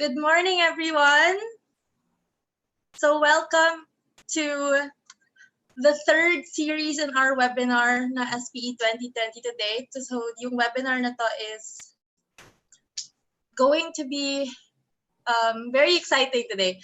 Good morning, everyone. So welcome to the third series in our webinar na SPE 2020 today. So yung webinar na to is going to be very exciting today.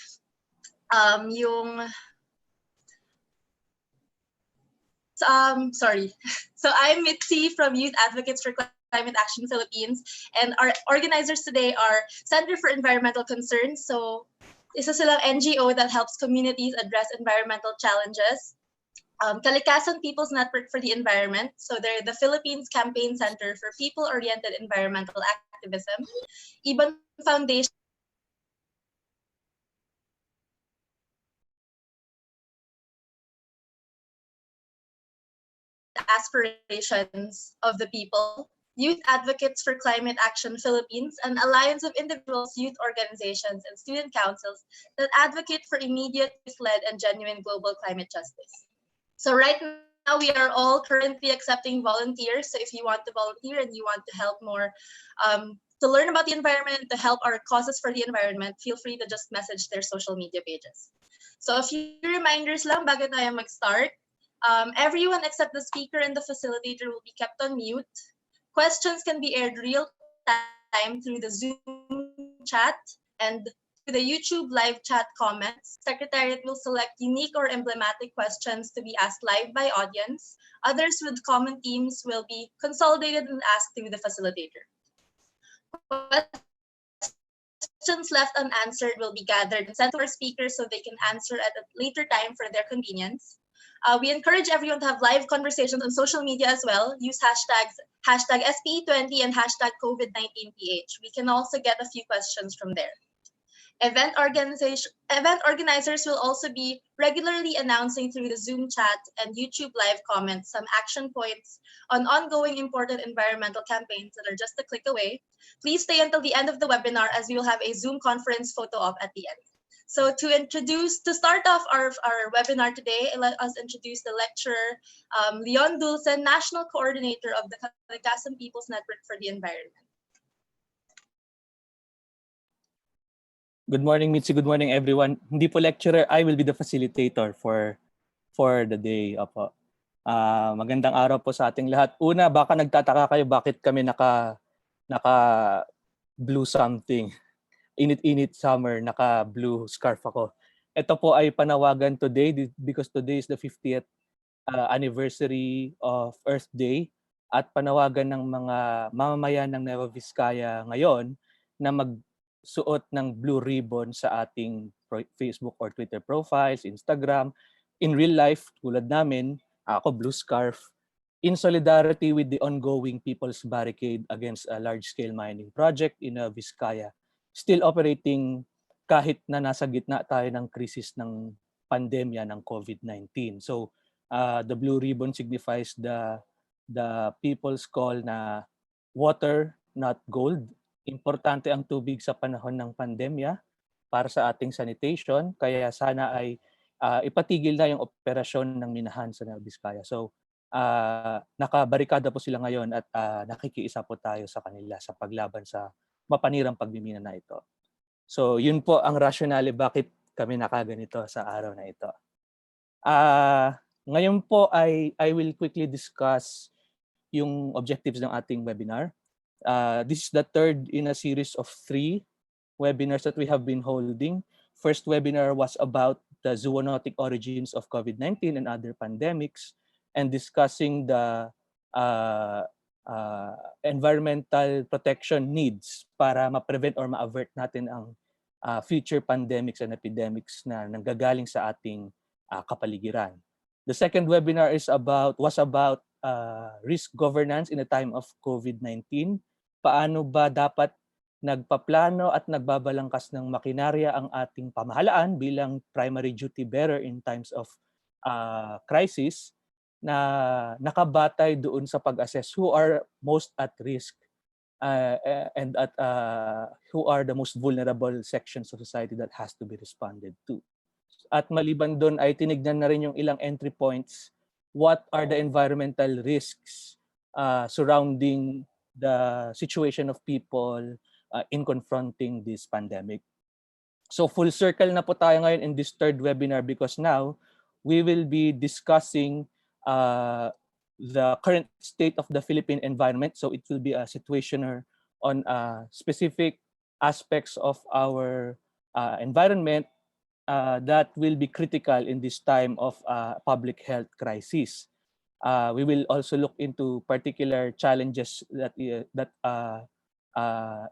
Sorry. So I'm Mitzi from Youth Advocates for Climate Action Philippines, and our organizers today are Center for Environmental Concerns. So isa silang NGO that helps communities address environmental challenges. Kalikasan People's Network for the Environment. So they're the Philippines Campaign Center for People-Oriented Environmental Activism. Ibon Foundation Aspirations of the People, Youth Advocates for Climate Action Philippines, an alliance of individuals, youth organizations, and student councils that advocate for immediate, youth-led, and genuine global climate justice. So right now, we are all currently accepting volunteers. So if you want to volunteer and you want to help more, to learn about the environment, to help our causes for the environment, feel free to just message their social media pages. So a few reminders lang bago tayo mag-start. Everyone except the speaker and the facilitator will be kept on mute. Questions can be aired real time through the Zoom chat and through the YouTube live chat comments. Secretariat will select unique or emblematic questions to be asked live by audience. Others with common themes will be consolidated and asked through the facilitator. Questions left unanswered will be gathered and sent to our speakers so they can answer at a later time for their convenience. We encourage everyone to have live conversations on social media as well. Use hashtags #SPE20 and #COVID-19PH. We can also get a few questions from there. Event organizers will also be regularly announcing through the Zoom chat and YouTube live comments some action points on ongoing important environmental campaigns that are just a click away. Please stay until the end of the webinar as we will have a Zoom conference photo op at the end. So to start off our webinar today, let us introduce the lecturer, Leon Dulcen, National Coordinator of the Kalikasan People's Network for the Environment. Good morning, Mitzi. Good morning, everyone. Hindi po lecturer, I will be the facilitator for the day. Opo. Magandang araw po sa ating lahat. Una, baka nagtataka kayo bakit kami naka blue something. Init-init summer, naka-blue scarf ako. Ito po ay panawagan today because today is the 50th anniversary of Earth Day at panawagan ng mga mamamayan ng Nueva Vizcaya ngayon na magsuot ng blue ribbon sa ating Facebook or Twitter profiles, Instagram. In real life, tulad namin, ako blue scarf, in solidarity with the ongoing People's Barricade against a large-scale mining project in Vizcaya. Still operating kahit na nasa gitna tayo ng krisis ng pandemya ng COVID-19. So the blue ribbon signifies the people's call na water, not gold. Importante ang tubig sa panahon ng pandemya para sa ating sanitation. Kaya sana ay ipatigil na yung operasyon ng minahan sa Nueva Vizcaya. So nakabarikada po sila ngayon at nakikiisa po tayo sa kanila sa paglaban sa mapanirang pagmimina na ito. So yun po ang rationale bakit kami nakaganito sa araw na ito. Ngayon po I will quickly discuss yung objectives ng ating webinar. This is the third in a series of 3 webinars that we have been holding. First webinar was about the zoonotic origins of COVID-19 and other pandemics and discussing the environmental protection needs para ma-prevent or ma-avert natin ang future pandemics and epidemics na nanggagaling sa ating kapaligiran. The second webinar was about risk governance in a time of COVID-19. Paano ba dapat nagpaplano at nagbabalangkas ng makinarya ang ating pamahalaan bilang primary duty bearer in times of crisis na nakabatay doon sa pag-assess who are most at risk and who are the most vulnerable sections of society that has to be responded to. At maliban doon ay tinignan na rin yung ilang entry points. What are the environmental risks surrounding the situation of people in confronting this pandemic. So full circle na po tayo ngayon in this third webinar because now we will be discussing the current state of the Philippine environment. So it will be a situationer on specific aspects of our environment that will be critical in this time of public health crisis. We will also look into particular challenges that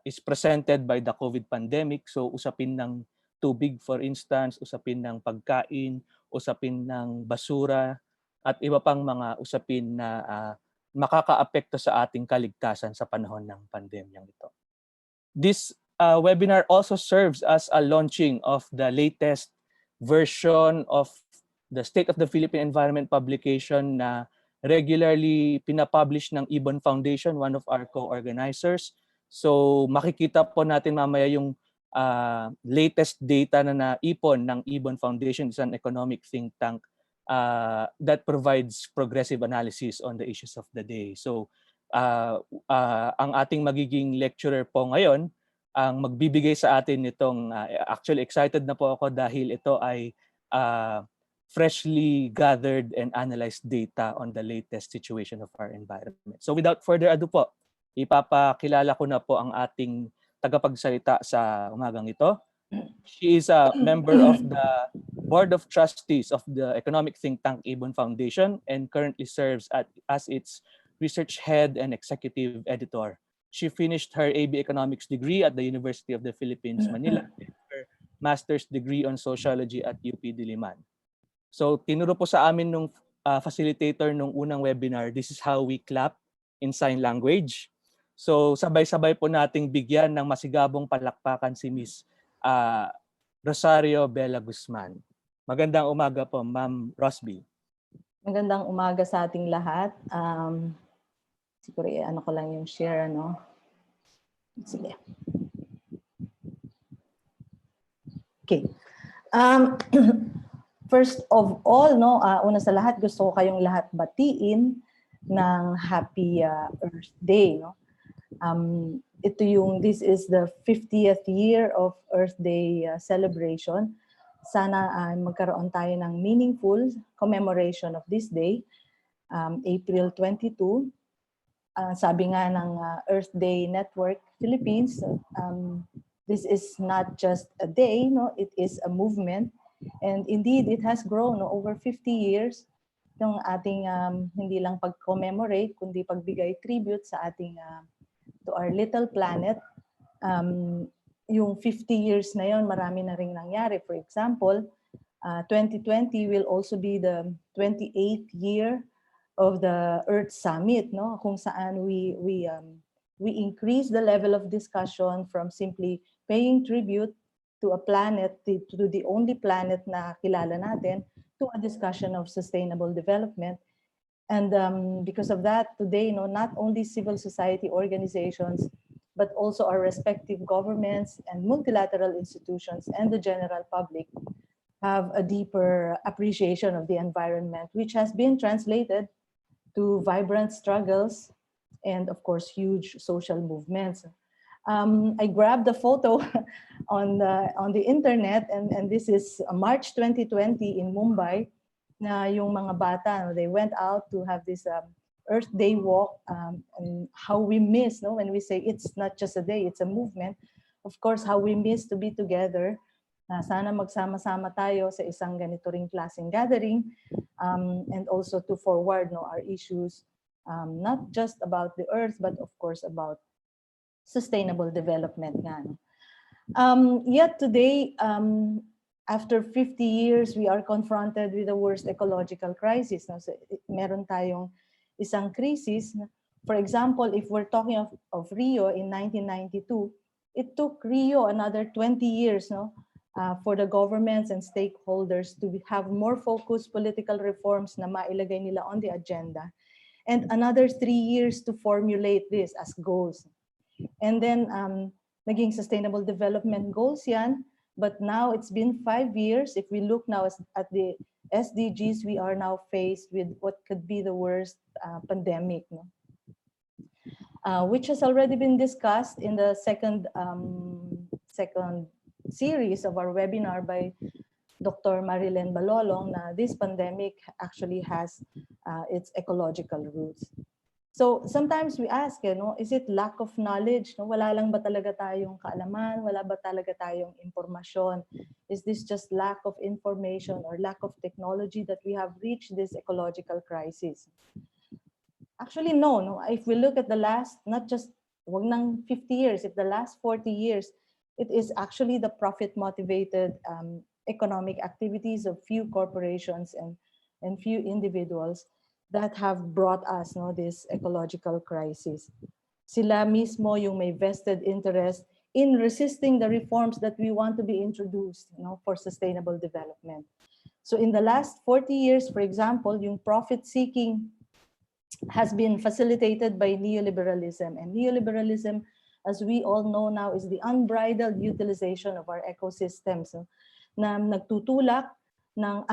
is presented by the COVID pandemic. So usapin ng tubig for instance, usapin ng pagkain, usapin ng basura, at iba pang mga usapin na makakaapekto sa ating kaligtasan sa panahon ng pandemyang ito. This webinar also serves as a launching of the latest version of the State of the Philippine Environment publication na regularly pinapublish ng Ibon Foundation, one of our co-organizers. So makikita po natin mamaya yung latest data na naipon ng Ibon Foundation. Is an economic think tank that provides progressive analysis on the issues of the day. So ang ating magiging lecturer po ngayon, ang magbibigay sa atin nitong, actually excited na po ako dahil ito ay freshly gathered and analyzed data on the latest situation of our environment. So without further ado po, ipapakilala ko na po ang ating tagapagsalita sa umagang ito. She is a member of the Board of Trustees of the economic think tank Ibon Foundation and currently serves as its research head and executive editor. She finished her AB Economics degree at the University of the Philippines, Manila, and her master's degree on sociology at UP Diliman. So tinuro po sa amin nung facilitator nung unang webinar, this is how we clap in sign language. So sabay-sabay po nating bigyan ng masigabong palakpakan si Miss Rosario Bella Guzman. Magandang umaga po, Ma'am Rosby. Magandang umaga sa ating lahat. Siguro ano ko lang yung share, ano. Sige. Okay. First of all, no, una sa lahat, gusto ko kayong lahat batiin ng Happy Earth Day, no. This is the 50th year of Earth Day celebration. Sana magkaroon tayo ng meaningful commemoration of this day, April 22. Sabi nga ng Earth Day Network Philippines, this is not just a day, no, it is a movement. And indeed, it has grown over 50 years yung ating hindi lang pag-commemorate, kundi pagbigay tribute sa ating to our little planet. Yung 50 years na yon, marami na ring nangyari. For example, 2020 will also be the 28th year of the Earth Summit, no? Kung saan we increase the level of discussion from simply paying tribute to a planet, to the only planet na kilala natin, to a discussion of sustainable development. And because of that, today, no, not only civil society organizations, but also our respective governments and multilateral institutions and the general public have a deeper appreciation of the environment, which has been translated to vibrant struggles and, of course, huge social movements. I grabbed the photo on the internet, and this is March 2020 in Mumbai. Na yung mga bata, they went out to have this Earth Day walk, and how we miss, no, when we say it's not just a day, it's a movement. Of course, how we miss to be together. Sana magsama-sama tayo sa isang ganito ring klaseng gathering, and also to forward, no, our issues, not just about the earth, but of course about sustainable development nga. No? Yet today, after 50 years, we are confronted with the worst ecological crisis. No? So, meron tayong isang crisis. For example, if we're talking of Rio in 1992, it took Rio another 20 years, no, for the governments and stakeholders to have more focused political reforms na mailagay nila on the agenda. And another 3 years to formulate this as goals. And then, naging sustainable development goals yan. But now it's been 5 years. If we look now at the SDGs, we are now faced with what could be the worst pandemic. No? which has already been discussed in the second series of our webinar by Dr. Marilyn Balolong, na this pandemic actually has its ecological roots. So sometimes we ask, is it lack of knowledge? No? Wala lang ba talaga tayong kaalaman? Wala ba talaga tayong impormasyon? Is this just lack of information or lack of technology that we have reached this ecological crisis? Actually, no. If we look at the last, not just wag nang 50 years, if the last 40 years, it is actually the profit-motivated economic activities of few corporations and few individuals that have brought us this ecological crisis. Sila mismo yung may vested interest in resisting the reforms that we want to be introduced for sustainable development. So in the last 40 years, for example, yung profit-seeking has been facilitated by neoliberalism. And neoliberalism, as we all know now, is the unbridled utilization of our ecosystems na nagtutulak ng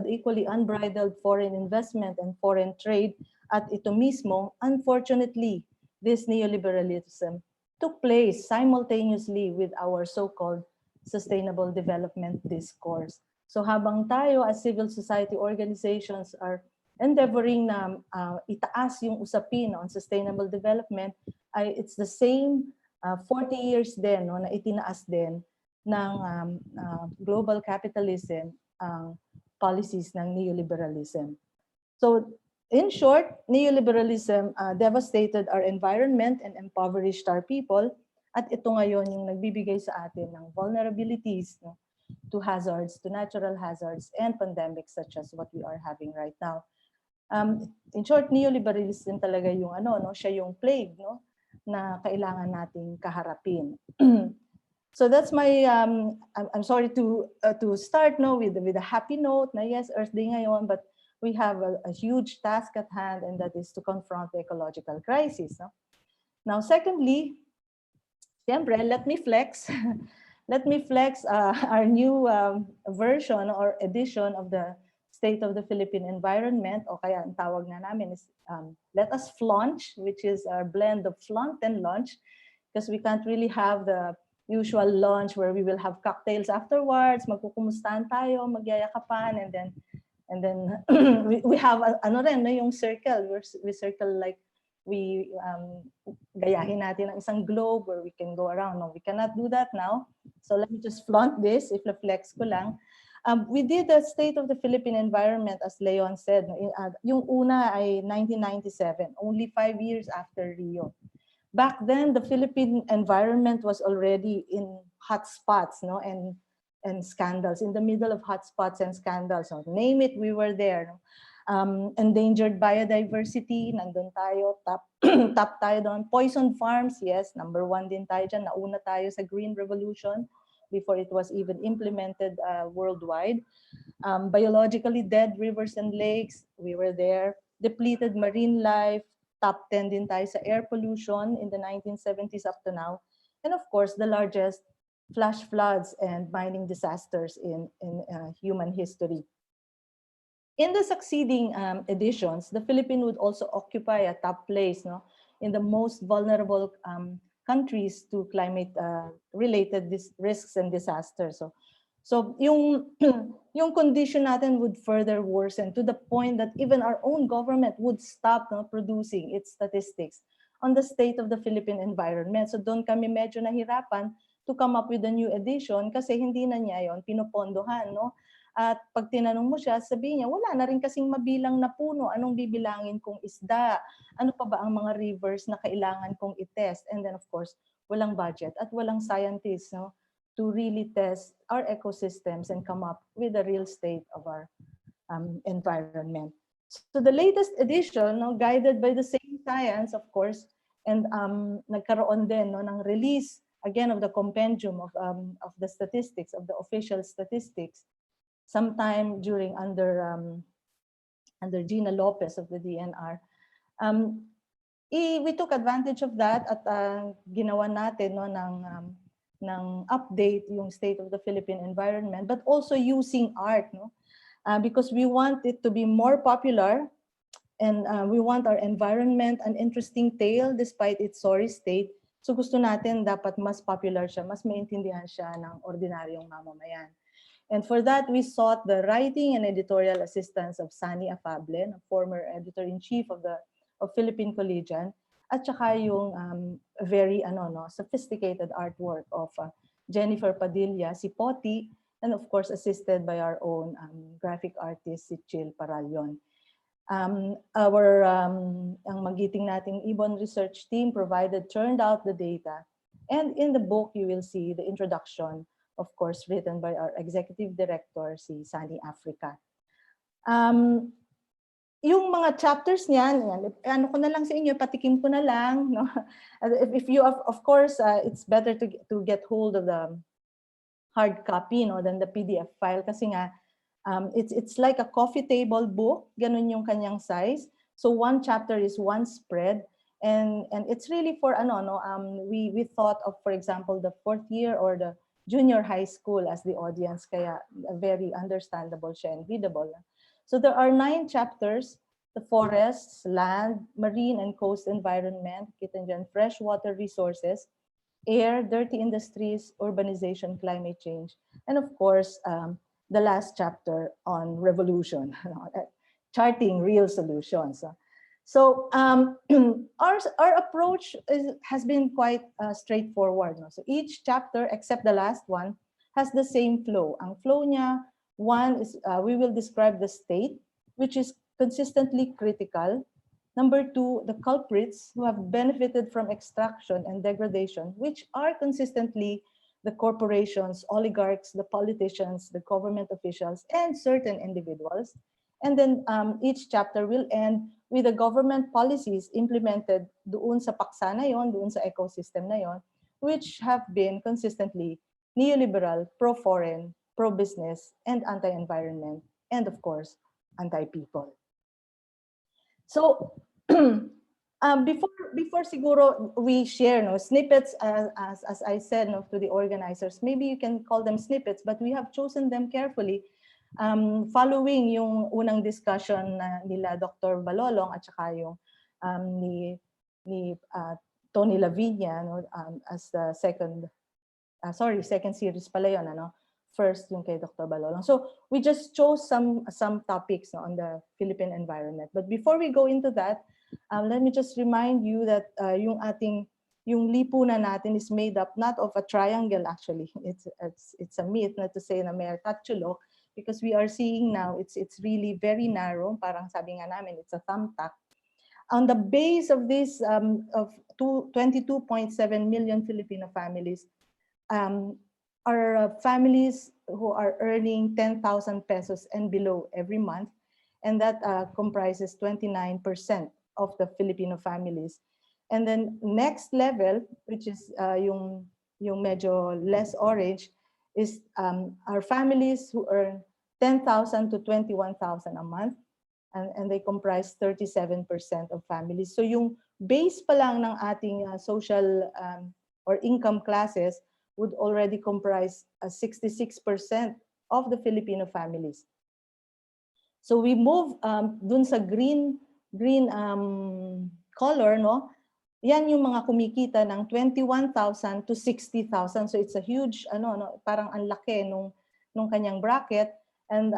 equally unbridled foreign investment and foreign trade. At ito mismo, unfortunately, this neoliberalism took place simultaneously with our so-called sustainable development discourse. So habang tayo as civil society organizations are endeavoring na itaas yung usapin on sustainable development, it's the same 40 years din na itinaas din ng global capitalism ang policies ng neoliberalism. So in short, neoliberalism devastated our environment and impoverished our people. At ito ngayon yung nagbibigay sa atin ng vulnerabilities to hazards, to natural hazards and pandemics such as what we are having right now. In short, neoliberalism talaga yung siya yung plague na kailangan nating kaharapin. So that's my I'm sorry to start with a happy note na yes, Earth Day ngayon, but we have a huge task at hand, and that is to confront the ecological crisis. Now, secondly, siyempre, let me flex. Let me flex our new version or edition of the State of the Philippine Environment, o kaya ang tawag na namin is Let Us Flaunch, which is our blend of flaunt and launch, because we can't really have the usual lunch where we will have cocktails afterwards, magkukumustahan tayo, magyayakapan, and then we have yung circle, we circle like we gayahin natin ang isang globe where we can go around. No, we cannot do that now. So let me just flaunt this, if na-flex ko lang. We did the State of the Philippine Environment, as Leon said. Yung una ay 1997, only 5 years after Rio. Back then, the Philippine environment was already in hotspots, and scandals, in the middle of hotspots and scandals. So name it, we were there. Endangered biodiversity, nandun tayo, top tayo doon. Poison farms, yes, number 1 din tayo dyan. Nauna tayo sa Green Revolution before it was even implemented worldwide. Biologically dead rivers and lakes, we were there. Depleted marine life, top 10 din tayo sa air pollution in the 1970s up to now. And of course, the largest flash floods and mining disasters in human history. In the succeeding editions, the Philippines would also occupy a top place in the most vulnerable countries to climate-related risks and disasters. So yung condition natin would further worsen to the point that even our own government would stop producing its statistics on the state of the Philippine environment. So doon kami medyo nahirapan to come up with a new edition kasi hindi na niya yon pinopondohan. At pag tinanong mo siya, sabihin niya, wala na rin kasing mabilang na puno. Anong bibilangin kong isda? Ano pa ba ang mga rivers na kailangan kong itest? And then of course, walang budget at walang scientists to really test our ecosystems and come up with the real state of our environment. So the latest edition, guided by the same science, of course, and nagkaroon din ng release again of the compendium of the statistics, of the official statistics, sometime during under Gina Lopez of the DNR. We took advantage of that at ginawa natin ng update yung state of the Philippine environment, but also using art, because we want it to be more popular And we want our environment an interesting tale despite its sorry state. So gusto natin dapat mas popular siya, mas maintindihan siya ng ordinaryong mamamayan. And for that, we sought the writing and editorial assistance of Sani Afable, former editor-in-chief of Philippine Collegian, at saka yung very sophisticated artwork of Jennifer Padilla, si Poti, and of course assisted by our own graphic artist, si Chil Paralion. Ang magiting nating Ibon research team turned out the data. And in the book, you will see the introduction, of course, written by our executive director, si Sani Africa. Yung mga chapters niyan, ano ko na lang sa inyo, patikim ko na lang. No? If you, of course, it's better to get hold of the hard copy than the PDF file kasi nga, it's like a coffee table book, ganun yung kanyang size. So one chapter is one spread, and it's really for we thought of, for example, the 4th year or the junior high school as the audience, kaya very understandable siya and readable. So there are 9 chapters: the forests, land, marine and coast environment, kita dyan, freshwater resources, air, dirty industries, urbanization, climate change, and of course, the last chapter on revolution, charting real solutions. So our approach has been quite straightforward. No? So each chapter, except the last one, has the same flow. Ang flow niya, one is we will describe the state, which is consistently critical. Number 2, the culprits who have benefited from extraction and degradation, which are consistently the corporations, oligarchs, the politicians, the government officials, and certain individuals. And then each chapter will end with the government policies implemented doon sa paksa na yon, doon sa ecosystem na yon, which have been consistently neoliberal, pro-foreign, pro-business, and anti-environment, and of course, anti-people. So before siguro we share snippets, as I said to the organizers, maybe you can call them snippets, but we have chosen them carefully following yung unang discussion nila Dr. Balolong at saka yung ni Tony Lavinia as the second series pala yun, first yung kay Dr. Balolong. So we just chose some topics on the Philippine environment. But before we go into that, let me just remind you that yung lipunan natin is made up not of a triangle actually. It's a myth not to say na may tatsulok, because we are seeing now it's really very narrow. Parang sabi nga namin, it's a thumbtack. On the base of this of 22.7 million Filipino families, are families who are earning 10,000 pesos and below every month, and that comprises 29% of the Filipino families. And then next level, which is yung medyo less orange, is our families who earn 10,000 to 21,000 a month, and they comprise 37% of families. So yung base pa lang ng ating social or income classes would already comprise 66% of the Filipino families. So we move dun sa green color, no? Yan yung mga kumikita ng 21,000 to 60,000. So it's a huge, parang ang laki nung kanyang bracket, and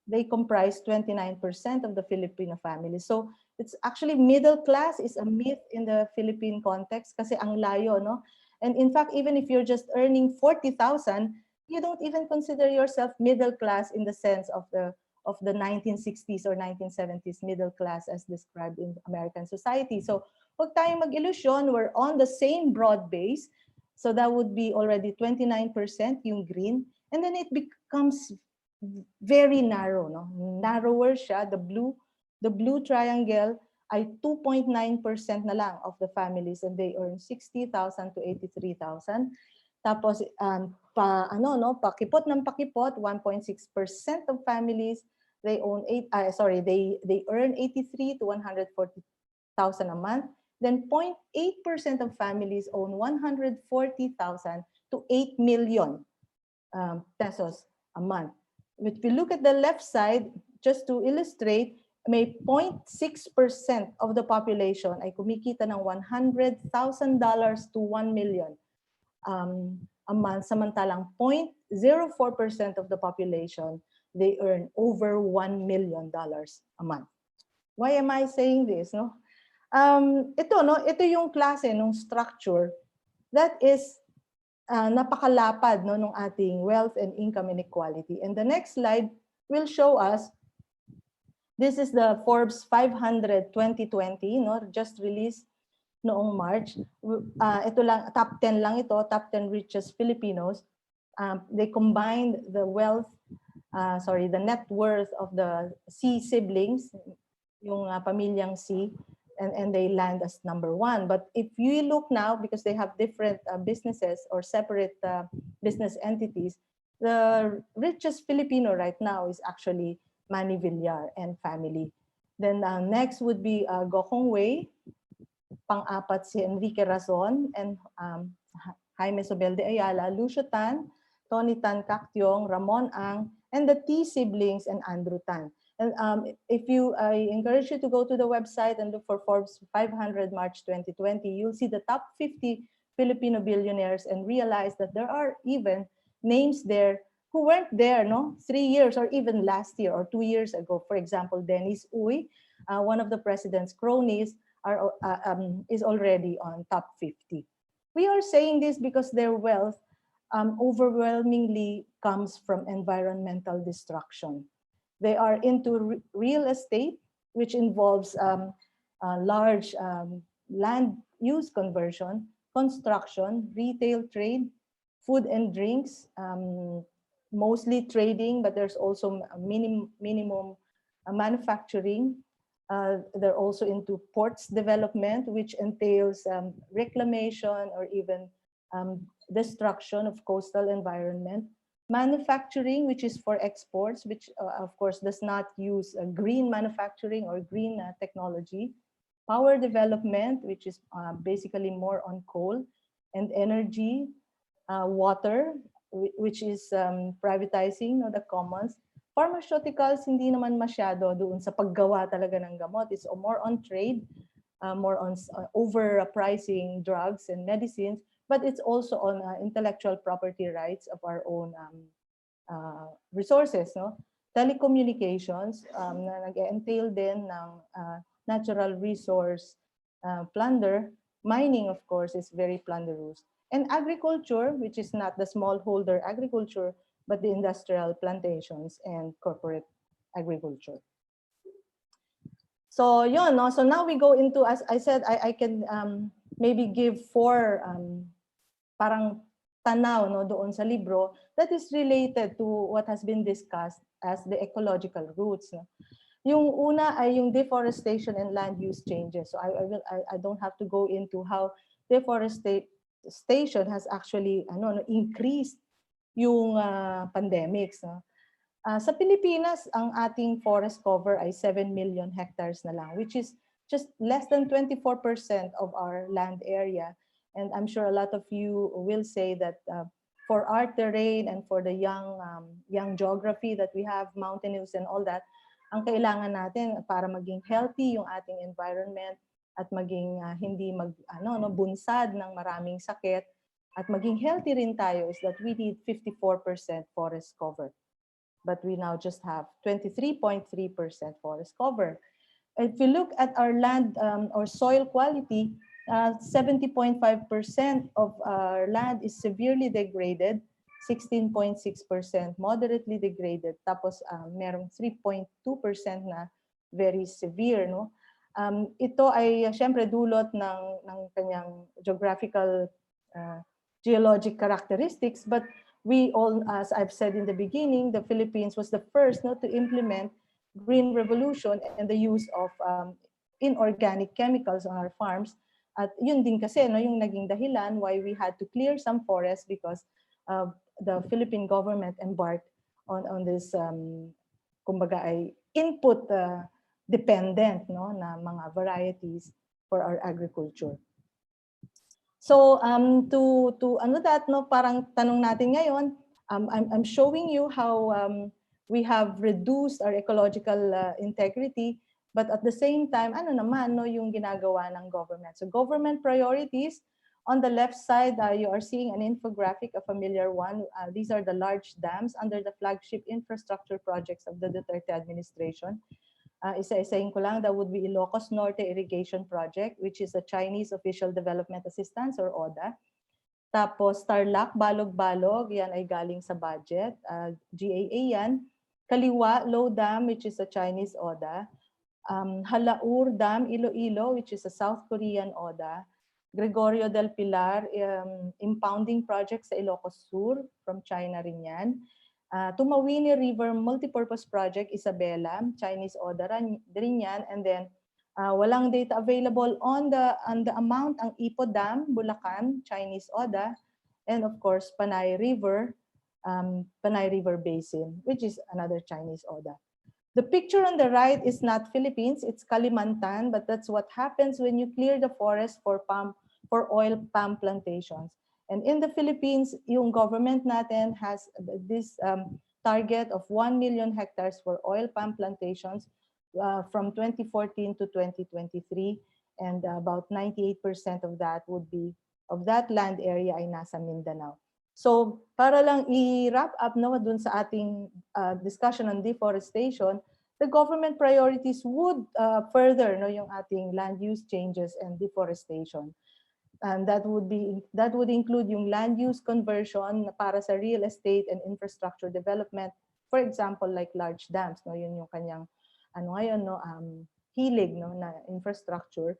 they comprise 29% of the Filipino families. So it's actually middle class is a myth in the Philippine context kasi ang layo, no? And in fact, even if you're just earning 40,000, you don't even consider yourself middle class in the sense of the 1960s or 1970s middle class as described in American society. So huwag tayong mag-illusion, we're on the same broad base. So that would be already 29% yung green. And then it becomes very narrow, no? Narrower siya. The blue triangle ay 2.9% na lang of the families, and they earn 60,000 to 83,000. Tapos pakipot ng pakipot, 1.6% of families they earn 83 to 140,000 a month. Then 0.8% of families own 140,000 to 8 million pesos a month. If we look at the left side, just to illustrate, may 0.6% of the population ay kumikita ng $100,000 to 1 million a month, samantalang 0.04% of the population, they earn over $1 million a month. Why am I saying this? No? Ito yung klase ng structure that is napakalapad no, ng ating wealth and income inequality. And the next slide will show us, this is the Forbes 500 2020, no, just released noong March. Ito lang, top 10 lang ito, top 10 richest Filipinos. They combined the wealth, the net worth of the C siblings, yung pamilyang C, and they land as number 1. But if you look now, because they have different businesses or separate business entities, the richest Filipino right now is actually Manny Villar and family. Then next would be Gokong Wei, pang-apat si Enrique Razon and Jaime Sobel de Ayala, Lucio Tan, Tony Tan Cactiong, Ramon Ang, and the T siblings and Andrew Tan. And I encourage you to go to the website and look for Forbes 500 March 2020. You'll see the top 50 Filipino billionaires and realize that there are even names there who weren't there 3 years or even last year or 2 years ago. For example, Dennis Uy, one of the president's cronies, is already on top 50. We are saying this because their wealth overwhelmingly comes from environmental destruction. They are into real estate, which involves large land use conversion, construction, retail trade, food and drinks, mostly trading, but there's also minimum manufacturing. They're also into ports development, which entails reclamation or even destruction of coastal environment. Manufacturing, which is for exports, which of course does not use green manufacturing or green technology. Power development, which is basically more on coal and energy. Water, which is privatizing the commons. Pharmaceuticals, hindi naman masyado doon sa paggawa talaga ng gamot. It's more on trade, more on overpricing drugs and medicines, but it's also on intellectual property rights of our own resources. No? Telecommunications, na nag-entail din ng natural resource plunder. Mining, of course, is very plunderous. And agriculture, which is not the smallholder agriculture, but the industrial plantations and corporate agriculture. So yun, no? So now we go into, as I said, I can maybe give 4 parang tanaw no, doon sa libro that is related to what has been discussed as the ecological roots. No? Yung una ay yung deforestation and land use changes. So I don't have to go into how deforestation has actually increased yung pandemics. No? Sa Pilipinas, ang ating forest cover ay 7 million hectares na lang, which is just less than 24% of our land area. And I'm sure a lot of you will say that for our terrain and for the young geography that we have, mountainous and all that, ang kailangan natin para maging healthy yung ating environment at maging hindi bunsad ng maraming sakit at maging healthy rin tayo is that we need 54% forest cover. But we now just have 23.3% forest cover. If you look at our land or soil quality, 70.5% of our land is severely degraded, 16.6% moderately degraded, tapos merong 3.2% na very severe. No? Ito ay syempre dulot ng kanyang geographical geologic characteristics, but we all, as I've said in the beginning, the Philippines was the first to implement green revolution and the use of inorganic chemicals on our farms. At yun din kasi yung naging dahilan why we had to clear some forests because the Philippine government embarked on this kumbaga ay input dependent na mga varieties for our agriculture. So to that parang tanong natin ngayon, I'm showing you how we have reduced our ecological integrity But at the same time, ano naman no, yung ginagawa ng government. So government priorities, on the left side, you are seeing an infographic, a familiar one. These are the large dams under the flagship infrastructure projects of the Duterte administration. Isa-isahin ko lang, that would be Ilocos Norte Irrigation Project, which is a Chinese Official Development Assistance or ODA. Tapos Tarlac, Balog-Balog, yan ay galing sa budget. GAA yan. Kaliwa, Low Dam, which is a Chinese ODA. Halaur Dam, Iloilo, which is a South Korean ODA. Gregorio del Pilar, impounding project sa Ilocos Sur, from China rin yan. Tumawini River Multipurpose Project, Isabela, Chinese ODA rin yan. And then, walang data available on the amount, ang Ipo Dam, Bulacan, Chinese ODA. And of course, Panay River Basin, which is another Chinese ODA. The picture on the right is not Philippines, it's Kalimantan, but that's what happens when you clear the forest for oil palm plantations. And in the Philippines, yung government natin has this target of 1 million hectares for oil palm plantations from 2014 to 2023, and about 98% of that land area ay nasa Mindanao. So, para lang i-wrap up no, dun sa ating discussion on deforestation, the government priorities would further no, yung ating land use changes and deforestation. And that would include yung land use conversion para sa real estate and infrastructure development. For example, like large dams, no, yun yung kanyang hilig no, na infrastructure.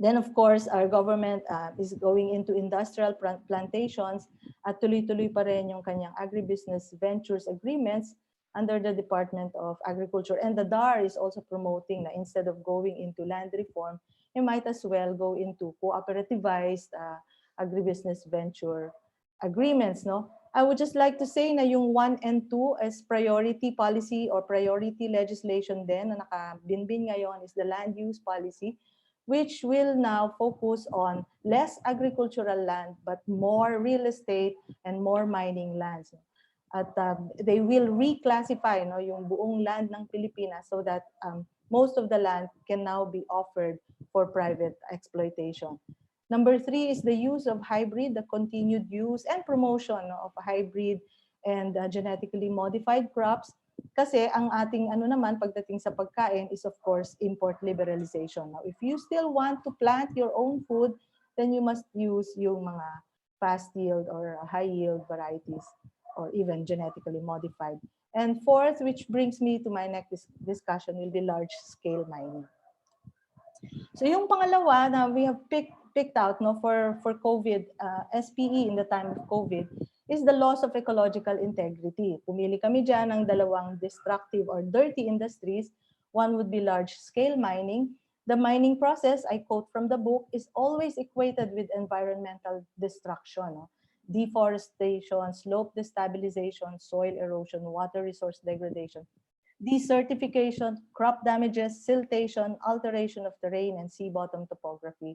Then, of course, our government is going into industrial plantations at tuloy-tuloy pa rin yung kanyang agribusiness ventures agreements under the Department of Agriculture. And the DAR is also promoting na instead of going into land reform, you might as well go into cooperativized agribusiness venture agreements. No? I would just like to say na yung 1 and 2 as priority policy or priority legislation din na nakabinbin ngayon is the land use policy, which will now focus on less agricultural land, but more real estate and more mining lands. At they will reclassify no, yung buong land ng Pilipinas so that most of the land can now be offered for private exploitation. Number 3 is the use of hybrid, the continued use and promotion of hybrid and genetically modified crops. Kasi ang ating naman pagdating sa pagkain is of course import liberalization. Now, if you still want to plant your own food, then you must use yung mga fast yield or high yield varieties or even genetically modified. And fourth, which brings me to my next discussion, will be large scale mining. So yung pangalawa na we have picked out no, for COVID, SPE in the time of COVID, is the loss of ecological integrity. Pumili kami dyan ng dalawang destructive or dirty industries. One would be large-scale mining. The mining process, I quote from the book, is always equated with environmental destruction. No? Deforestation, slope destabilization, soil erosion, water resource degradation, desertification, crop damages, siltation, alteration of terrain and sea bottom topography,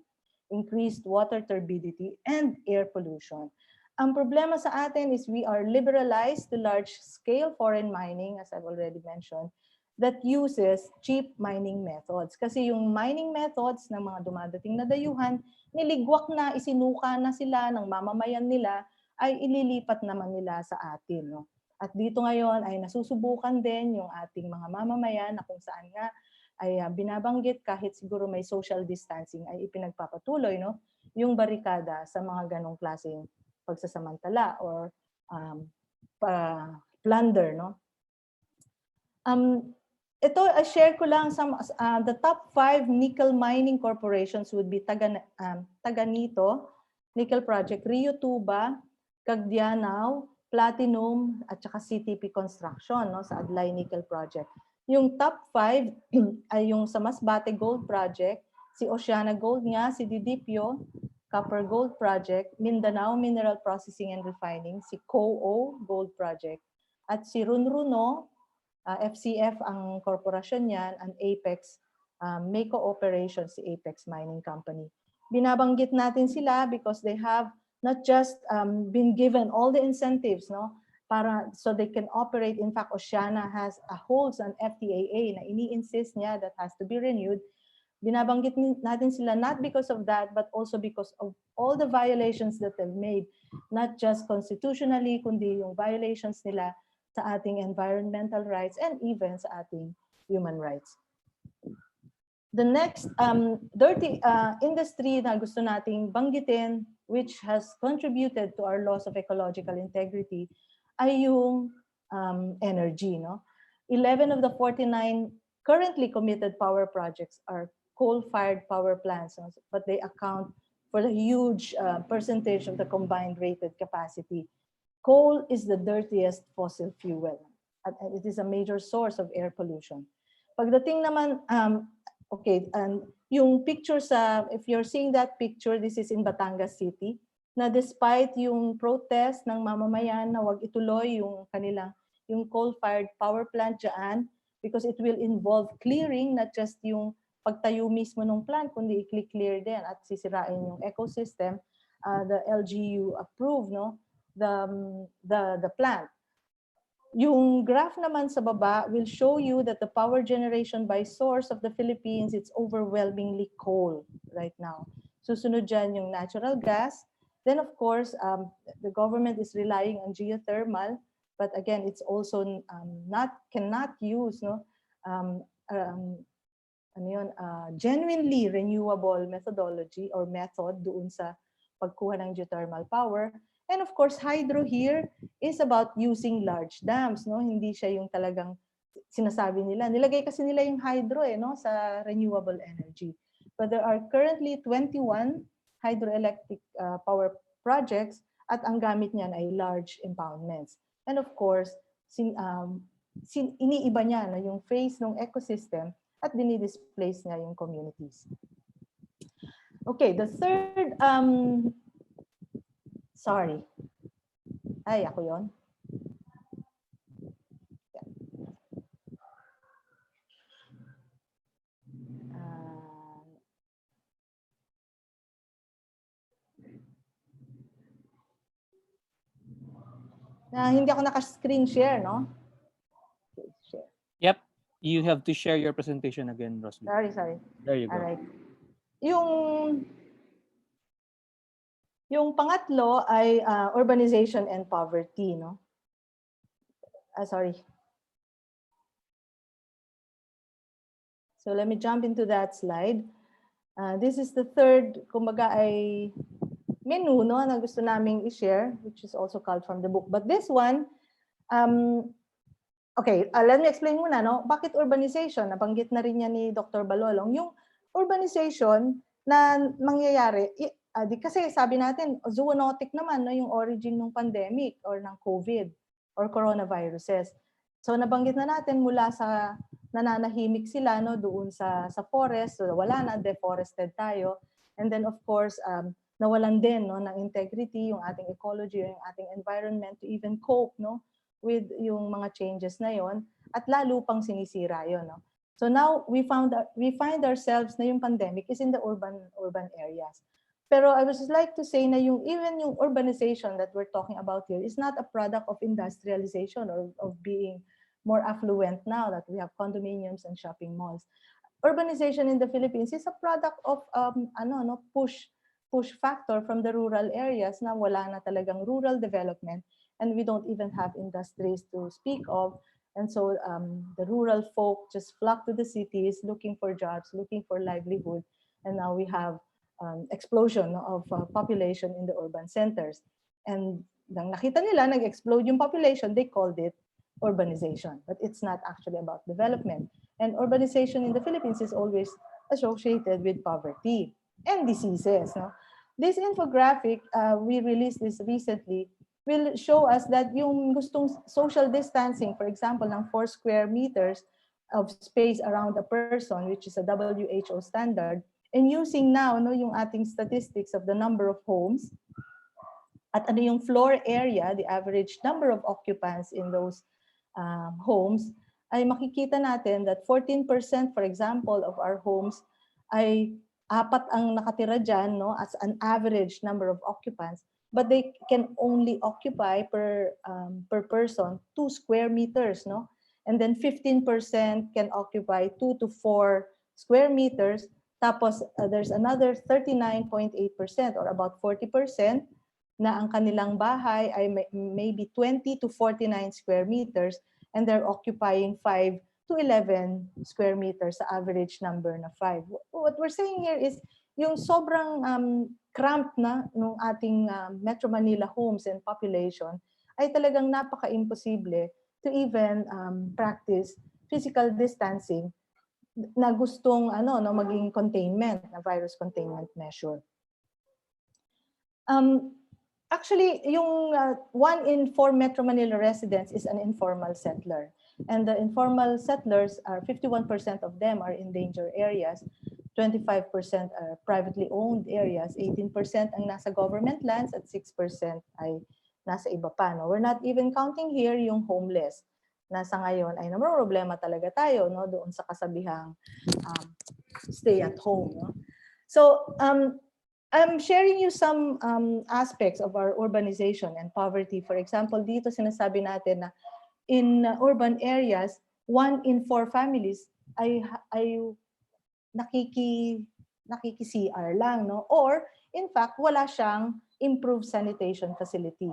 increased water turbidity, and air pollution. Ang problema sa atin is we are liberalized to large-scale foreign mining, as I've already mentioned, that uses cheap mining methods. Kasi yung mining methods ng mga dumadating na dayuhan, niligwak na, isinuka na sila ng mamamayan nila, ay ililipat naman nila sa atin. No? At dito ngayon ay nasusubukan din yung ating mga mamamayan na kung saan nga ay binabanggit kahit siguro may social distancing ay ipinagpapatuloy no? Yung barikada sa mga ganong klaseng pagsasamantala or plunder, no? Ito, share ko lang the top 5 nickel mining corporations would be Taganito, Nickel Project, Rio Tuba, Cagdianao, Platinum, at saka CTP Construction no, sa Adlay Nickel Project. Yung top 5 ay yung sa Masbate Gold Project, si Oceana Gold nga, si Didipio, Copper Gold Project, Mindanao Mineral Processing and Refining, si COO Gold Project, at si Runruno, FCF ang korporasyon niyan, and Apex, may cooperation si Apex Mining Company. Binabanggit natin sila because they have not just been given all the incentives no, so they can operate. In fact, Oceana holds an FTAA na ini-insist niya that has to be renewed. Binabanggit natin sila not because of that, but also because of all the violations that they've made, not just constitutionally, kundi yung violations nila sa ating environmental rights and even sa ating human rights. The next dirty industry na gusto nating banggitin, which has contributed to our loss of ecological integrity, ay yung energy. No? 11 of the 49 currently committed power projects are coal-fired power plants, but they account for the huge percentage of the combined rated capacity. Coal is the dirtiest fossil fuel, and it is a major source of air pollution. Pagdating naman, okay, and yung picture if you're seeing that picture, this is in Batangas City, na despite yung protest ng mamamayan na wag ituloy yung yung coal-fired power plant dyan, because it will involve clearing, not just yung pagtayo mismo ng plant, kundi i-clear din at sisirain yung ecosystem. The LGU approved the plant. Yung graph naman sa baba will show you that the power generation by source of the Philippines, it's overwhelmingly coal right now. Susunod dyan yung natural gas. Then of course, the government is relying on geothermal, but again, it's also cannot use genuinely renewable methodology or method doon sa pagkuha ng geothermal power. And of course, hydro here is about using large dams. No? Hindi siya yung talagang sinasabi nila. Nilagay kasi nila yung hydro sa renewable energy. But there are currently 21 hydroelectric power projects at ang gamit niyan ay large impoundments. And of course, iniiba niya yung face ng ecosystem at dinidisplace niya yung communities. Okay, the third, sorry. Ay, ako yun. Hindi ako naka-screen share, no? Okay, share. Yep. You have to share your presentation again, Rosemary. Sorry. There you go. All right. Yung pangatlo ay urbanization and poverty, no? Sorry. So let me jump into that slide. This is the third, kumbaga ay menu, no, na gusto naming i-share, which is also called from the book. But this one, okay, let me explain muna, no? Bakit urbanization? Nabanggit na rin niya ni Dr. Balolong. Yung urbanization na mangyayari, kasi sabi natin, zoonotic naman, no, yung origin ng pandemic or ng COVID or coronaviruses. So nabanggit na natin mula sa nananahimik sila, no, doon sa forest, so wala na, deforested tayo. And then of course, nawalan din, no, ng integrity yung ating ecology, yung ating environment to even cope, no, with yung mga changes na yon, at lalo pang sinisira yon, no. So now we find ourselves na yung pandemic is in the urban areas. Pero I would just like to say na even yung urbanization that we're talking about here is not a product of industrialization or of being more affluent now that we have condominiums and shopping malls. Urbanization in the Philippines is a product of push factor from the rural areas na wala na talagang rural development, and we don't even have industries to speak of. And so the rural folk just flock to the cities looking for jobs, looking for livelihood. And now we have explosion of population in the urban centers. And nang nakita nila, nag-explode yung population, they called it urbanization. But it's not actually about development. And urbanization in the Philippines is always associated with poverty and diseases. No? This infographic, we released this recently, will show us that yung gustong social distancing, for example, ng 4 square meters of space around a person, which is a WHO standard, and using now yung ating statistics of the number of homes, at ano yung floor area, the average number of occupants in those homes, ay makikita natin that 14%, for example, of our homes ay 4 ang nakatira dyan, no, as an average number of occupants. but they can only occupy per person 2 square meters, no? And then 15% can occupy 2 to 4 square meters. Tapos there's another 39.8% or about 40% na ang kanilang bahay ay maybe 20 to 49 square meters, and they're occupying 5 to 11 square meters sa average number na 5. What we're saying here is yung sobrang cramped na nung ating Metro Manila homes and population ay talagang napaka-imposible to even practice physical distancing na gustong maging containment, na virus containment measure. Actually, yung 1 in 4 Metro Manila residents is an informal settler. And the informal settlers are 51% of them are in danger areas, 25% are privately owned areas, 18% ang nasa government lands, at 6% ay nasa iba pa. No? We're not even counting here yung homeless. Nasa ngayon ay problema talaga tayo, no, doon sa kasabihang stay at home. No? So I'm sharing you some aspects of our urbanization and poverty. For example, dito sinasabi natin na in urban areas, 1 in 4 families ay nakiki-CR lang, no? Or in fact, wala siyang improved sanitation facility.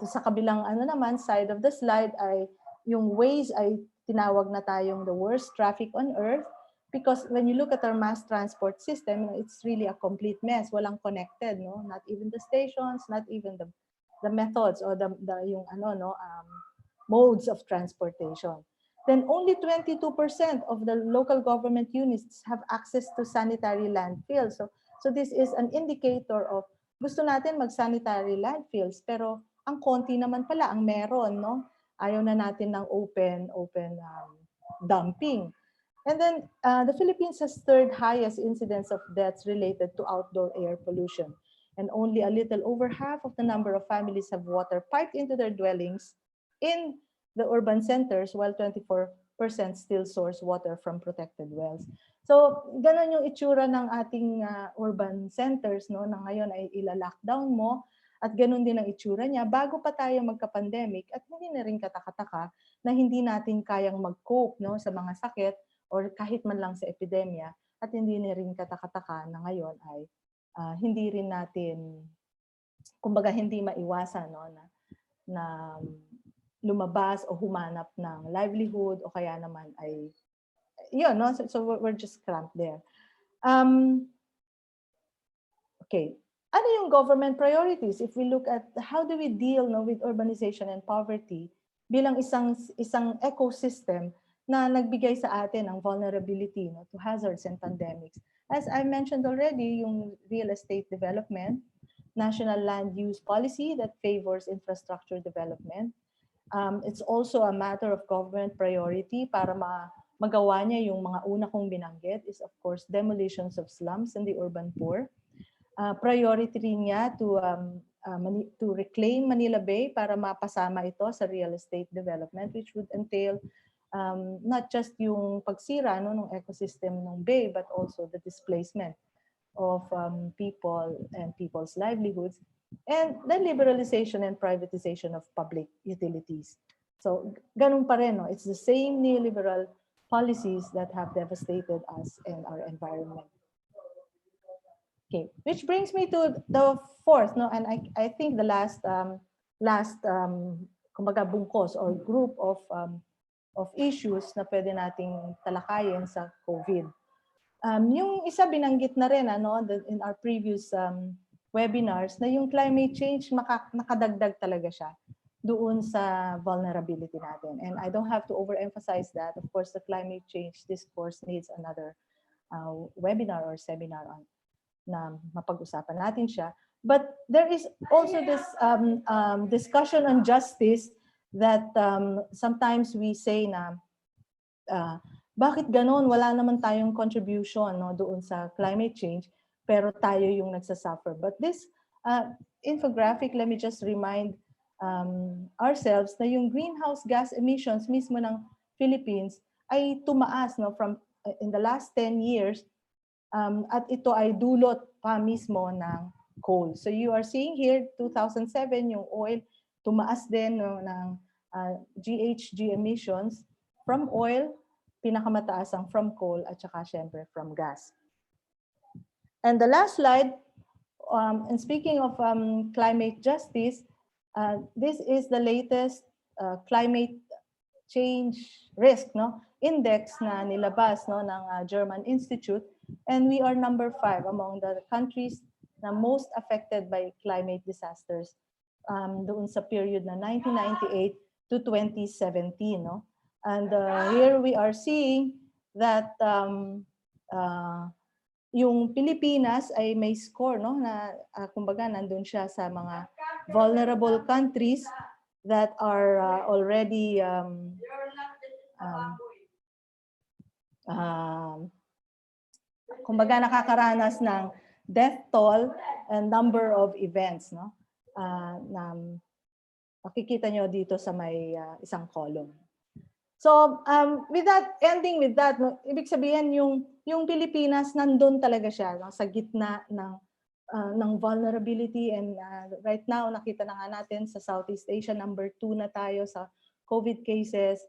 Sa kabilang naman side of the slide ay yung ways ay tinawag na tayong the worst traffic on earth, because when you look at our mass transport system, it's really a complete mess. Walang connected, no? Not even the stations, not even the methods or the modes of transportation. Then only 22% of the local government units have access to sanitary landfills. So this is an indicator of gusto natin mag-sanitary landfills, pero ang konti naman pala ang meron, no? Ayaw na natin ng open dumping. And then the Philippines has 3rd highest incidence of deaths related to outdoor air pollution. And only a little over half of the number of families have water piped into their dwellings in the urban centers, while 24% still source water from protected wells. So, ganun yung itsura ng ating urban centers, no, na ngayon ay ila-lockdown mo, at ganun din ang itsura niya bago pa tayo magka-pandemic, at hindi na rin katakataka na hindi natin kayang mag-cope, no, sa mga sakit or kahit man lang sa epidemya, at hindi na rin katakataka na ngayon ay hindi rin natin, kumbaga hindi maiwasan, no, na lumabas o humanap ng livelihood, o kaya naman ay yun, no? So we're just cramped there. Okay, ano yung government priorities if we look at how do we deal, no, with urbanization and poverty bilang isang ecosystem na nagbigay sa atin ng vulnerability, no, to hazards and pandemics. As I mentioned already, yung real estate development, national land use policy that favors infrastructure development. It's also a matter of government priority para magawa niya yung mga una kong binanggit is of course demolitions of slums and the urban poor. Priority rin niya to reclaim Manila Bay para mapasama ito sa real estate development, which would entail not just yung pagsira, no, ng ecosystem ng bay, but also the displacement of people and people's livelihoods, and the liberalization and privatization of public utilities. So ganun pa rin, no? It's the same neoliberal policies that have devastated us and our environment. Okay, which brings me to the 4th, no, and I think the last kumbaga bungkos or group of issues na pwede nating talakayin sa COVID. Yung isa binanggit na rin in our previous webinars na yung climate change nakadagdag talaga siya doon sa vulnerability natin. And I don't have to overemphasize that. Of course, the climate change discourse needs another webinar or seminar on na mapag-usapan natin siya. But there is also this discussion on justice that sometimes we say na bakit ganon, wala naman tayong contribution, no, doon sa climate change, pero tayo yung nagsasuffer. But this infographic, let me just remind ourselves na yung greenhouse gas emissions mismo ng Philippines ay tumaas, no, from in the last 10 years, at ito ay dulot pa mismo ng coal. So you are seeing here 2007 yung oil tumaas din no, ng GHG emissions from oil, pinakamataas ang from coal at saka syempre from gas. And the last slide, and speaking of climate justice, this is the latest climate change risk index na nilabas ng German Institute, and we are number 5 among the countries na most affected by climate disasters doon sa period na 1998 to 2017. And here we are seeing that yung Pilipinas ay may score na kumbaga nandun siya sa mga vulnerable countries that are already kumbaga nakakaranas ng death toll and number of events na makikita nyo dito sa may isang column. So with that, ending with that, ibig sabihin yung Pilipinas nandun talaga siya sa gitna ng vulnerability, and right now nakita na nga natin sa Southeast Asia, number 2 na tayo sa COVID cases,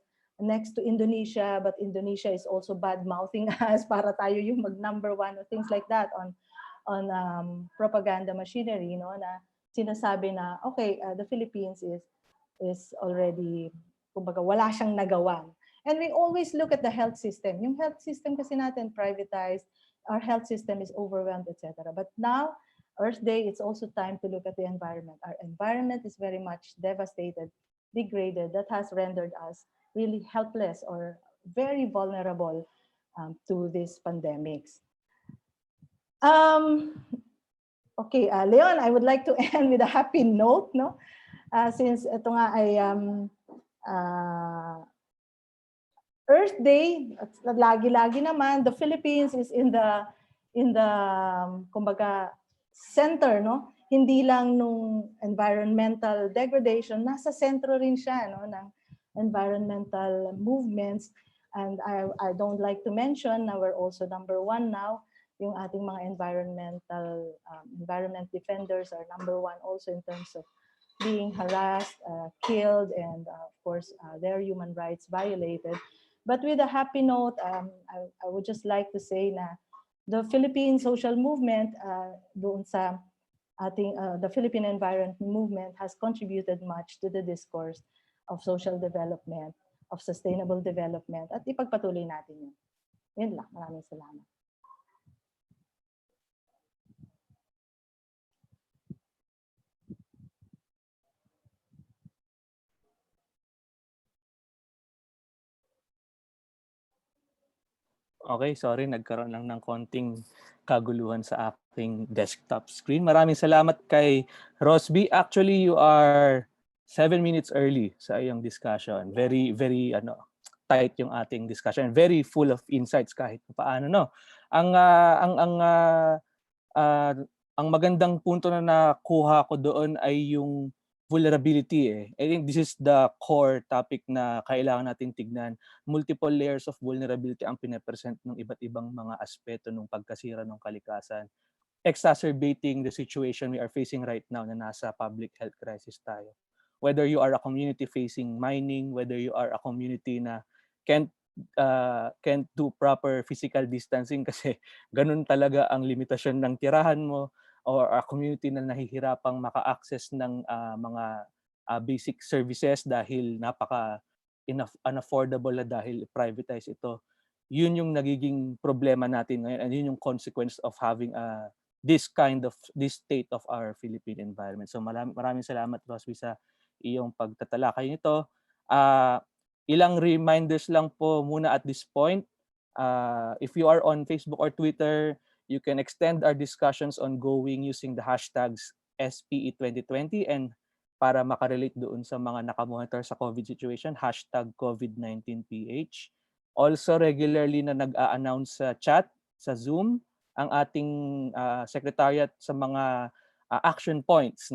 next to Indonesia, but Indonesia is also bad-mouthing us para tayo yung mag-number 1 or things like that on propaganda machinery, na sinasabi na okay, the Philippines is already, kumbaga wala siyang nagawa. And we always look at the health system. Yung health system kasi natin privatized, our health system is overwhelmed, etc. But now, Earth Day, it's also time to look at the environment. Our environment is very much devastated, degraded. That has rendered us really helpless or very vulnerable to these pandemics. Okay, Leon, I would like to end with a happy note, since ito nga ay Earth Day, at lagi-lagi naman, the Philippines is in the kumbaga center, hindi lang nung environmental degradation, nasa sentro rin siya ng environmental movements. And I don't like to mention na we're also number 1 now. Yung ating mga environment defenders are number 1 also in terms of being harassed, killed, and of course their human rights violated. But with a happy note, I would just like to say na the Philippine social movement doon sa ating the Philippine environment movement has contributed much to the discourse of social development, of sustainable development, at ipagpatuloy natin yun. Yun lang. Maraming salamat. Okay, sorry, nagkaroon lang ng konting kaguluhan sa aking desktop screen. Maraming salamat kay Rosby. Actually, you are 7 minutes early sa iyong discussion. Very, very tight yung ating discussion. Very full of insights kahit paano, Ang magandang punto na nakuha ko doon ay yung vulnerability. I think this is the core topic na kailangan natin tignan. Multiple layers of vulnerability ang pinapresent ng iba't ibang mga aspeto ng pagkasira ng kalikasan, exacerbating the situation we are facing right now na nasa public health crisis tayo. Whether you are a community facing mining, whether you are a community na can't do proper physical distancing kasi ganun talaga ang limitasyon ng tirahan mo, or a community na nahihirapang maka-access ng mga basic services dahil napaka unaffordable na dahil privatize ito. Yun yung nagiging problema natin ngayon, and yun yung consequence of having this state of our Philippine environment. So maraming salamat, Rosby, sa iyong pagtatalakay nito. Ilang reminders lang po muna at this point. If you are on Facebook or Twitter, you can extend our discussions ongoing using the hashtags SPE2020, and para makarelate doon sa mga nakamonitor sa COVID situation, hashtag COVID-19PH. Also, regularly na nag-a-announce sa chat, sa Zoom, ang ating secretariat sa mga action points.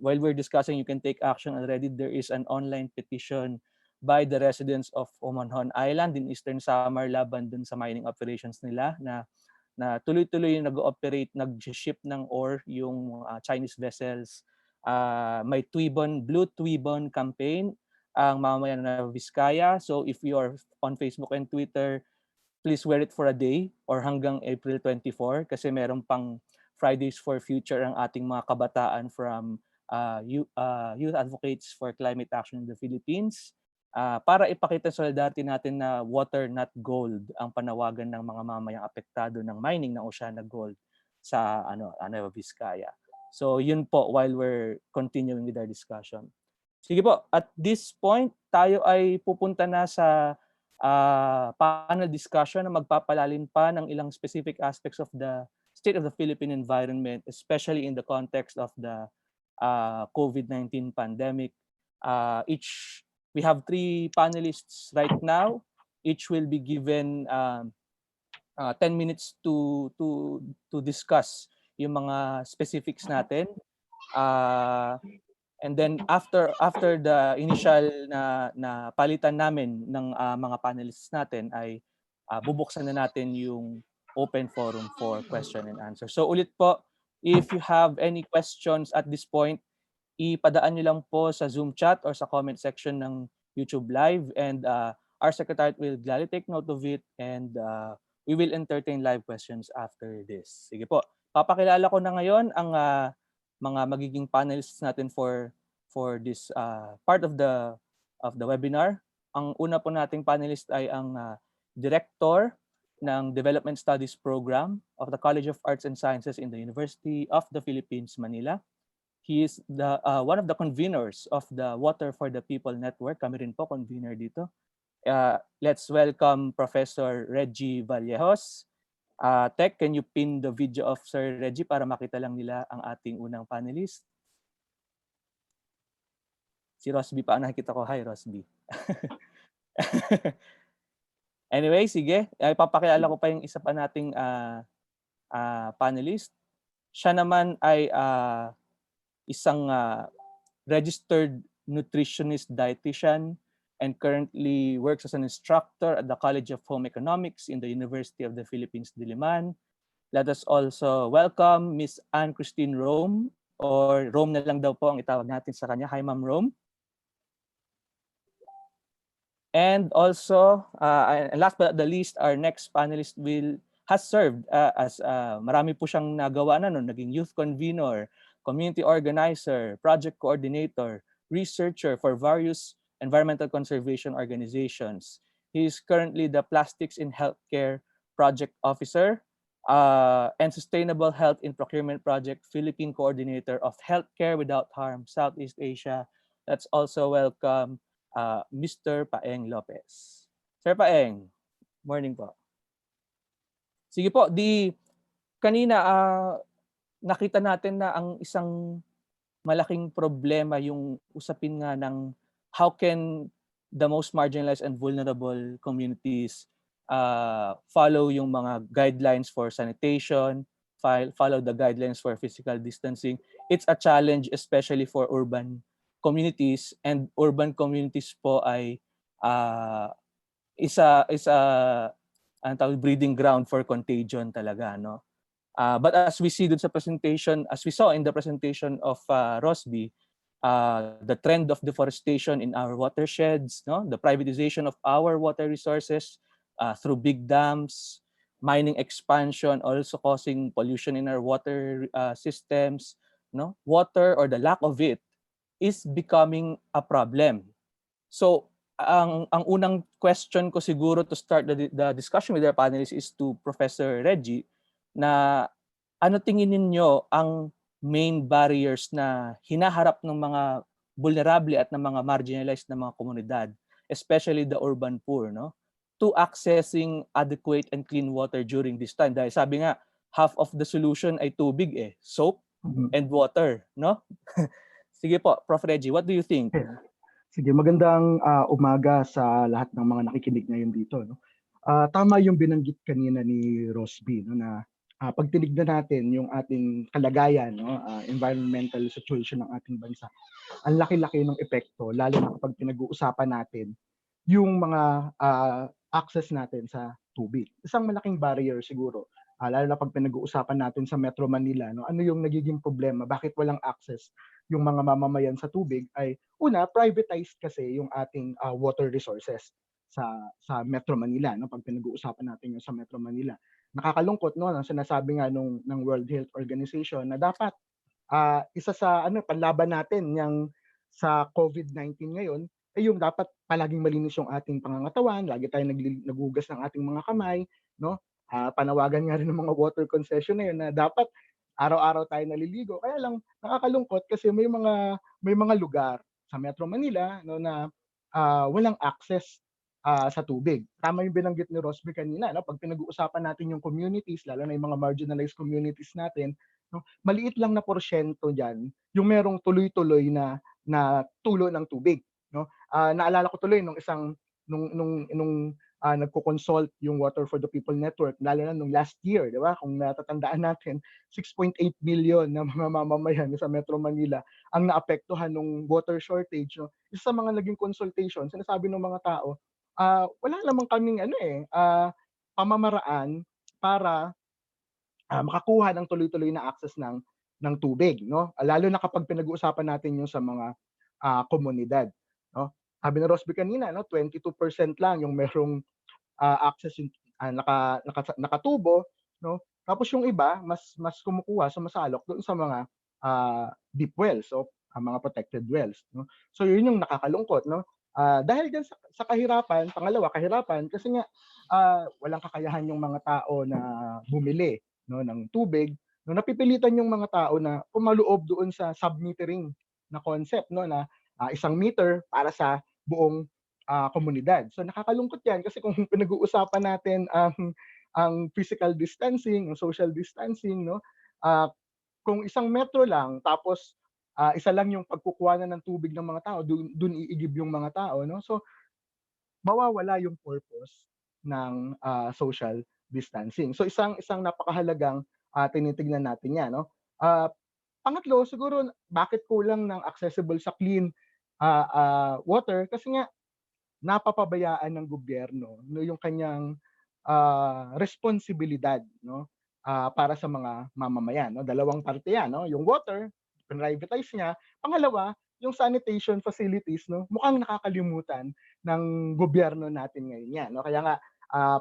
While we're discussing, you can take action already. There is an online petition by the residents of Omanhon Island in Eastern Samar laban dun sa mining operations nila na na tuloy-tuloy yung nag-ooperate, nag-ship ng ore yung Chinese vessels. May Blue Tuibon campaign ang mamamayan ng Vizcaya. So if you are on Facebook and Twitter, please wear it for a day or hanggang April 24 kasi meron pang Fridays for Future ang ating mga kabataan from Youth Advocates for Climate Action in the Philippines para ipakita sa solidarity natin na water not gold ang panawagan ng mga mamayang apektado ng mining ng Oceana Gold sa Nueva Vizcaya. So yun po while we're continuing with our discussion. Sige po, at this point tayo ay pupunta na sa panel discussion na magpapalalim pa ng ilang specific aspects of the state of the Philippine environment, especially in the context of the COVID-19 pandemic. We have 3 panelists right now. Each will be given 10 minutes to discuss yung mga specifics natin. And then after the initial na palitan namin ng mga panelists natin ay bubuksan na natin yung open forum for question and answer. So ulit po, if you have any questions at this point, ipadaan nyo lang po sa Zoom chat or sa comment section ng YouTube Live and our secretary will gladly take note of it and we will entertain live questions after this. Sige po, papakilala ko na ngayon ang mga magiging panelists natin for this part of the webinar. Ang una po nating panelist ay ang Director ng Development Studies Program of the College of Arts and Sciences in the University of the Philippines, Manila. He is one of the conveners of the Water for the People Network. Kami rin po convener dito. Let's welcome Professor Reggie Vallejos. Tech, can you pin the video of Sir Reggie para makita lang nila ang ating unang panelist? Si Rosby pa ang nakikita ko. Hi, Rosby. Anyway, sige. Papakilala ko pa yung isa pa nating panelist. Siya naman ay isang registered nutritionist dietitian and currently works as an instructor at the College of Home Economics in the University of the Philippines, Diliman. Let us also welcome Miss Anne Christine Rome, or Rome na lang daw po ang itawag natin sa kanya. Hi, Ma'am Rome. And also, last but not the least, our next panelist has served as marami po siyang nagawa na noon, naging youth convener, community organizer, project coordinator, researcher for various environmental conservation organizations. He is currently the Plastics in Healthcare Project Officer and Sustainable Health in Procurement Project Philippine Coordinator of Healthcare Without Harm, Southeast Asia. Let's also welcome Mr. Paeng Lopez. Sir Paeng, morning po. Sige po, kanina nakita natin na ang isang malaking problema yung usapin nga ng how can the most marginalized and vulnerable communities follow yung mga guidelines for sanitation, follow the guidelines for physical distancing. It's a challenge especially for urban communities, and urban communities po ay isa breeding ground for contagion talaga, no? But as we see dun sa presentation, as we saw in the presentation of Rosby, the trend of deforestation in our watersheds, no, the privatization of our water resources through big dams, mining expansion, also causing pollution in our water systems, no, water or the lack of it is becoming a problem. So ang unang question ko siguro to start the discussion with our panelists is to Professor Reggie, na ano tingin ninyo ang main barriers na hinaharap ng mga vulnerable at ng mga marginalized na mga komunidad, especially the urban poor, no, to accessing adequate and clean water during this time? Dahil sabi nga, half of the solution ay tubig soap and water, no? Sige po, Prof. Reggie, what do you think? Sige, magandang umaga sa lahat ng mga nakikinig ngayon dito, no? Tama yung binanggit kanina ni Rosby, no, na pag tinignan natin yung ating kalagayan, no, environmental situation ng ating bansa, ang laki-laki ng epekto, lalo na kapag pinag-uusapan natin yung mga access natin sa tubig. Isang malaking barrier siguro lalo na pag pinag-uusapan natin sa Metro Manila, no, ano yung nagiging problema, bakit walang access yung mga mamamayan sa tubig, ay una, privatized kasi yung ating water resources sa Metro Manila, no, pag pinag-uusapan natin yung sa Metro Manila. Nakakalungkot, no, ang sinasabi nga ng World Health Organization na dapat isa sa panlaban natin yang sa COVID-19 ngayon ay yung dapat palaging malinis yung ating pangangatawan, lagi tayong naghugas ng ating mga kamay, no? Panawagan nga rin ng mga water concessionaire na dapat araw-araw tayo naliligo. Kaya lang nakakalungkot kasi may mga lugar sa Metro Manila, no, na walang access sa tubig. Tama yung binanggit ni Rosby kanina, no? Pag pinag-uusapan natin yung communities, lalo na yung mga marginalized communities natin, no, maliit lang na porsyento diyan yung merong tuloy-tuloy na tulo ng tubig, no? Naalala ko tuloy nung nagko-consult yung Water for the People Network, lalo na nung last year, di ba? Kung natatandaan natin, 6.8 million na mga mamamayan sa Metro Manila ang naapektuhan ng water shortage, no? Isa sa mga naging consultation, sinasabi ng mga tao, wala namang kaming pamamaraan para makakuha ng tuloy-tuloy na access ng tubig, no? Lalo na kapag pinag-uusapan natin yung sa mga komunidad, no? Sabi ni Rosby kanina, no, 22% lang yung merong access yung nakatubo, no? Tapos yung iba mas kumukuha, sumasalok doon sa mga deep wells o mga protected wells, no? So yun yung nakakalungkot, no? Dahil diyan sa kahirapan, pangalawa kahirapan kasi nga walang kakayahan yung mga tao na bumili, no, ng tubig, no, napipilitan yung mga tao na pumaloob doon sa submetering na concept, no, na 1 meter para sa buong komunidad. So nakakalungkot 'yan kasi kung pinag-uusapan natin ang physical distancing, ang social distancing, no, kung 1 metro lang tapos isa lang yung pagkukuha ng tubig ng mga tao, dun iigib yung mga tao, no? So mawawala yung purpose ng social distancing. So isang napakahalagang tinitignan natin 'yan, no? Pangatlo, siguro bakit kulang ng accessible sa clean water kasi nga napapabayaan ng gobyerno, no, yung kanyang responsibilidad, no, para sa mga mamamayan, no. Dalawang parte 'yan, no, yung water, privatize niya. Pangalawa, yung sanitation facilities, no, mukhang nakakalimutan ng gobyerno natin ngayon 'yan, no. Kaya nga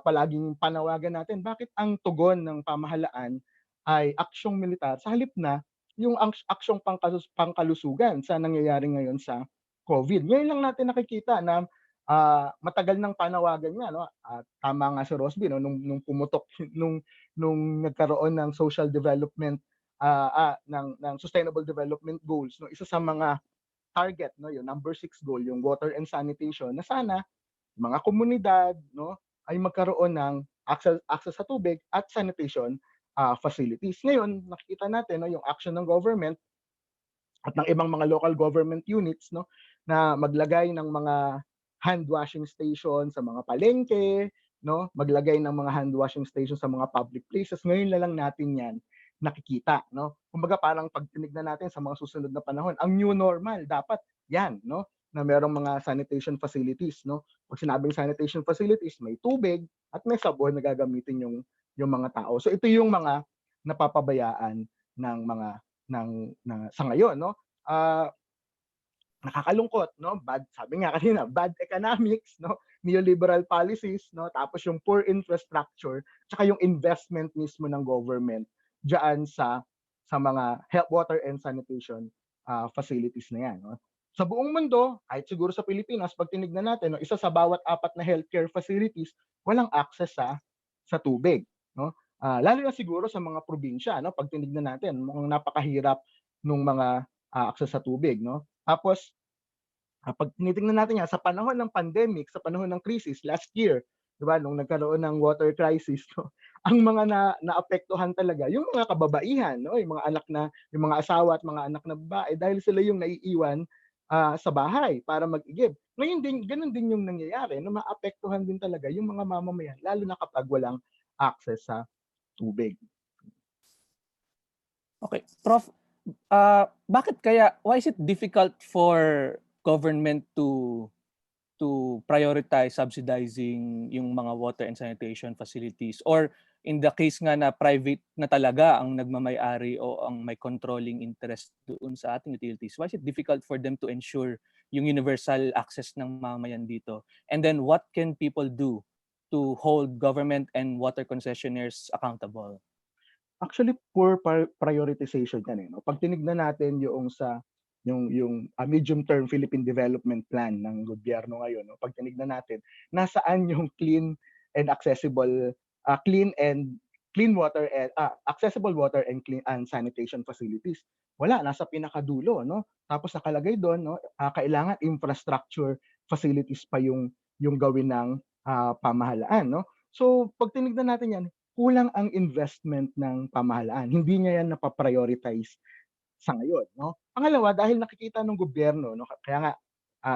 palaging panawagan natin bakit ang tugon ng pamahalaan ay aksyong militar sa halip na yung aksyong pangkalusugan sa nangyayari ngayon sa COVID. Ngayon lang natin nakikita na matagal ng panawagan nga, no, tama nga si Rosby, no, nung pumutok nung nagkaroon ng social development ng sustainable development goals, no, isa sa mga target, no, yung number 6 goal, yung water and sanitation, na sana mga komunidad, no, ay magkaroon ng access sa tubig at sanitation facilities. Ngayon nakikita natin, no, yung action ng government at ng ibang mga local government units, no, na maglagay ng mga hand washing station sa mga palengke, no, maglagay ng mga hand washing station sa mga public places. Ngayon na lang natin 'yan nakikita, no. Kumbaga parang pag tinignan natin sa mga susunod na panahon, ang new normal dapat 'yan, no, na merong mga sanitation facilities, no. Pag sinabing sanitation facilities, may tubig at may sabon na gagamitin yung mga tao. So ito yung mga napapabayaan ng mga sa ngayon, no. Nakakalungkot, no? Sabi nga kanina, bad economics, no? Neoliberal policies, no? Tapos yung poor infrastructure, tsaka yung investment mismo ng government diyan sa mga water and sanitation facilities na 'yan, no? Sa buong mundo, kahit siguro sa Pilipinas, pag tinignan natin, no, isa sa bawat 4 na healthcare facilities walang access sa tubig, no? Lalo na siguro sa mga probinsya, no? Pag tinignan natin, mukhang napakahirap nung mga access sa tubig, no? Tapos pag tinitingnan natin 'yan sa panahon ng pandemic, sa panahon ng crisis last year, 'di ba, nung nagkaroon ng water crisis, no, ang mga naapektuhan talaga yung mga kababaihan, no, yung mga asawa at mga anak na babae dahil sila yung naiiwan sa bahay para mag-igib. Ngayon din gano'n din yung nangyayari, no, maapektuhan din talaga yung mga mamamayan lalo na kapag walang access sa tubig. Okay, Prof, bakit kaya, why is it difficult for government to to prioritize subsidizing yung mga water and sanitation facilities, or in the case nga na private na talaga ang nagmamay-ari o ang may controlling interest doon sa ating utilities, why is it difficult for them to ensure yung universal access ng mamamayan dito? And then what can people do to hold government and water concessionaires accountable? Actually, poor prioritization yan, eh, no? Pag tinignan natin yung medium-term Philippine Development Plan ng gobyerno ngayon, no? Pag tinignan natin, nasaan yung clean water and accessible water and clean and sanitation facilities? Wala, nasa pinakadulo, no? Tapos nakalagay doon, no, kailangan infrastructure facilities pa yung gawin ng pamahalaan, no? So, pag tinignan natin yan, kulang ang investment ng pamahalaan. Hindi niya yan napaprioritize sa ngayon, no? Pangalawa, dahil nakikita ng gobyerno, no, kaya nga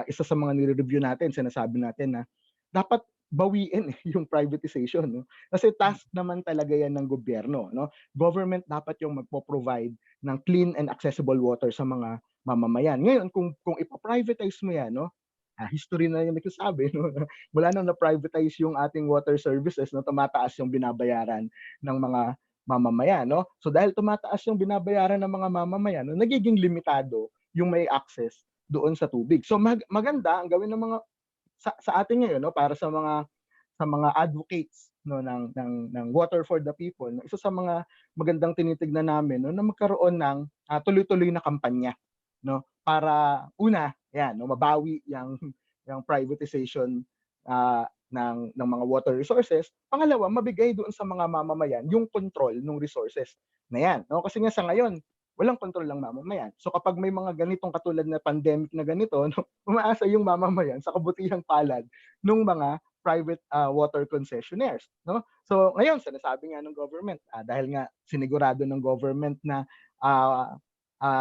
isa sa mga nire-review natin, sinasabi natin na dapat bawiin yung privatization, no? Kasi task naman talaga yan ng gobyerno, no? Government dapat yung magpo-provide ng clean and accessible water sa mga mamamayan. Ngayon, kung ipa-privatize mo yan, no? History na yung nagsasabi, no? Mula nung na-privatize yung ating water services, no, tumataas yung binabayaran ng mga mamamayan, no? So dahil tumataas yung binabayaran ng mga mamamayan, no, nagiging limitado yung may access doon sa tubig. So maganda ang gawin ng mga sa atin ngayon, no, para sa mga advocates, no, ng water for the people, no, isa sa mga magandang tinitignan namin, no, na magkaroon ng tuloy-tuloy na kampanya, no, para una yan, no, mabawi yung privatization ng mga water resources. Pangalawa, mabigay doon sa mga mamamayan yung control ng resources na yan, no? Kasi nga sa ngayon, walang control ng mamamayan. So kapag may mga ganitong katulad na pandemic na ganito, no, umaasa yung mamamayan sa kabutihang palad ng mga private water concessionaires, no? So ngayon, sinasabi nga ng government, dahil nga sinigurado ng government na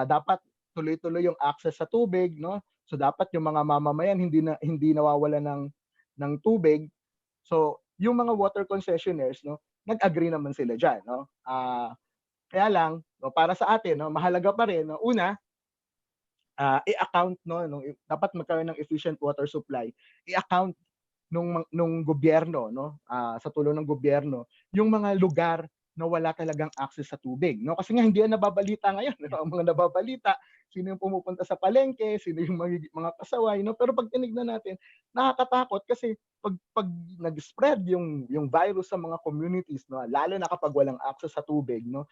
dapat tuloy-tuloy yung access sa tubig, no? So dapat yung mga mamamayan hindi nawawalan ng tubig. So yung mga water concessionaires, no, nag-agree naman sila diyan, no? Kaya lang, no, para sa atin, no, mahalaga pa rin, no, una, i-account, no, dapat magkaroon ng efficient water supply. I-account nung gobyerno, no, sa tulong ng gobyerno, yung mga lugar na wala talagang access sa tubig, no? Kasi nga hindi yan nababalita ngayon, no? Ang mga nababalita, sino yung pumupunta sa palengke, sino yung mga pasaway, no? Pero pag tinignan natin, nakakatakot kasi pag nag-spread yung virus sa mga communities, no, lalo na kapag walang access sa tubig, no,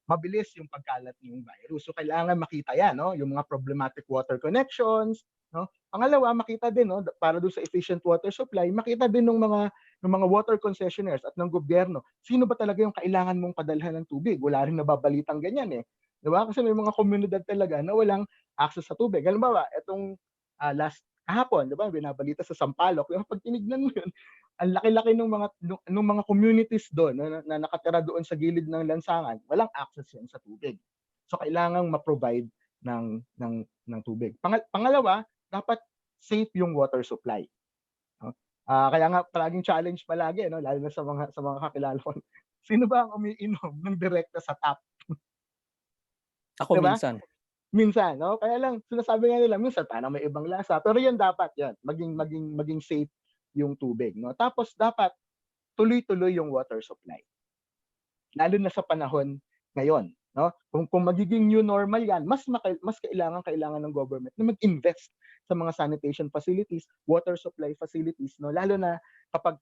mabilis yung pagkalat ng virus. So kailangan makita yan, no, yung mga problematic water connections, no. Pangalawa, makita din, no, para doon sa efficient water supply, makita din ng mga water concessionaires at ng gobyerno, sino ba talaga yung kailangan mong padalhan ng tubig? Wala rin nababalitang ganyan, eh. 'Di ba? Kasi may mga komunidad talaga na walang access sa tubig. Halimbawa, etong last kahapon, 'di ba, binabalita sa Sampaloc, yung pag tinignan mo yun, ang laki-laki ng mga communities doon na nakatira doon sa gilid ng lansangan, walang access yan sa tubig. So kailangang ma-provide ng tubig. Pangalawa, dapat safe yung water supply. No? Kaya nga palaging challenge palagi, no, lalo na sa mga kakilala ko. Sino ba ang umiinom ng direkta sa tap? Ako Diba? minsan. Minsan, no? Kaya lang sinasabi nga nila minsan parang may ibang lasa, pero yan dapat yan, maging safe yung tubig, no? Tapos dapat tuloy-tuloy yung water supply. Lalo na sa panahon ngayon, no? Kung magiging new normal yan, mas kailangan ng government na mag-invest sa mga sanitation facilities, water supply facilities, no? Lalo na kapag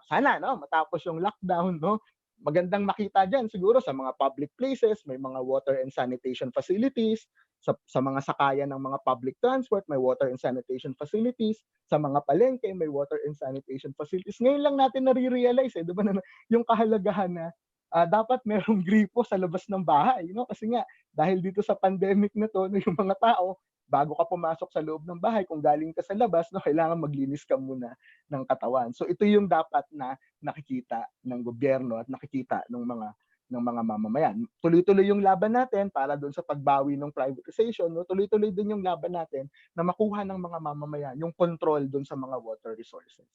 sana, no, matapos yung lockdown, no? Magandang makita diyan siguro sa mga public places, may mga water and sanitation facilities, sa mga sakayan ng mga public transport, may water and sanitation facilities, sa mga palengke, may water and sanitation facilities. Ngayon lang natin nare-realize, di ba, na yung kahalagahan na dapat merong gripo sa labas ng bahay, no? Kasi nga dahil dito sa pandemic na to, no, yung mga tao bago ka pumasok sa loob ng bahay, kung galing ka sa labas, no, kailangan maglinis ka muna ng katawan. So ito yung dapat na nakikita ng gobyerno at nakikita ng mga mamamayan. Tuloy-tuloy yung laban natin para doon sa pagbawi ng privatization, no? Tuloy-tuloy din yung laban natin na makuha ng mga mamamayan yung control doon sa mga water resources.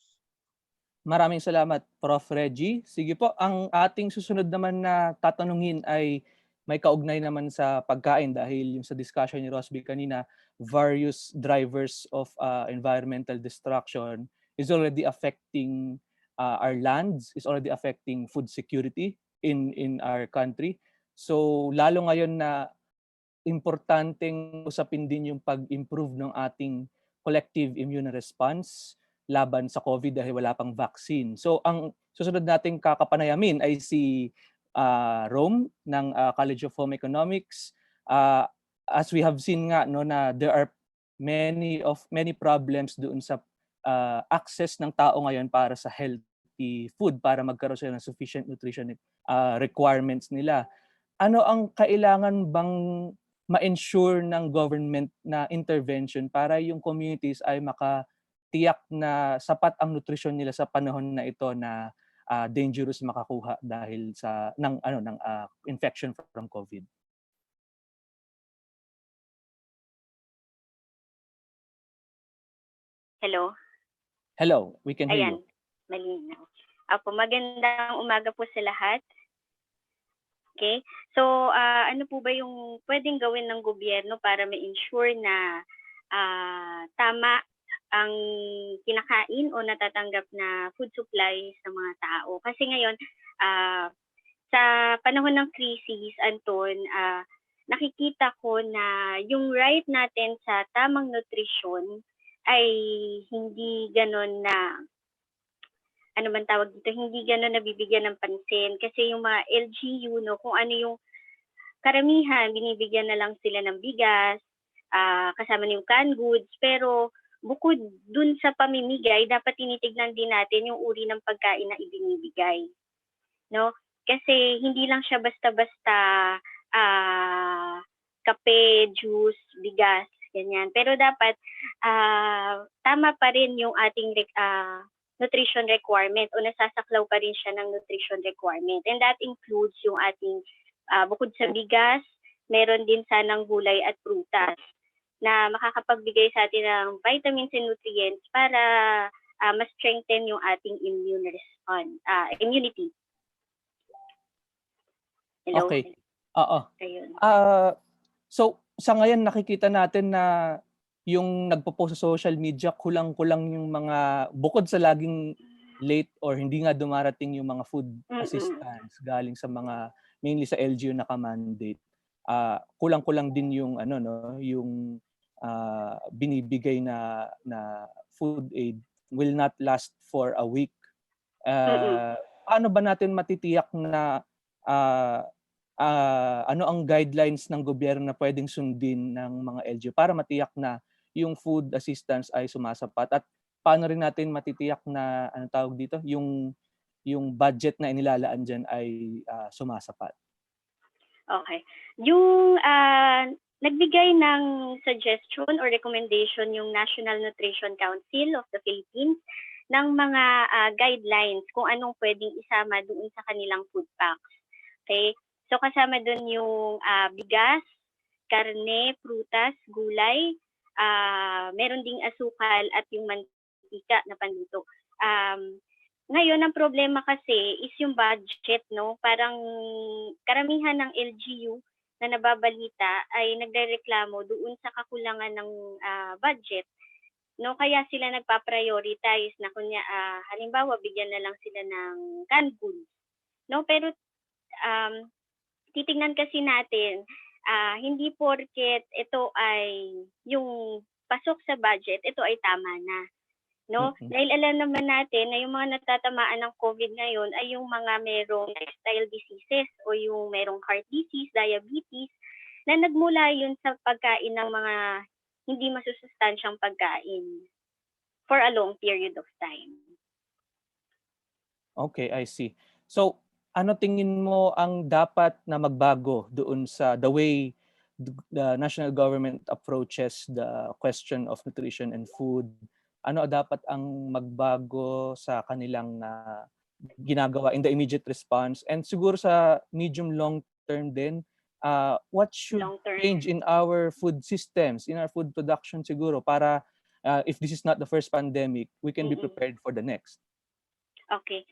Maraming salamat, Prof. Reggie. Sige po, ang ating susunod naman na tatanungin ay may kaugnay naman sa pagkain dahil yung sa discussion ni Rosby kanina, various drivers of environmental destruction is already affecting our lands, is already affecting food security in our country. So lalo ngayon na importanteng usapin din yung pag-improve ng ating collective immune response laban sa COVID dahil wala pang vaccine. So ang susunod nating kakapanayamin ay si Rome ng College of Home Economics. As we have seen nga no na there are many problems doon sa access ng tao ngayon para sa healthy food para magkaroon sila ng sufficient nutrition requirements nila. Ano ang kailangan bang ma-ensure ng government na intervention para yung communities ay makatiyak na sapat ang nutrisyon nila sa panahon na ito na dangerous makakuha dahil sa ng infection from COVID? Hello? Hello, we can hear Ayan, you. malinaw. Apo, magandang umaga po sa lahat. Okay? So, ano po ba yung pwedeng gawin ng gobyerno para ma-ensure na tama ang kinakain o natatanggap na food supply sa mga tao? Kasi ngayon, sa panahon ng crisis, Anton, nakikita ko na yung right natin sa tamang nutrisyon ay hindi ganon na ano man tawag dito, hindi gano'n nabibigyan ng pansin. Kasi yung mga LGU, no, kung ano yung karamihan, binibigyan na lang sila ng bigas, kasama na yung canned goods. Pero bukod dun sa pamimigay, dapat tinitignan din natin yung uri ng pagkain na ibinibigay. No? Kasi hindi lang siya basta-basta kape, juice, bigas, ganyan. Pero dapat tama pa rin yung ating nutrition requirement o nasasaklaw pa rin siya ng nutrition requirement. And that includes yung ating, bukod sa bigas, meron din sanang gulay at prutas na makakapagbigay sa atin ng vitamins and nutrients para ma-strengthen yung ating immune response, immunity. Hello? Okay. Oo. Ayun. So sa ngayon nakikita natin na yung nagpo-post sa social media, kulang-kulang yung mga, bukod sa laging late or hindi nga dumarating yung mga food assistance galing sa mga, mainly sa LGU naka-mandate, kulang-kulang din yung yung binibigay na food aid will not last for a week. Paano ba natin matitiyak na ano ang guidelines ng gobyerno na pwedeng sundin ng mga LGU para matiyak na yung food assistance ay sumasapat, at paano rin natin matitiyak na tawag dito, yung budget na inilalaan diyan ay sumasapat? Okay. Yung nagbigay ng suggestion or recommendation yung National Nutrition Council of the Philippines ng mga guidelines kung anong pwedeng isama doon sa kanilang food packs. Okay? So kasama doon yung bigas, karne, prutas, gulay, meron ding asukal at yung mantika na panluto. Ngayon, ang problema kasi is yung budget, no? Parang karamihan ng LGU na nababalita ay nagrereklamo doon sa kakulangan ng budget. No, kaya sila nagpa-prioritize na kunya halimbawa bigyan na lang sila ng canned goods. No, pero titingnan kasi natin hindi porket ito ay yung pasok sa budget, ito ay tama na. No? Dahil alam naman natin na yung mga natatamaan ng COVID ngayon ay yung mga merong lifestyle diseases o yung merong heart disease, diabetes, na nagmula yun sa pagkain ng mga hindi masusustansyang pagkain for a long period of time. Okay, I see. So, ano tingin mo ang dapat na magbago doon sa the way the national government approaches the question of nutrition and food? Ano dapat ang magbago sa kanilang ginagawa in the immediate response, and siguro sa medium long term din, what should change in our food systems, in our food production siguro, para if this is not the first pandemic, we can be prepared for the next? Okay.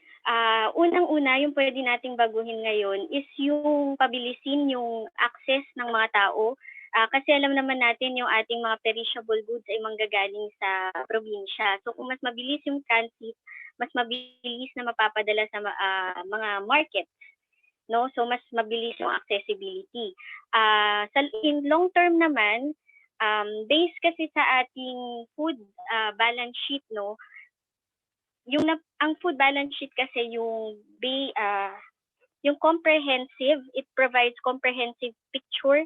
Unang-una, yung pwede nating baguhin ngayon is yung pabilisin yung access ng mga tao. Kasi alam naman natin yung ating mga perishable goods ay manggagaling sa probinsya. So kung mas mabilis yung transit, mas mabilis na mapapadala sa mga market, no? So mas mabilis yung accessibility. In long term naman, based kasi sa ating food balance sheet, no? Ang food balance sheet kasi yung comprehensive, it provides comprehensive picture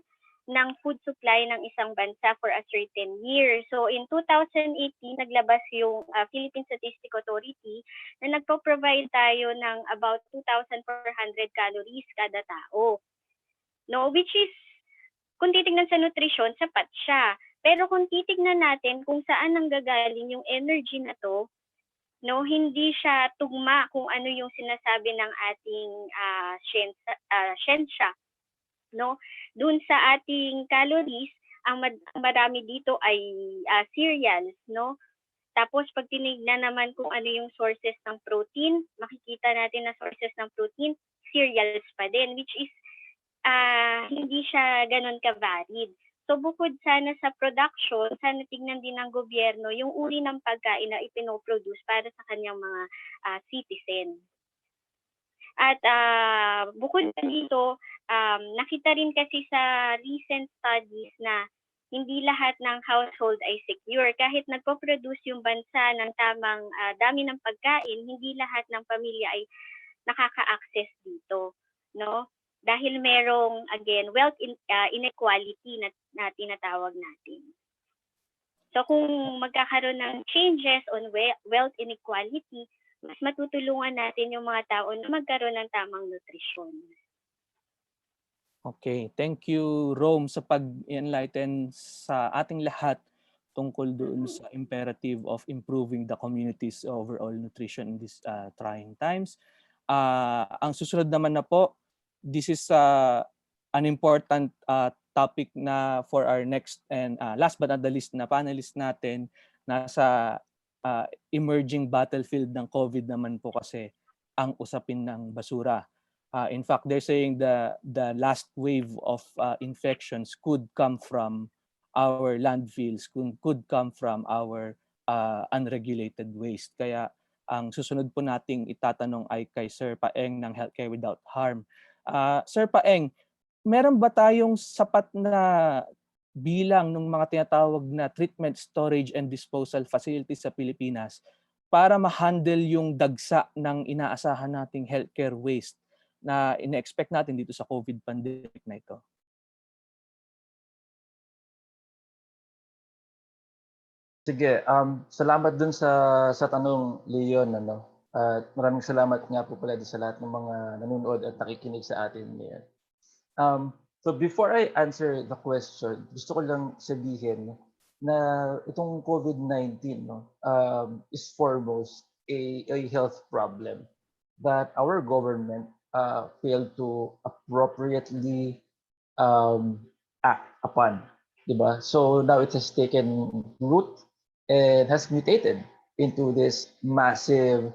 ng food supply ng isang bansa for a certain year. So in 2018, naglabas yung Philippine Statistics Authority na nagpo-provide tayo ng about 2,400 calories kada tao. No, which is, kung titignan sa nutrition, sapat siya. Pero kung titignan natin kung saan nanggagaling yung energy na to, no, hindi siya tugma kung ano yung sinasabi ng ating siyensya, no? Doon sa ating calories, ang marami dito ay cereals, no? Tapos pag tinignan naman kung ano yung sources ng protein, makikita natin na sources ng protein, cereals pa din, which is hindi siya ganun ka-varied. So bukod sana sa production, sana tignan din ng gobyerno yung uri ng pagkain na ipinoproduce para sa kanyang mga citizen. At bukod dito, nakita rin kasi sa recent studies na hindi lahat ng household ay secure. Kahit nagpo-produce yung bansa ng tamang dami ng pagkain, hindi lahat ng pamilya ay nakaka-access dito, no? Dahil merong, again, wealth inequality na tinatawag natin. So kung magkakaroon ng changes on wealth inequality, mas matutulungan natin yung mga tao na magkaroon ng tamang nutrisyon. Okay, thank you Rome sa pag-enlighten sa ating lahat tungkol doon sa imperative of improving the community's overall nutrition in these trying times. Ang susunod naman na po, this is an important topic na for our next and last but not the least na panelist natin. Nasa emerging battlefield ng COVID naman po kasi ang usapin ng basura. In fact, they're saying the last wave of infections could come from our landfills, could come from our unregulated waste. Kaya ang susunod po nating itatanong ay kay Sir Paeng ng Healthcare Without Harm. Sir Paeng, meron ba tayong sapat na bilang ng mga tinatawag na treatment, storage, and disposal facilities sa Pilipinas para ma-handle yung dagsa ng inaasahan nating healthcare waste na ina-expect natin dito sa COVID pandemic na ito? Sige, salamat dun sa tanong, Leon, ano. At maraming salamat nga po pala sa lahat ng mga nanonood at nakikinig sa atin ngayon. So before I answer the question, gusto ko lang sabihin na itong COVID-19, no, is foremost a health problem that our government failed to appropriately act upon, diba? So now it has taken root and has mutated into this massive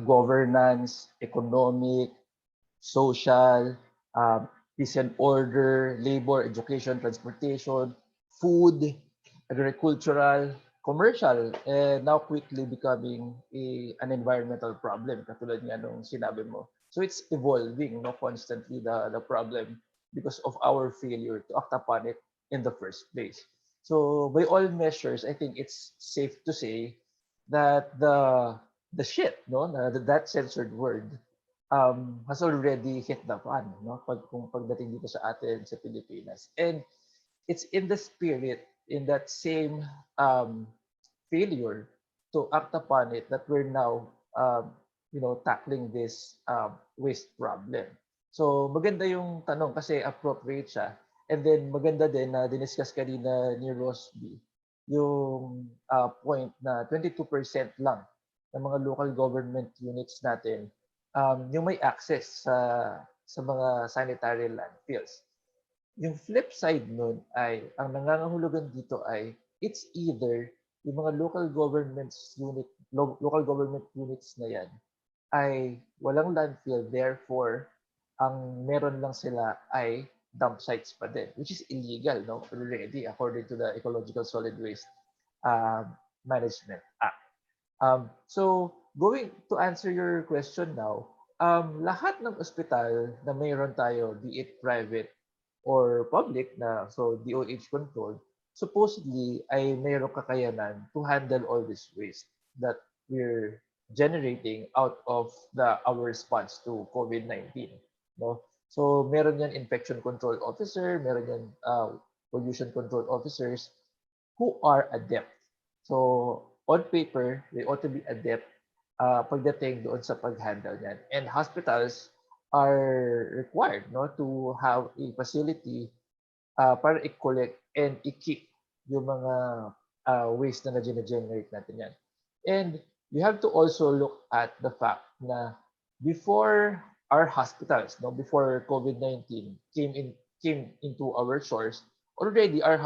governance, economic, social, peace and order, labor, education, transportation, food, agricultural, commercial, and now quickly becoming an environmental problem, katulad nga nung sinabi mo. So it's evolving, no, constantly the problem because of our failure to act upon it in the first place. So by all measures, I think it's safe to say that the shit, no, that censored word, has already hit the fan, no, kung pagdating dito sa atin sa Pilipinas. And it's in the spirit, in that same failure to act upon it, that we're now tackling this waste problem. So maganda yung tanong kasi appropriate siya. And then maganda din na diniscuss kanina ni Rosby yung point na 22% lang ng mga local government units natin yung may access sa mga sanitary landfills. Yung flip side nun ay, ang nangangahulugan dito ay, it's either yung mga local government units na yan ay walang landfill, therefore, ang meron lang sila ay dump sites pa din, which is illegal, no? Already, according to the Ecological Solid Waste uh, Management Act. So, going to answer your question now, lahat ng ospital na mayroon tayo, be it private or public na, so DOH controlled, supposedly ay mayroong kakayanan to handle all this waste that we're generating out of our response to COVID-19. No? So, meron yan infection control officer, meron yan pollution control officers who are adept. So, on paper, they ought to be adept pagdating doon sa pag-handle niyan. And hospitals are required, no, to have a facility para i-collect and i-keep yung mga waste na na-generate natin yan. And you have to also look at the fact na before our hospitals, no, before COVID-19 came into our shores, already our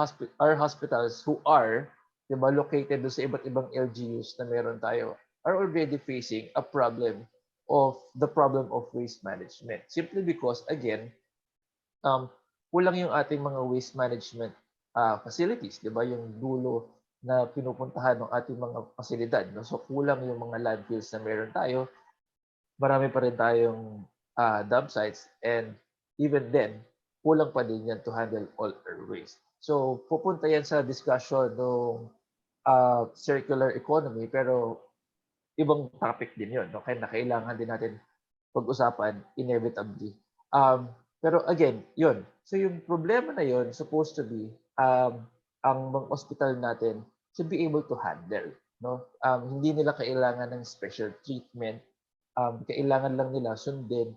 hospitals who are, diba, located doon sa iba't ibang LGUs na meron tayo are already facing a problem of waste management. Simply because, again, kulang yung ating mga waste management facilities, di ba? Yung dulo na pinupuntahan ng ating mga pasilidad. No? So kulang yung mga landfills na meron tayo. Marami pa rin tayong dump sites, and even then, kulang pa din yan to handle all our waste. So pupunta yan sa discussion ng circular economy, pero ibang topic din yun. No? Kaya na kailangan din natin pag-usapan inevitably. Pero again, yun. So yung problema na yun, supposed to be, ang mga hospital natin should be able to handle. No? Hindi nila kailangan ng special treatment. Kailangan lang nila sundin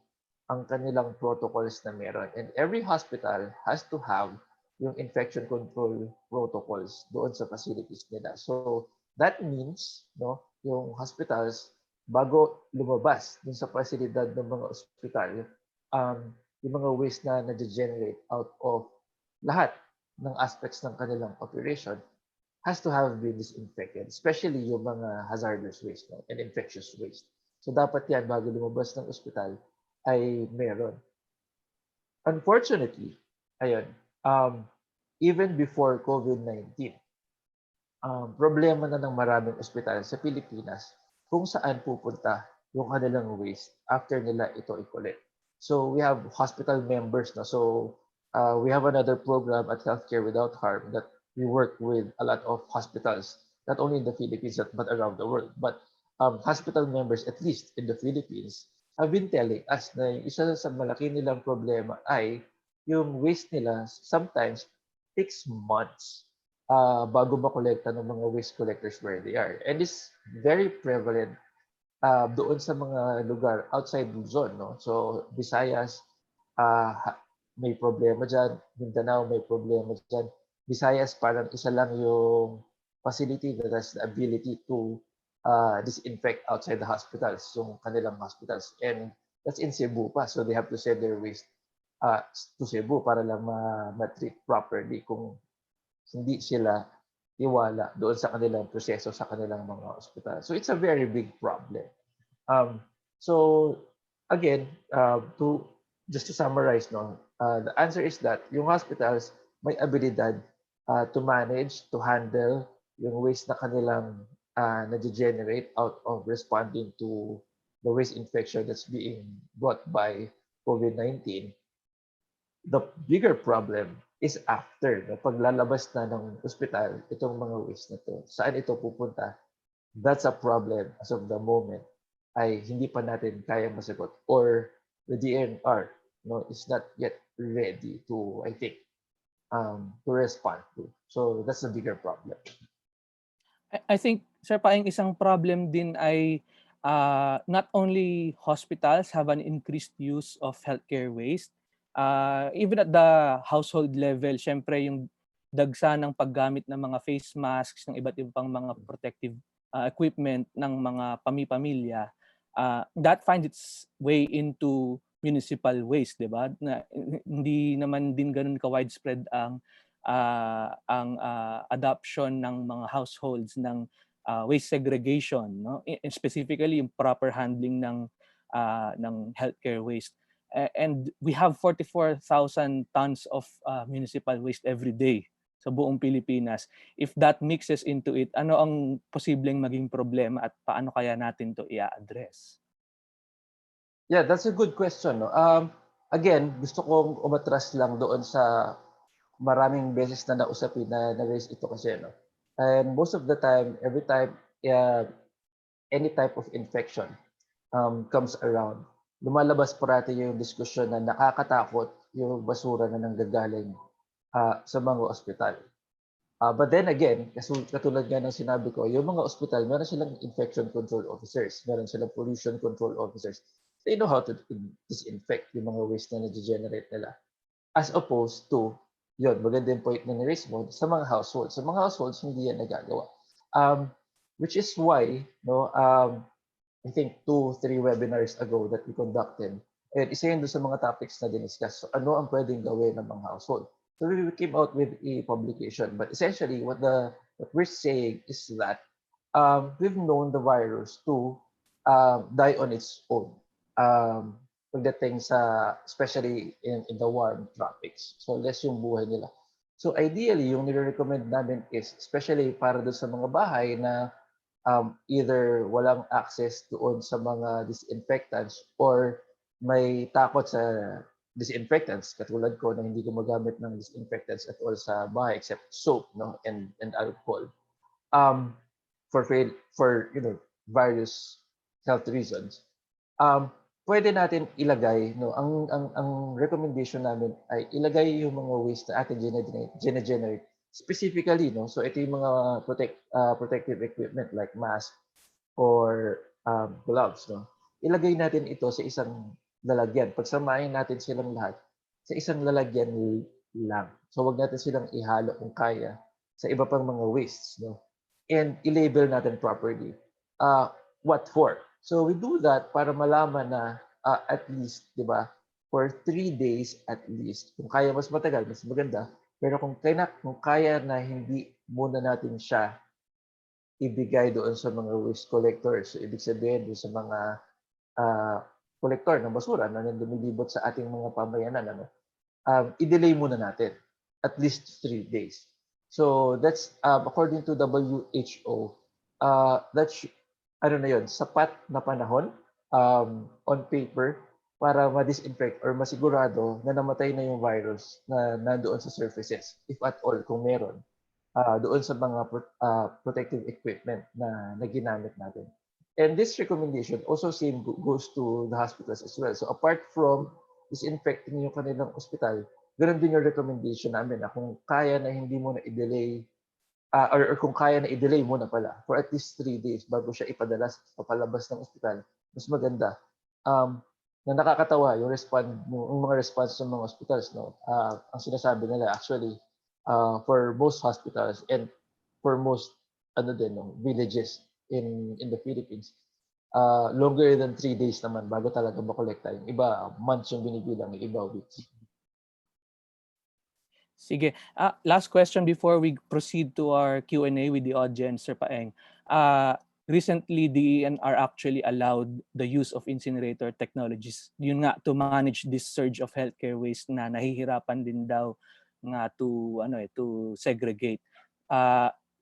ang kanilang protocols na meron. And every hospital has to have yung infection control protocols doon sa facilities nila. So that means, no, yung hospitals, bago lumabas dun sa pasilidad ng mga ospital, yung mga waste na na-generate out of lahat ng aspects ng kanilang operation has to have been disinfected, especially yung mga hazardous waste, no, and infectious waste. So dapat yan, bago lumabas ng ospital, ay meron. Unfortunately, ayun, even before COVID-19, problema na ng maraming ospital sa Pilipinas kung saan pupunta yung kanilang waste after nila ito i-collect. So we have hospital members na. So we have another program at Healthcare Without Harm that we work with a lot of hospitals, not only in the Philippines but around the world. But hospital members, at least in the Philippines, have been telling us na yung isa sa malaki nilang problema ay yung waste nila sometimes takes months bago makolekta ng mga waste collectors where they are. And it's very prevalent doon sa mga lugar outside Luzon. No? So, Visayas, may problema dyan. Mindanao, may problema dyan. Visayas, parang isa lang yung facility that has the ability to disinfect outside the hospitals, yung kanilang hospitals. And that's in Cebu pa. So, they have to send their waste to Cebu para lang ma-treat properly kung hindi sila iwala doon sa kanilang proseso sa kanilang mga ospital. So it's a very big problem. So again, just to summarize, no, the answer is that yung hospitals may abilidad to manage, to handle yung waste na kanilang na-generate out of responding to the waste infection that's being brought by COVID-19. The bigger problem is after, no, paglalabas na ng ospital, itong mga waste na to, saan ito pupunta? That's a problem as of the moment ay hindi pa natin kaya masagot, or the DNR, no, is not yet ready to, I think, to respond to. So that's a bigger problem. I think, Sir Paeng, isang problem din ay not only hospitals have an increased use of healthcare waste, even at the household level, syempre yung dagsa ng paggamit ng mga face masks, ng iba't ibang mga protective equipment ng mga pamilya, that finds its way into municipal waste, di ba? Na, hindi naman din ganun ka-widespread ang adoption ng mga households ng waste segregation, no? Specifically yung proper handling ng ng healthcare waste. And we have 44,000 tons of municipal waste every day sa buong Pilipinas. If that mixes into it, ano ang posibleng maging problema at paano kaya natin to i-address? Yeah, that's a good question. No? Again, gusto kong umatras lang doon sa maraming beses na nausapin na raise ito kasi. No? And most of the time, every time any type of infection comes around, lumalabas parati yung diskusyon na nakakatakot yung basura na nanggagaling sa mga ospital. But then again, katulad nga ng sinabi ko, yung mga ospital, meron silang infection control officers, meron silang pollution control officers. They know how to disinfect yung mga waste na nag-generate nila. As opposed to, yun, maganda yung point na ni-raise mo, sa mga households. Sa mga households, hindi yan nagagawa. Which is why, no, I think 2-3 webinars ago that we conducted, and isa yun doon sa mga topics na diniscuss. So, ano ang pwedeng gawin ng mga household? So we came out with a publication, but essentially what we're saying is that we've known the virus to die on its own. Pagdating sa, especially in the warm tropics. So less yung buhay nila. So ideally, yung nire-recommend namin is, especially para doon sa mga bahay na either walang access doon sa mga disinfectants or may takot sa disinfectants, katulad ko na hindi gumagamit ng disinfectants at all sa bahay except soap, no, and alcohol. For various health reasons. Pwede natin ilagay, no, ang recommendation namin ay ilagay yung mga waste na ating generate specifically, no. So ito yung mga protective equipment like mask or gloves, no. Ilagay natin ito sa isang lalagyan. Pagsamahin natin silang lahat sa isang lalagyan lang. So wag natin silang ihalo kung kaya sa iba pang mga wastes, no. And i-label natin properly. What for? So we do that para malaman na at least, di ba, for 3 days at least. Kung kaya mas matagal, mas maganda. Pero kung kaya na hindi muna natin siya ibigay doon sa mga waste collectors. So ibig sabihin doon sa mga kolektor ng basura na lumilibot sa ating mga pamayanan, i-delay muna natin at least 3 days. So that's according to WHO, that's sapat na panahon on paper para ma-disinfect or masigurado na namatay na yung virus na nandoon sa surfaces, if at all, kung meron, doon sa mga protective equipment na ginamit natin. And this recommendation also same goes to the hospitals as well. So apart from disinfecting yung kanilang ospital, ganoon din yung recommendation namin na kung kaya na hindi mo na i-delay or kung kaya na i-delay muna pala for at least 3 days bago siya papalabas ng ospital, mas maganda. Na nakakatawa yung mga response ng mga hospitals, no. Ang sinasabi nila actually for most hospitals and for most villages in the Philippines, longer than 3 days naman bago talaga makolekta. Yung iba months yung binibilang, yung iba weeks. Sige. Last question before we proceed to our Q&A with the audience, Sir Paeng. Recently, the ENR actually allowed the use of incinerator technologies, yun nga, to manage this surge of healthcare waste na nahihirapan din daw nga to segregate.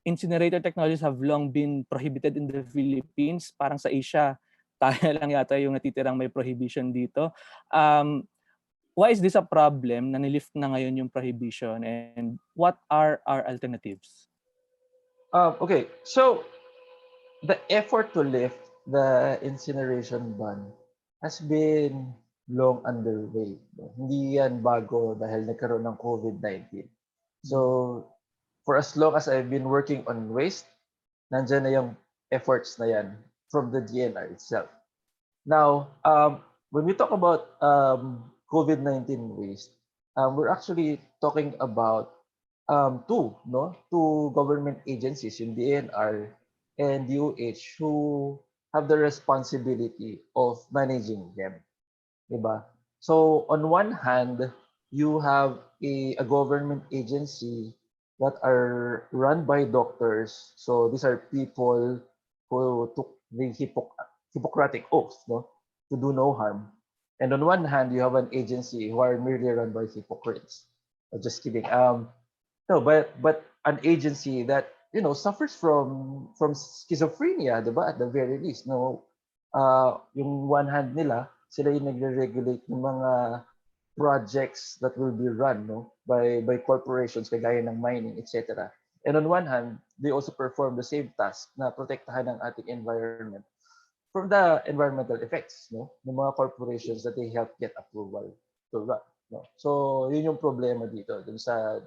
Incinerator technologies have long been prohibited in the Philippines. Parang sa Asia, tayo lang yata yung natitirang may prohibition dito. Why is this a problem na nilift na ngayon yung prohibition, and what are our alternatives? Okay, so the effort to lift the incineration ban has been long underway. Hindi yan bago dahil nagkaroon ng COVID-19. So for as long as I've been working on waste, nandyan na yung efforts na yan from the DNR itself. Now, when we talk about COVID-19 waste, we're actually talking about two government agencies, yung DNR and DOH, who have the responsibility of managing them, diba? So on one hand, you have a government agency that are run by doctors. So these are people who took the Hippocratic oath, no? to do no harm. And on one hand, you have an agency who are merely run by hypocrites. Just kidding. No, but an agency that suffers from schizophrenia, diba? At the very least, no. Yung one hand nila, sila yung nagre-regulate ng mga projects that will be run, no, by corporations kagaya ng mining, etc. And on one hand, they also perform the same task na protektahan ng ating environment from the environmental effects, no, ng mga corporations that they help get approval to run, no. So yun yung problema dito dun sa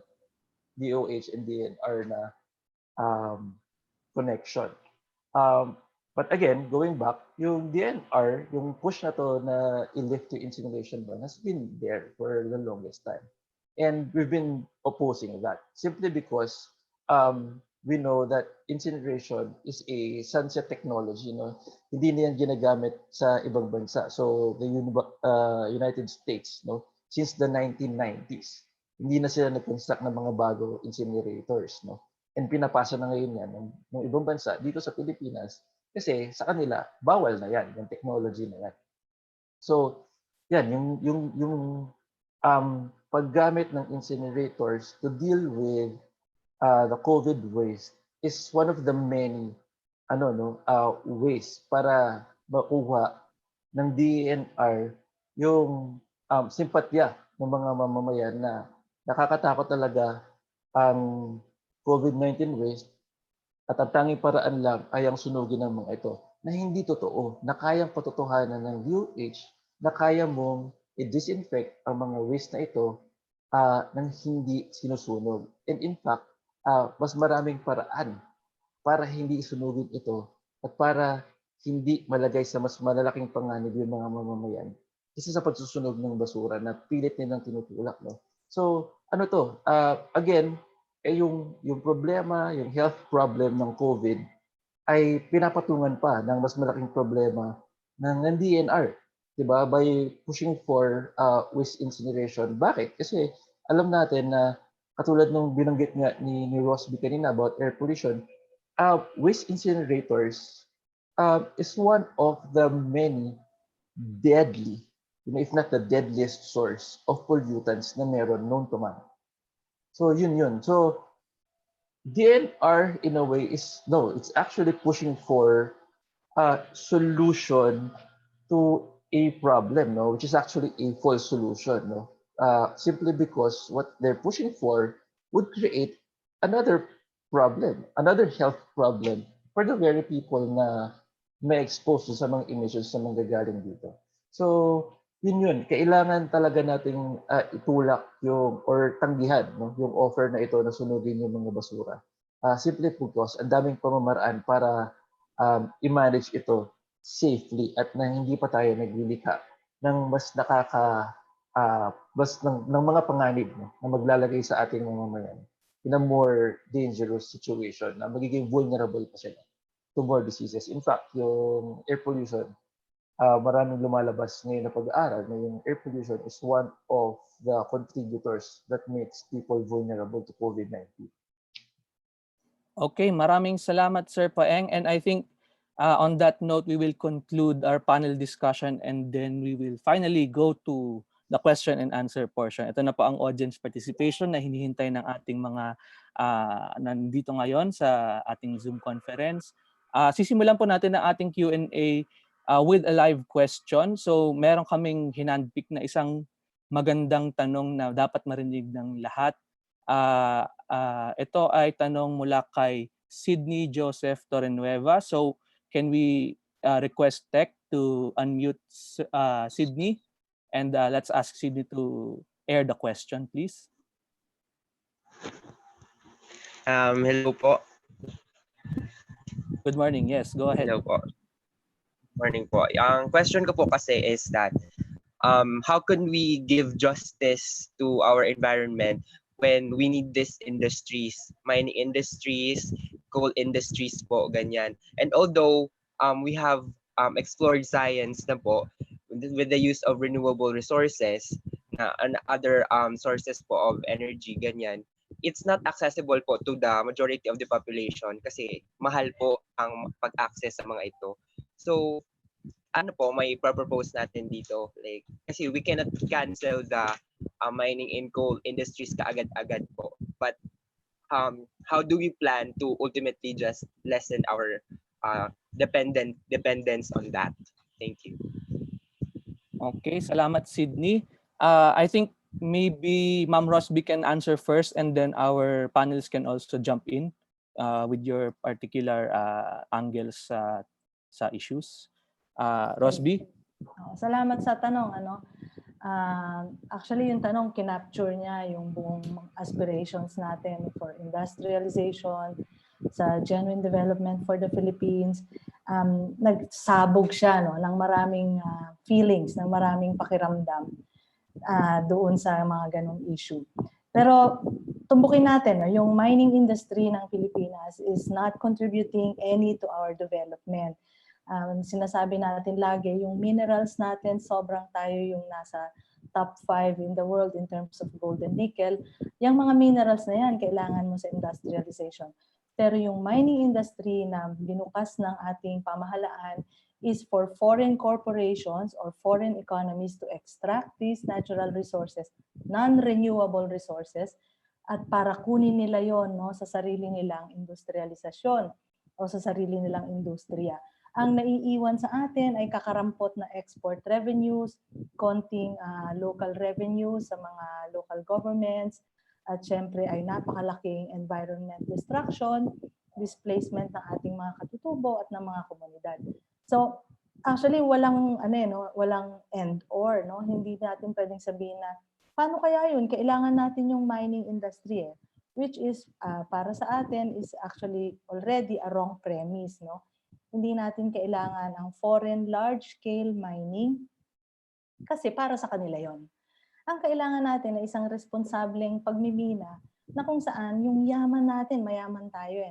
DOH and DNR na connection. But again, going back, yung DNR, yung push na to na i-lift yung incineration ban has been there for the longest time. And we've been opposing that simply because we know that incineration is a sunset technology. No? Hindi na yan ginagamit sa ibang bansa. So the United States, no, since the 1990s, hindi na sila nag-construct ng mga bago incinerators. No? And pinapasa na ngayon yan ng ibang bansa dito sa Pilipinas kasi sa kanila bawal na yan, yung technology na yan. So, yan yung paggamit ng incinerators to deal with the COVID waste is one of the many ways para makuha ng DNR yung simpatya ng mga mamamayan na nakakatakot talaga ang COVID-19 waste at ang tanging paraan lang ay ang sunugin ng mga ito na hindi totoo, na kayang patotohanan ng UH na kaya mong i-disinfect ang mga waste na ito nang hindi sinusunog. And in fact, mas maraming paraan para hindi isunugin ito at para hindi malagay sa mas malalaking panganib yung mga mamamayan isa sa pagsusunog ng basura na pilit nilang tinutulak. No? So, again, yung problema, yung health problem ng COVID ay pinapatungan pa ng mas malaking problema ng DNR, 'di ba? By pushing for waste incineration. Bakit? Kasi alam natin na katulad ng binanggit nga ni Rosby kanina about air pollution, waste incinerators is one of the many deadly, if not the deadliest source of pollutants na meron known to man. So yun. So DNR in a way it's actually pushing for a solution to a problem, no, which is actually a false solution, no. Simply because what they're pushing for would create another problem, another health problem for the very people na may expose sa mga emissions na manggagaling dito. So yun, kailangan talaga nating itulak or tanggihan, no, yung offer na ito na sunugin yung mga basura. Simply because ang daming pamamaraan para i-manage ito safely at na hindi pa tayo naglilikha ng mas ng mga panganib, no, na maglalagay sa ating mamamayan in a more dangerous situation na magiging vulnerable pa sila to more diseases. In fact, yung air pollution, maraming lumalabas ngayon na pag-aaral na yung air pollution is one of the contributors that makes people vulnerable to COVID-19. Okay, maraming salamat Sir Paeng, and I think on that note we will conclude our panel discussion and then we will finally go to the question and answer portion. Ito na po ang audience participation na hinihintay ng ating mga nandito ngayon sa ating Zoom conference. Sisimulan po natin ang ating Q&A with a live question. So meron kaming hinandpick na isang magandang tanong na dapat marinig ng lahat. Ito ay tanong mula kay Sydney Joseph Torrenueva. So can we request tech to unmute Sydney? And let's ask Sydney to air the question, please. Hello po. Good morning. Yes, go ahead. Hello po. Morning po. Ang question ko po kasi is that how can we give justice to our environment when we need these industries, mining industries, coal industries po, ganyan. And although we have explored science na po with the use of renewable resources and other sources po of energy, ganyan, it's not accessible po to the majority of the population kasi mahal po ang pag-access sa mga ito. So, ano po, may propose natin dito. Like, kasi we cannot cancel the mining and coal industries kaagad-agad po. But how do we plan to ultimately just lessen our dependence on that? Thank you. Okay, salamat Sydney. I think maybe Ma'am Rosby can answer first and then our panelists can also jump in with your particular angles sa issues. Rosby? Salamat sa tanong. Actually, yung tanong, kinapture niya yung buong aspirations natin for industrialization, sa genuine development for the Philippines. Nagsabog siya ng maraming feelings, ng maraming pakiramdam doon sa mga ganong issue. Pero tumbukin natin, yung mining industry ng Pilipinas is not contributing any to our development. Sinasabi natin lagi, yung minerals natin, sobrang tayo yung nasa top 5 in the world in terms of gold and nickel. Yung mga minerals na yan, kailangan mo sa industrialization. Pero yung mining industry na binukas ng ating pamahalaan is for foreign corporations or foreign economies to extract these natural resources, non-renewable resources, at para kunin nila yon sa sarili nilang industrialisasyon o sa sarili nilang industriya. Ang naiiwan sa atin ay kakarampot na export revenues, konting local revenues sa mga local governments, at syempre ay napakalaking environment destruction, displacement ng ating mga katutubo at ng mga komunidad. So actually walang end or hindi natin pwedeng sabihin na paano kaya yun, kailangan natin yung mining industry which is para sa atin is actually already a wrong premise, Hindi natin kailangan ang foreign large-scale mining kasi para sa kanila yon. Ang kailangan natin ay isang responsableng pagmimina na kung saan yung yaman natin, mayaman tayo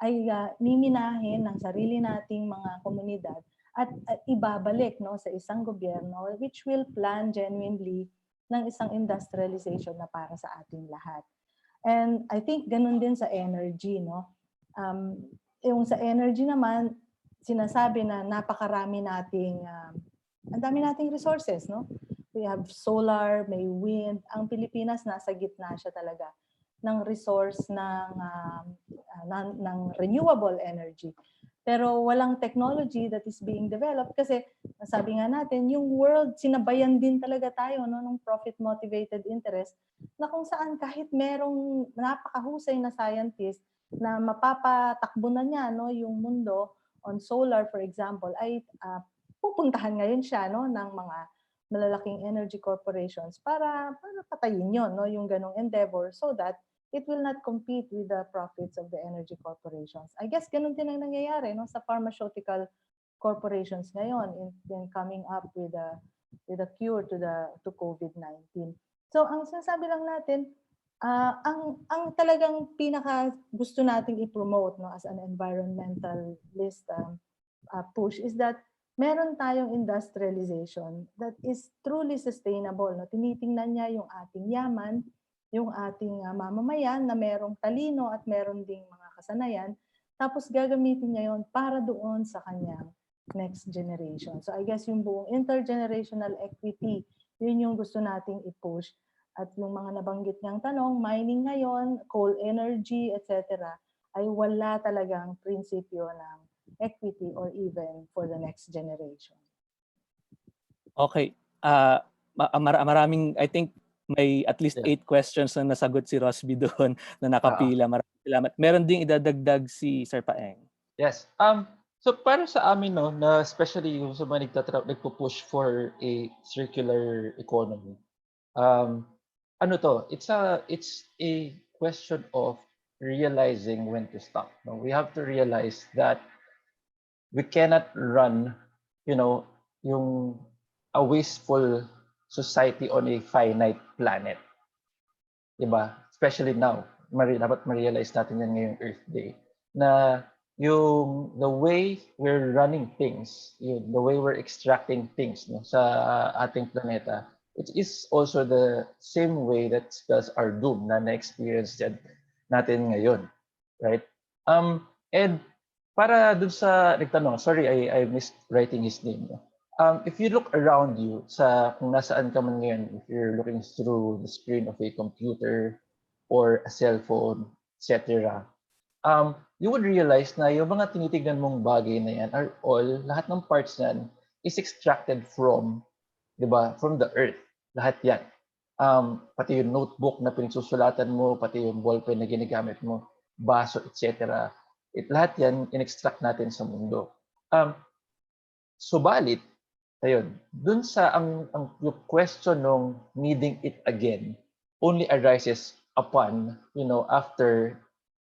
ay miminahin ng sarili nating mga komunidad at ibabalik sa isang gobyerno which will plan genuinely ng isang industrialization na para sa ating lahat. And I think ganun din sa energy, yung sa energy naman, sinasabi na napakarami nating, ang dami nating resources, We have solar, may wind. Ang Pilipinas, nasa gitna siya talaga ng resource ng renewable energy. Pero walang technology that is being developed kasi sabi nga natin, yung world, sinabayan din talaga tayo ng profit-motivated interest na kung saan kahit merong napakahusay na scientist na mapapatakbo na niya yung mundo on solar, for example, ay pupuntahan ngayon siya ng mga malalaking energy corporations para patayin yun, yung ganong endeavor so that it will not compete with the profits of the energy corporations. I guess ganun din ang nangyayari sa pharmaceutical corporations ngayon in coming up with a cure to COVID-19. So ang sinasabi lang natin, ang talagang pinaka gusto nating i-promote as an environmentalist push is that meron tayong industrialization that is truly sustainable. Tinitingnan niya yung ating yaman, yung ating mamamayan na merong talino at meron ding mga kasanayan, tapos gagamitin niya yon para doon sa kanyang next generation. So I guess yung buong intergenerational equity, yun yung gusto nating i-push. At yung mga nabanggit niyang tanong, mining ngayon, coal energy, etc., ay wala talagang prinsipyo ng equity or even for the next generation. Okay. Maraming, I think may at least 8 questions na nasagot si Rosby doon na nakapila. Maraming salamat. Meron ding idadagdag si Sir Paeng. Yes. So para sa amin na especially yung sa mga nagpo-push for a circular economy. It's a question of realizing when to stop. We have to realize that we cannot run, yung a wasteful society on a finite planet. Diba? Especially now, dapat ma-realize natin yan ngayong Earth Day, na the way we're running things, the way we're extracting things sa ating planeta, it is also the same way that spells our doom na na-experience natin ngayon. Right? And para dun sa nagtanong, sorry, I missed writing his name. If you look around you sa kung nasaan ka man ngayon, if you're looking through the screen of a computer or a cell phone, etc., you would realize na yung mga tinitignan mong bagay na yan are all, lahat ng parts yan is extracted from, di ba, from the earth. Lahat yan. Pati yung notebook na pinagsusulatan mo, pati yung ballpen na ginagamit mo, baso, etc. Lahat yan, in-extract natin sa mundo. Subalit, ayun, dun sa yung question ng needing it again only arises upon, after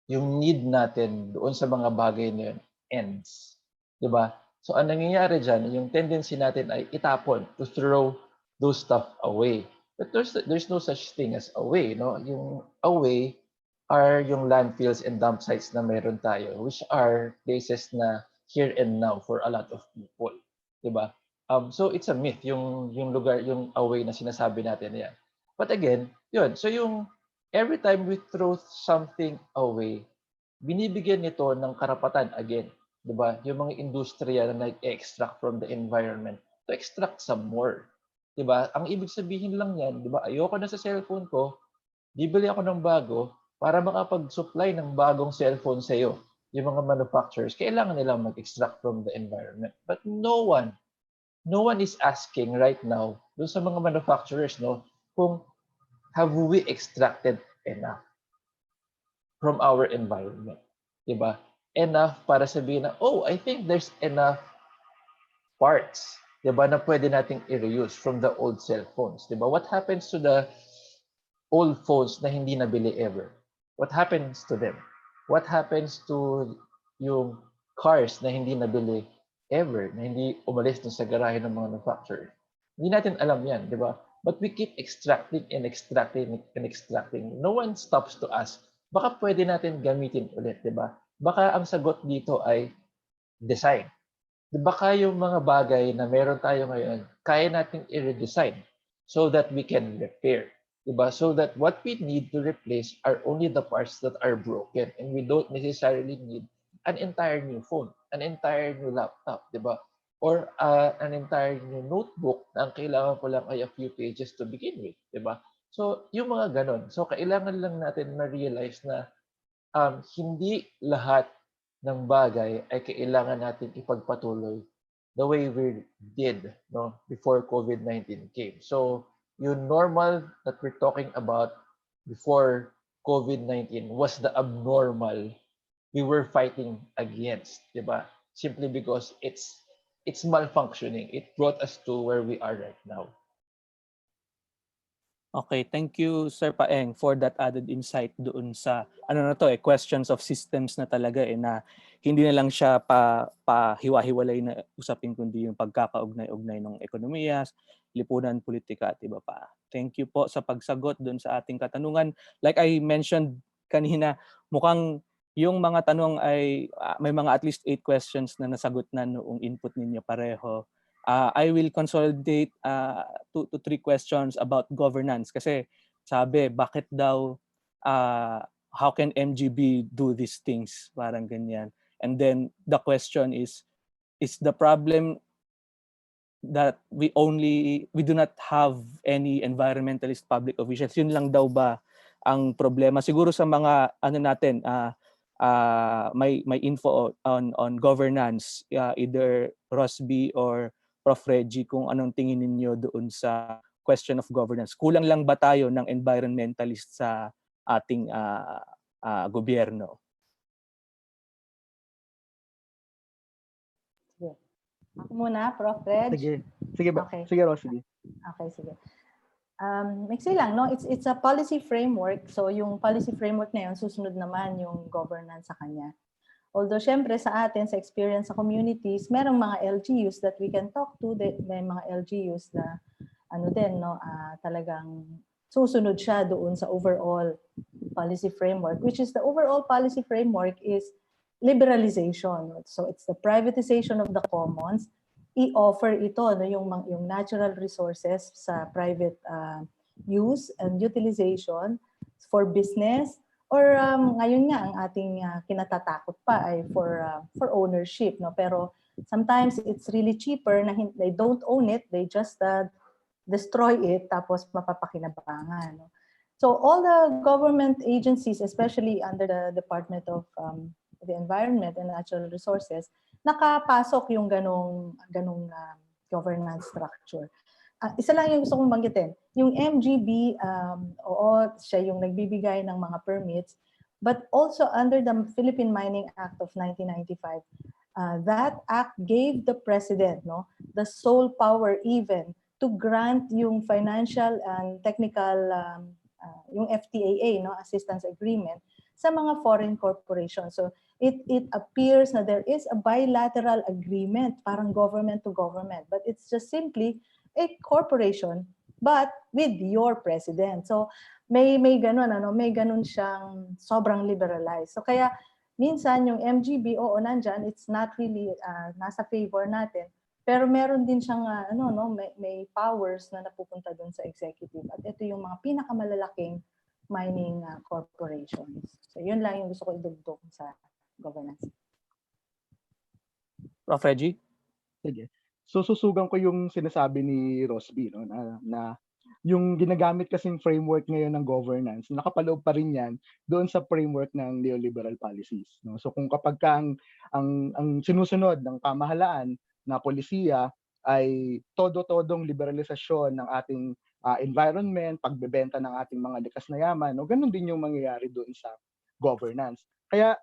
yung need natin doon sa mga bagay na yun ends. Diba? So, ang nangyayari dyan, yung tendency natin ay itapon, to throw those stuff away. But there's no such thing as away, no? Yung away are yung landfills and dump sites na meron tayo, which are places na here and now for a lot of people. Diba? So, it's a myth, yung lugar, yung away na sinasabi natin yan. But again, yun. So, yung every time we throw something away, binibigyan nito ng karapatan again. Diba? Yung mga industriya na nag-extract from the environment to extract some more. Diba? Ang ibig sabihin lang yan, diba? Ayoko na sa cellphone ko, bibili ako ng bago para makapag-supply ng bagong cellphone sa iyo. Yung mga manufacturers, kailangan nilang mag-extract from the environment. But no one is asking right now dun sa mga manufacturers, no, kung have we extracted enough from our environment, diba? Enough para sabihin na, oh, I think there's enough parts, diba, na pwede nating i-reuse from the old cell phones, diba? What happens to the old phones na hindi nabili ever? What happens to them? What happens to yung cars na hindi nabili ever, na hindi umalis dun sa garahe ng mga manufacturer? Hindi natin alam yan, diba? But we keep extracting and extracting and extracting. No one stops to ask, baka pwede natin gamitin ulit, di ba? Baka ang sagot dito ay design. Baka yung mga bagay na meron tayo ngayon, kaya natin i-redesign so that we can repair. Diba? So that what we need to replace are only the parts that are broken, and we don't necessarily need an entire new phone, an entire new laptop, diba? Or an entire new notebook na ang kailangan ko lang ay a few pages to begin with, diba? So, yung mga ganon. So, kailangan lang natin ma-realize na hindi lahat ng bagay ay kailangan natin ipagpatuloy the way we did, no, before COVID-19 came. So, yung normal that we're talking about before COVID-19 was the abnormal we were fighting against, diba? Simply because it's malfunctioning. It brought us to where we are right now. Okay, thank you Sir Paeng for that added insight doon sa questions of systems na talaga na hindi na lang siya hiwa-hiwalay na usapin kundi yung pagkakaugnay-ugnay ng ekonomiya, lipunan, politika at iba pa. Thank you po sa pagsagot doon sa ating katanungan. Like I mentioned kanina, mukhang yung mga tanong ay may mga at least 8 questions na nasagot na noong input ninyo pareho. I will consolidate 2 to 3 questions about governance kasi sabi bakit daw how can MGB do these things, parang ganyan. And then the question is the problem that we do not have any environmentalist public officials? Yun lang daw ba ang problema? Siguro sa mga natin may info on governance, either Rosby or Prof. Reggie, kung anong tingin ninyo doon sa question of governance. Kulang lang ba tayo ng environmentalist sa ating gobyerno? Sige. Ako muna, Prof. Reg. Sige, Okay. Sige, Rosby. Okay, sige. Mixi lang, no? It's a policy framework. So yung policy framework na yun, susunod naman yung governance sa kanya. Although, syempre, sa atin, sa experience sa communities, merong mga LGUs that we can talk to. May mga LGUs na, talagang susunod siya doon sa overall policy framework, which is the overall policy framework is liberalization. So, it's the privatization of the commons. I-offer ito, yung natural resources sa private use and utilization for business, Or ngayon nga ang ating kinatatakot pa ay for ownership, no? Pero sometimes it's really cheaper na they don't own it, they just destroy it tapos mapapakinabangan, no? So all the government agencies, especially under the Department of the Environment and Natural Resources, nakapasok yung ganong governance structure. Isa lang yung gusto kong banggitin. Yung MGB, oo, siya yung nagbibigay ng mga permits, but also under the Philippine Mining Act of 1995, that act gave the president, no, the sole power even to grant yung financial and technical, yung FTAA, no, assistance agreement, sa mga foreign corporations. So it appears na there is a bilateral agreement, parang government to government, but it's just simply a corporation but with your president. So may ganun, may ganun siyang sobrang liberalized. So kaya minsan yung MGB, oo, nandyan, it's not really nasa favor natin, pero meron din siyang may powers na napupunta dun sa executive, at ito yung mga pinakamalalaking mining corporations. So yun lang yung gusto ko idugtong sa governance. Prof. Reggie? Sige. So susugan ko yung sinasabi ni Rosby, no, na yung ginagamit kasing framework ngayon ng governance, nakapaloob pa rin yan doon sa framework ng neoliberal policies, no. So kung kapag ang sinusunod ng pamahalaan na polisiya ay todo-todong liberalisasyon ng ating environment, pagbebenta ng ating mga likas na yaman, no, ganun din yung mangyayari doon sa governance. Kaya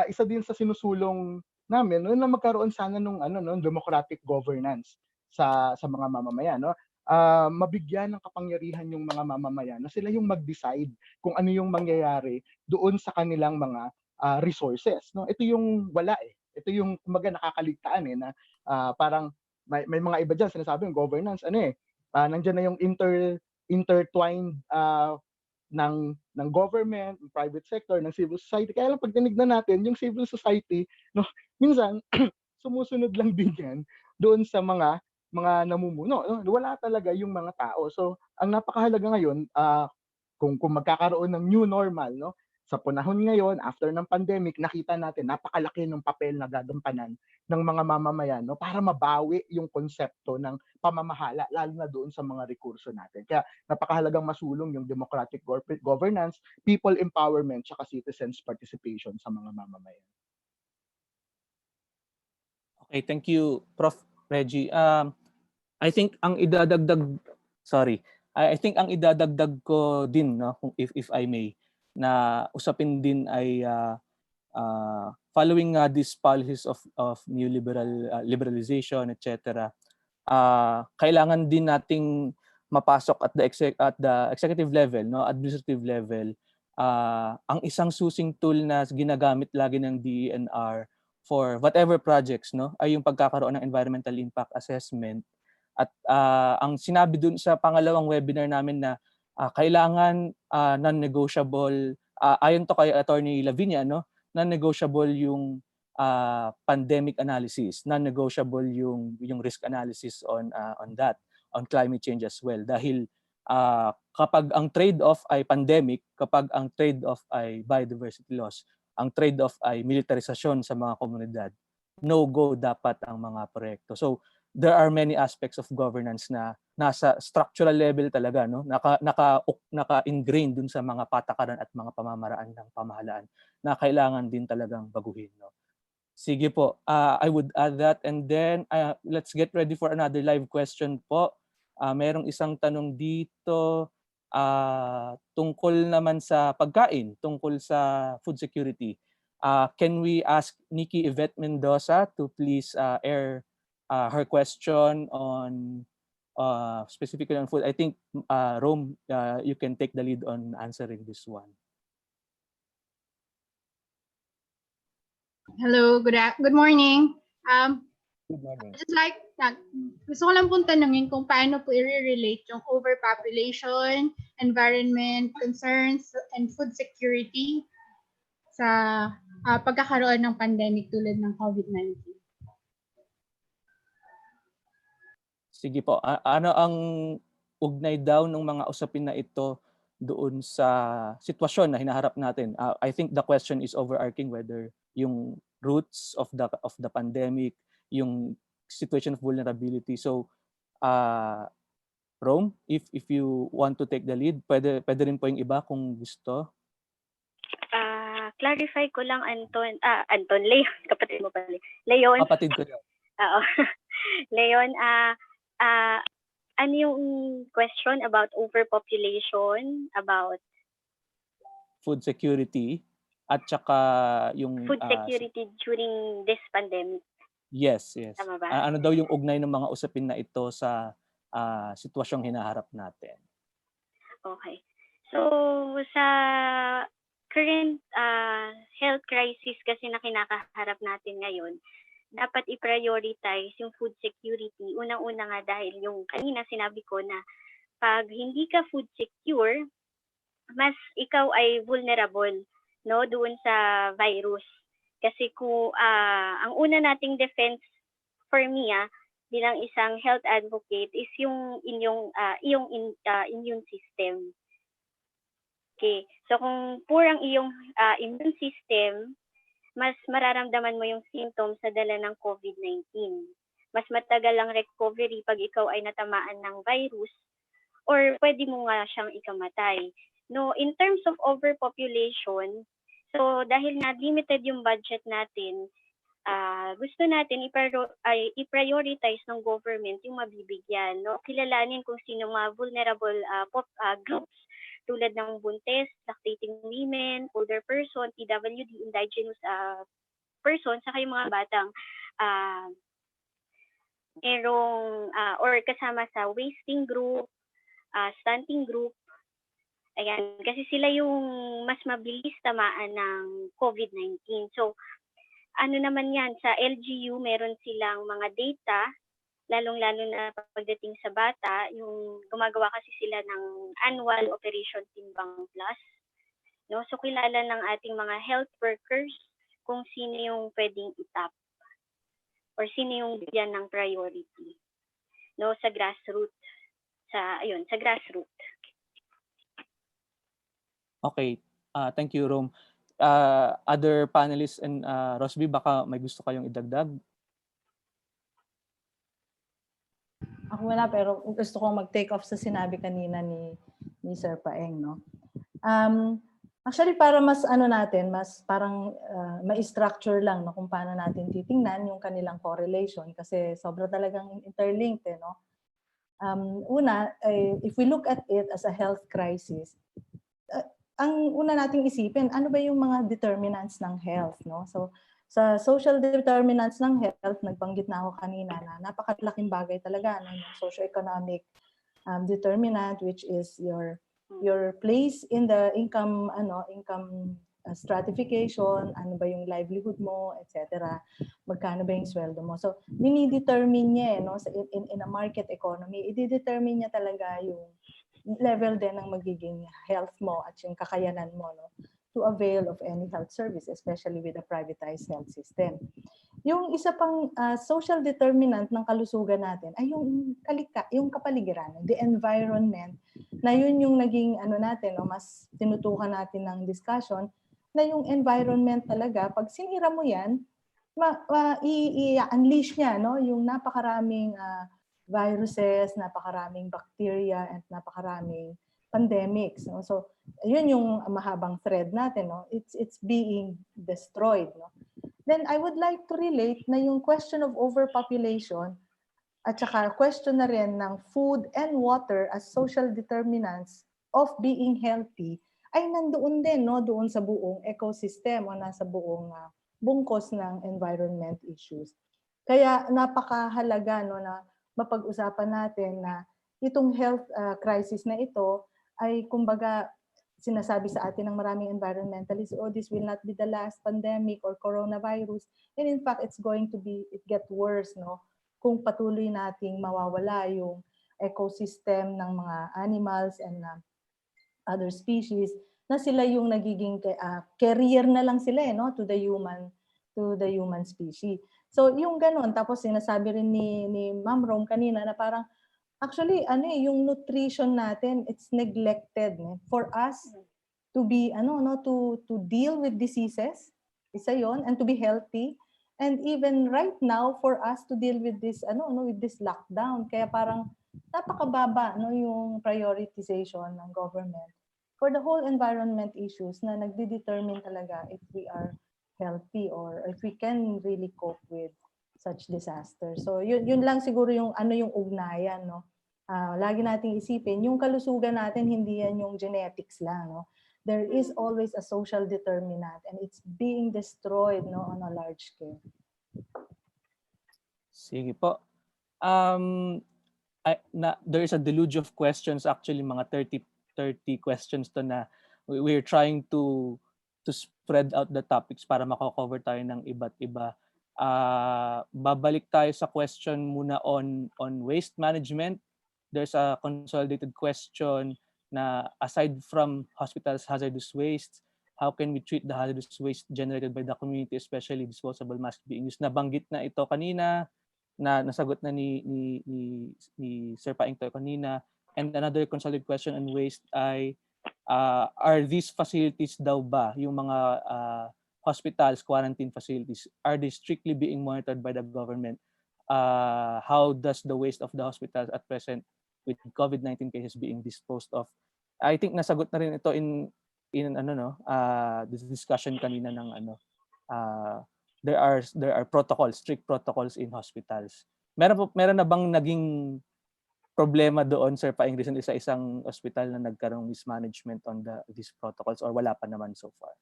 isa din sa sinusulong namin no, na magkaroon sana nung democratic governance sa mga mamamayan, no. Mabigyan ng kapangyarihan yung mga mamamayan na sila yung mag-decide kung ano yung mangyayari doon sa kanilang mga resources, no. Ito yung wala eh. Ito yung kumbaga nakakaligtaan na parang may mga iba diyan sinasabi yung governance nandiyan na yung intertwined ng government, ng private sector, ng civil society. Kaya lang pag tinignan natin yung civil society, no, minsan sumusunod lang din yan doon sa mga namumuno, no? Wala talaga yung mga tao. So ang napakahalaga ngayon, kung magkakaroon ng new normal, no, sa panahon ngayon after ng pandemic, nakita natin napakalaki ng papel na gagampanan ng mga mamamayan, no, para mabawi yung konsepto ng pamamahala, lalo na doon sa mga rekurso natin. Kaya napakahalagang masulong yung democratic governance, people empowerment, tsaka citizens participation sa mga mamamayan. Okay, thank you, Prof. Reggie. I think ang idadagdag ko din, no, if I may, na usapin din ay following these policies of liberalization, etc. Kailangan din nating mapasok at the executive level, no, administrative level, ang isang susing tool na ginagamit lagi ng DENR for whatever projects, no, ay yung pagkakaroon ng environmental impact assessment. At ang sinabi dun sa pangalawang webinar namin na kailangan non-negotiable, ayon to kay Attorney Lavinia, no, non-negotiable yung pandemic analysis, non-negotiable yung risk analysis on that, on climate change as well. Dahil kapag ang trade-off ay pandemic, kapag ang trade-off ay biodiversity loss, ang trade-off ay militarisasyon sa mga komunidad, no-go dapat ang mga proyekto. So there are many aspects of governance na nasa structural level talaga, no, naka-ingrained dun sa mga patakaran at mga pamamaraan ng pamahalaan na kailangan din talagang baguhin, no. Sige po, I would add that, and then let's get ready for another live question po. Merong isang tanong dito tungkol naman sa pagkain, tungkol sa food security. Can we ask Nikki Yvette Mendoza to please air her question on specifically on food? I think Rome, you can take the lead on answering this one. Hello, good morning. Good morning. Just like gusto ko lang pong tanungin kung paano po i-relate yung overpopulation, environment concerns, and food security sa pagkakaroon ng pandemic tulad ng COVID-19. Sige po. Ano ang ugnay daw ng mga usapin na ito doon sa sitwasyon na hinaharap natin. I think the question is overarching whether yung roots of the pandemic, yung situation of vulnerability. So, Rome, if you want to take the lead, pwede rin po yung iba kung gusto. Clarify ko lang, Anton, Leon, kapatid mo pala. Leon. Kapatid ko yun. Oo. Leon, ano yung question about overpopulation, about food security, at saka yung food security during this pandemic? Yes. Tama ba? Ano daw yung ugnay ng mga usapin na ito sa sitwasyong hinaharap natin? Okay. So, sa current health crisis kasi na kinakaharap natin ngayon, dapat i-prioritize yung food security. Unang-una nga dahil yung kanina sinabi ko na pag hindi ka food secure, mas ikaw ay vulnerable, no, doon sa virus. Kasi kung ang una nating defense for me bilang isang health advocate is yung iyong immune system. Okay. So kung poor ang iyong immune system, mas mararamdaman mo yung symptoms sa dala ng COVID-19. Mas matagal ang recovery pag ikaw ay natamaan ng virus or pwede mo nga siyang ikamatay. No, in terms of overpopulation, so dahil na limited yung budget natin, gusto natin i-prioritize ng government yung mabibigyan, no? Kilalanin kung sino mga vulnerable groups tulad ng buntis, lactating women, older person, PWD, indigenous person, saka yung mga batang or kasama sa wasting group, stunting group. Ayan, kasi sila yung mas mabilis tamaan ng COVID-19. So, ano naman yan, sa LGU, meron silang mga data, lalong-lalo na pagdating sa bata, yung gumagawa kasi sila ng annual Operation Timbang Plus. No? So, kilala ng ating mga health workers kung sino yung pwedeng itap or sino yung bigyan ng priority. No? Sa grassroots. Sa grassroots. Okay. Thank you, Rome. Other panelists and Rosby, baka may gusto kayong idagdag? Ako wala, pero gusto kong mag-take off sa sinabi kanina ni Sir Paeng, no? Actually, para mas mas parang ma-structure lang, no, kung paano natin titingnan yung kanilang correlation kasi sobra talagang interlinked, no? Una, if we look at it as a health crisis, ang una nating isipin, ano ba yung mga determinants ng health, no? So, sa social determinants ng health, nagbanggit na ako kanina na napakalaking bagay talaga, no? Yung socio-economic determinant, which is your place in the income stratification, ano ba yung livelihood mo, etc. Magkano ba yung sweldo mo. So, dinidetermine niya, no? In a market economy, i-determine niya talaga yung level din ng magiging health mo at yung kakayanan mo, no, to avail of any health service, especially with a privatized health system. Yung isa pang social determinant ng kalusugan natin ay yung kapaligiran, the environment, na yun yung naging natin, no, mas tinutukan natin ng discussion, na yung environment talaga, pag sinira mo yan, i-unleash niya, no, yung napakaraming viruses, napakaraming bacteria, and napakaraming pandemics, no? So, yun yung mahabang thread natin, no? It's being destroyed, no? Then I would like to relate na yung question of overpopulation at saka question na rin ng food and water as social determinants of being healthy ay nandoon din, no, doon sa buong ecosystem o nasa buong bungkos ng environment issues. Kaya napakahalaga, no, na mapag-usapan natin na itong health crisis na ito ay kumbaga sinasabi sa atin ng maraming environmentalists, oh, this will not be the last pandemic or coronavirus. And in fact, it get worse, no? Kung patuloy nating mawawala yung ecosystem ng mga animals and other species, na sila yung nagiging carrier na lang sila, no, to the human species. So yung ganon, tapos sinasabi rin ni Ma'am Rome kanina na parang Actually, yung nutrition natin, it's neglected for us to be to deal with diseases, isa yon, and to be healthy, and even right now for us to deal with this with this lockdown. Kaya parang napakababa yung prioritization ng government for the whole environment issues na nagde-determine talaga if we are healthy or if we can really cope with such disaster. So yun lang siguro yung yung ugnayan, no. Lagi nating isipin yung kalusugan natin, hindi yan yung genetics lang, no. There is always a social determinant and it's being destroyed, no, on a large scale. Sige po. There is a deluge of questions, actually mga 30 questions to na we're trying to spread out the topics para mako-cover tayo ng iba't iba. Babalik tayo sa question muna on waste management. There's a consolidated question na aside from hospitals' hazardous waste, how can we treat the hazardous waste generated by the community, especially disposable masks being used? Nabanggit na ito kanina, na nasagot na ni Sir Paing Toy kanina. And another consolidated question on waste ay are these facilities daw ba, yung mga hospitals, quarantine facilities, are they strictly being monitored by the government? How does the waste of the hospitals at present with COVID-19 cases being disposed of? I think nasagot na rin ito in this discussion kanina ng there are protocols, strict protocols in hospitals. Meron na bang naging problema doon, Sir Paing, recently sa isang hospital na nagkaroong mismanagement on these protocols, or wala pa naman so far?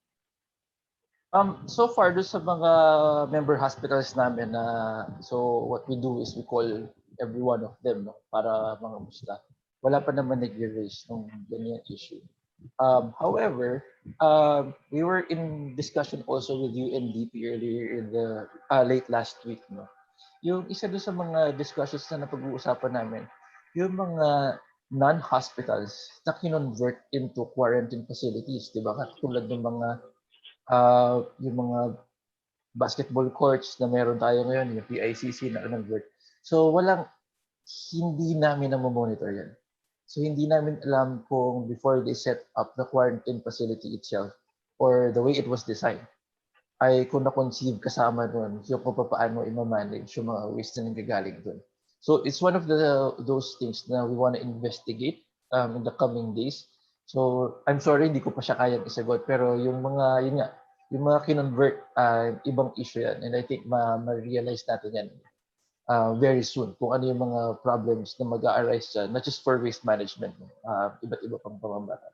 So far, doon sa mga member hospitals namin, so what we do is we call every one of them, no, para mga musta. Wala pa naman nag-raise ng ganyan issue. However, we were in discussion also with UNDP earlier in the late last week, no. Yung isa doon sa mga discussions na napag-uusapan namin, yung mga non-hospitals na kinonvert into quarantine facilities, di ba? Katulad ng mga yung mga basketball courts na meron tayo ngayon, yung PICC na convert. So hindi namin na-monitor yan. So hindi namin alam kung before they set up the quarantine facility itself or the way it was designed, ay kung na-conceive kasama doon yung kung paano i-manage yung mga waste na nanggagaling doon. So it's one of those things na we want to investigate in the coming days. So I'm sorry, hindi ko pa siya kayang isagot, pero yung mga kinonvert, ibang issue yan. And I think ma-realize natin yan very soon kung ano yung mga problems na mag-a-arise dyan, not just for waste management, iba't iba pang pamamara.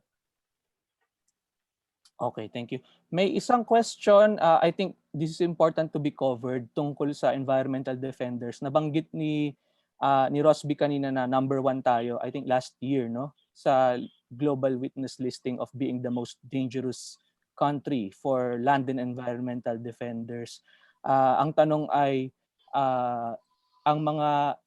Okay, thank you. May isang question, I think this is important to be covered, tungkol sa environmental defenders. Nabanggit ni Rosby kanina na number 1 tayo, I think last year, no, sa global witness listing of being the most dangerous country for land and environmental defenders. Ang tanong ay, ang mga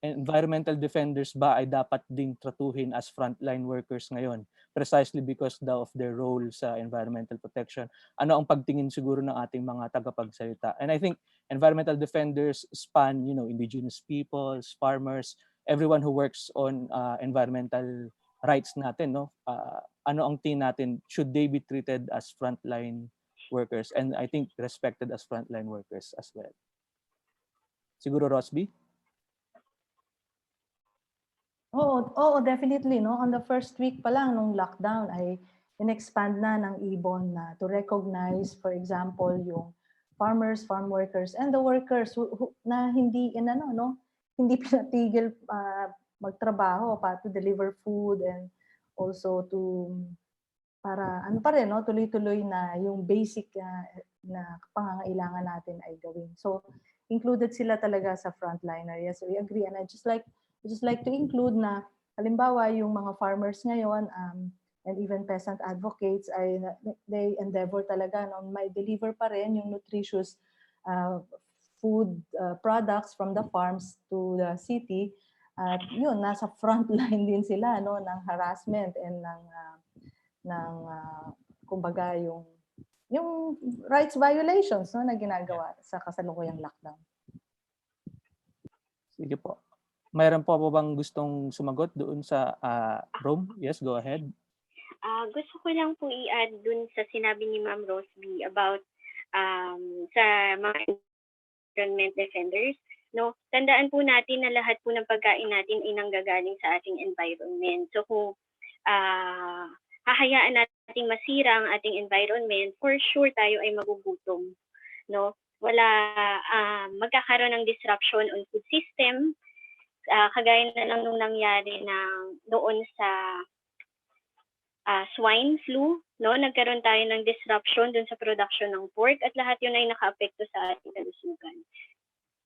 environmental defenders ba ay dapat ding tratuhin as frontline workers ngayon, precisely because of their role sa environmental protection? Ano ang pagtingin siguro ng ating mga tagapagsalita? And I think environmental defenders span, indigenous peoples, farmers, everyone who works on environmental rights natin, no? Ano ang tingin natin? Should they be treated as frontline workers? And I think respected as frontline workers as well. Siguro Rosby? Oo, definitely, no. On the first week pa lang nung lockdown ay in-expand na ng IBON na to recognize, for example, yung farmers, farm workers, and the workers who na hindi hindi pinatigil magtrabaho para to deliver food and also to para tuloy-tuloy na yung basic na pangangailangan natin ay gawin. So included sila talaga sa frontliner. Yes, we agree, and I just like to include na halimbawa yung mga farmers ngayon and even peasant advocates ay they endeavor talaga na may deliver pa rin yung nutritious food products from the farms to the city. At yun, nasa front line din sila ng harassment and ng kumbaga yung rights violations na ginagawa sa kasalukuyang lockdown. Sige po. mayroon po bang gustong sumagot doon sa Rome? Yes, go ahead. Gusto ko lang po i-add dun sa sinabi ni Ma'am Rosby about sa mga environment defenders. No, tandaan po natin na lahat po ng pagkain natin ay nanggagaling sa ating environment. So kung hahayaan nating masira ang ating environment, for sure tayo ay magugutom. No, magkakaroon ng disruption on food system. Kagaya na lang nung nangyari noon sa swine flu, no? Nagkaroon tayo ng disruption dun sa production ng pork at lahat yun ay naka-apekto sa ating kalusugan.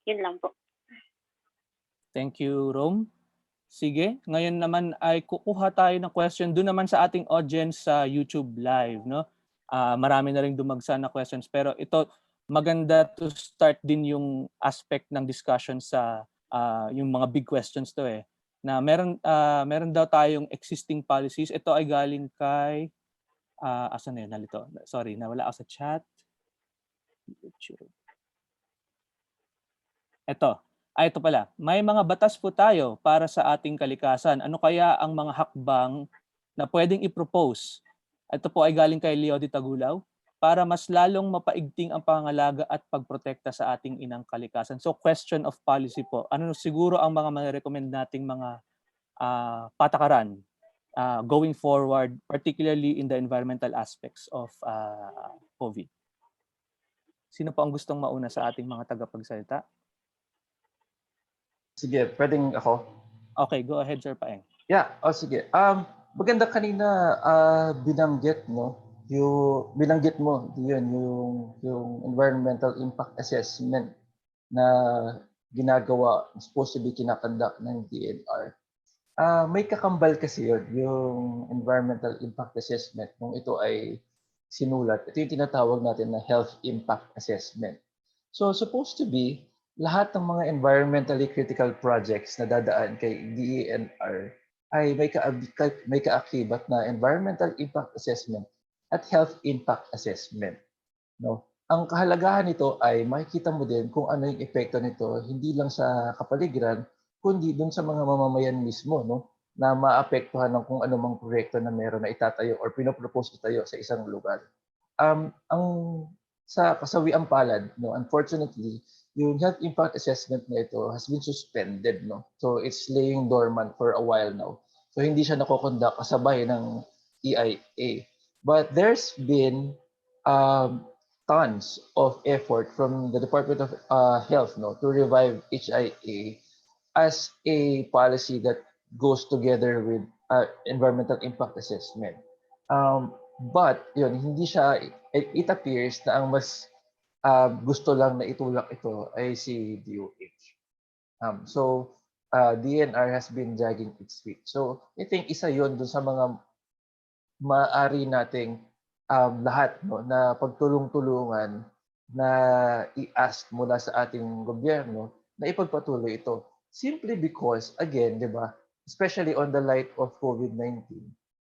Yun lang po. Thank you, Rome. Sige, ngayon naman ay kukuha tayo ng question doon naman sa ating audience sa YouTube Live, no? Marami na ring dumagsa na questions, pero ito maganda to start din yung aspect ng discussion sa yung mga big questions to na meron daw tayong existing policies. Ito ay galing kay asan na yun? Nalito. Sorry, nawala ako sa chat. Ito pala. May mga batas po tayo para sa ating kalikasan. Ano kaya ang mga hakbang na pwedeng i-propose? Ito po ay galing kay Leo de Tagulaw para mas lalong mapaigting ang pangangalaga at pagprotekta sa ating inang kalikasan. So question of policy po. Ano siguro ang mga ma-recommend nating mga patakaran going forward, particularly in the environmental aspects of COVID? Sino po ang gustong mauna sa ating mga tagapagsalita? Sige, pwedeng ako? Okay, go ahead, Sir Paeng. Yeah, sige. Maganda kanina binanggit mo yun yung environmental impact assessment na ginagawa, supposed to be kinakandak ng DNR. May kakambal kasi yun, yung environmental impact assessment nung ito ay sinulat. Ito yung tinatawag natin na health impact assessment. So supposed to be lahat ng mga environmentally critical projects na dadaan kay DENR ay may kaakibat na environmental impact assessment at health impact assessment. No? Ang kahalagahan nito ay makikita mo din kung ano yung epekto nito hindi lang sa kapaligiran kundi dun sa mga mamamayan mismo, no? Na maapektuhan ng kung anumang proyekto na meron na itatayo or pinopropose itayo sa isang lugar. Ang sa kasawiang palad, no, unfortunately, yung health impact assessment na ito has been suspended, no? So it's laying dormant for a while now. So hindi siya nakokonduct kasabay ng EIA. But there's been tons of effort from the Department of Health, no, to revive HIA as a policy that goes together with environmental impact assessment. But yun, hindi siya, it appears na ang mas gusto lang na itulak ito ay si DOH. So DNR has been dragging its feet. So I think isa yun dun sa mga maaari nating lahat, no, na pagtulong-tulungan na i-ask mula sa ating gobyerno na ipagpatuloy ito. Simply because, again, di ba, especially on the light of COVID-19,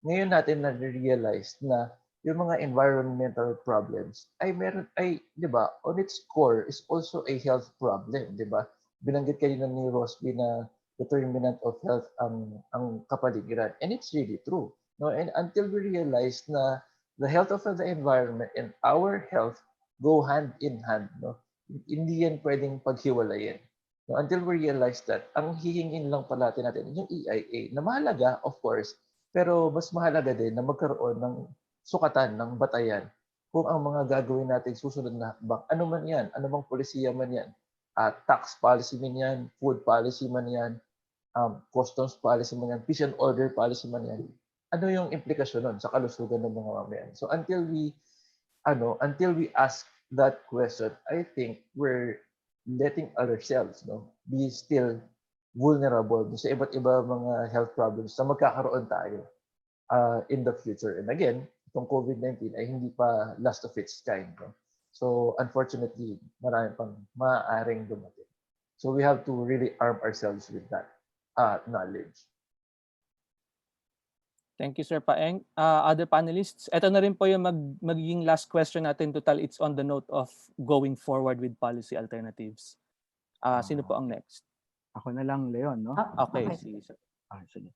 ngayon natin na-realize na yung mga environmental problems ay meron, di ba, on its core is also a health problem, di ba? Binanggit kanina ni Rosby na determinant of health ang kapaligiran. And it's really true. No? And until we realize na the health of the environment and our health go hand in hand, no? Hindi yan pwedeng paghiwalayin. No? Until we realize that, ang hihingin lang pala natin yung EIA, na mahalaga, of course, pero mas mahalaga din na magkaroon ng sukatan, ng batayan, kung ang mga gagawin natin susunod na hakbang, ano man yan, ano bang polisiya man yan, tax policy man yan, food policy man yan, customs policy man yan, peace and order policy man yan, ano yung implikasyon nun sa kalusugan ng mga mamayan. So until we ask that question, I think we're letting ourselves, no, be still vulnerable sa iba't iba mga health problems na magkakaroon tayo in the future. And again, itong COVID-19 ay hindi pa last of its kind, no? So unfortunately, marami pang maaaring dumating. So we have to really arm ourselves with that knowledge. Thank you, Sir Paeng. Other panelists, ito na rin po yung magiging last question natin. Total, it's on the note of going forward with policy alternatives. Sino po ang next? Ako na lang, Leon, no? Okay, Okay. Sige.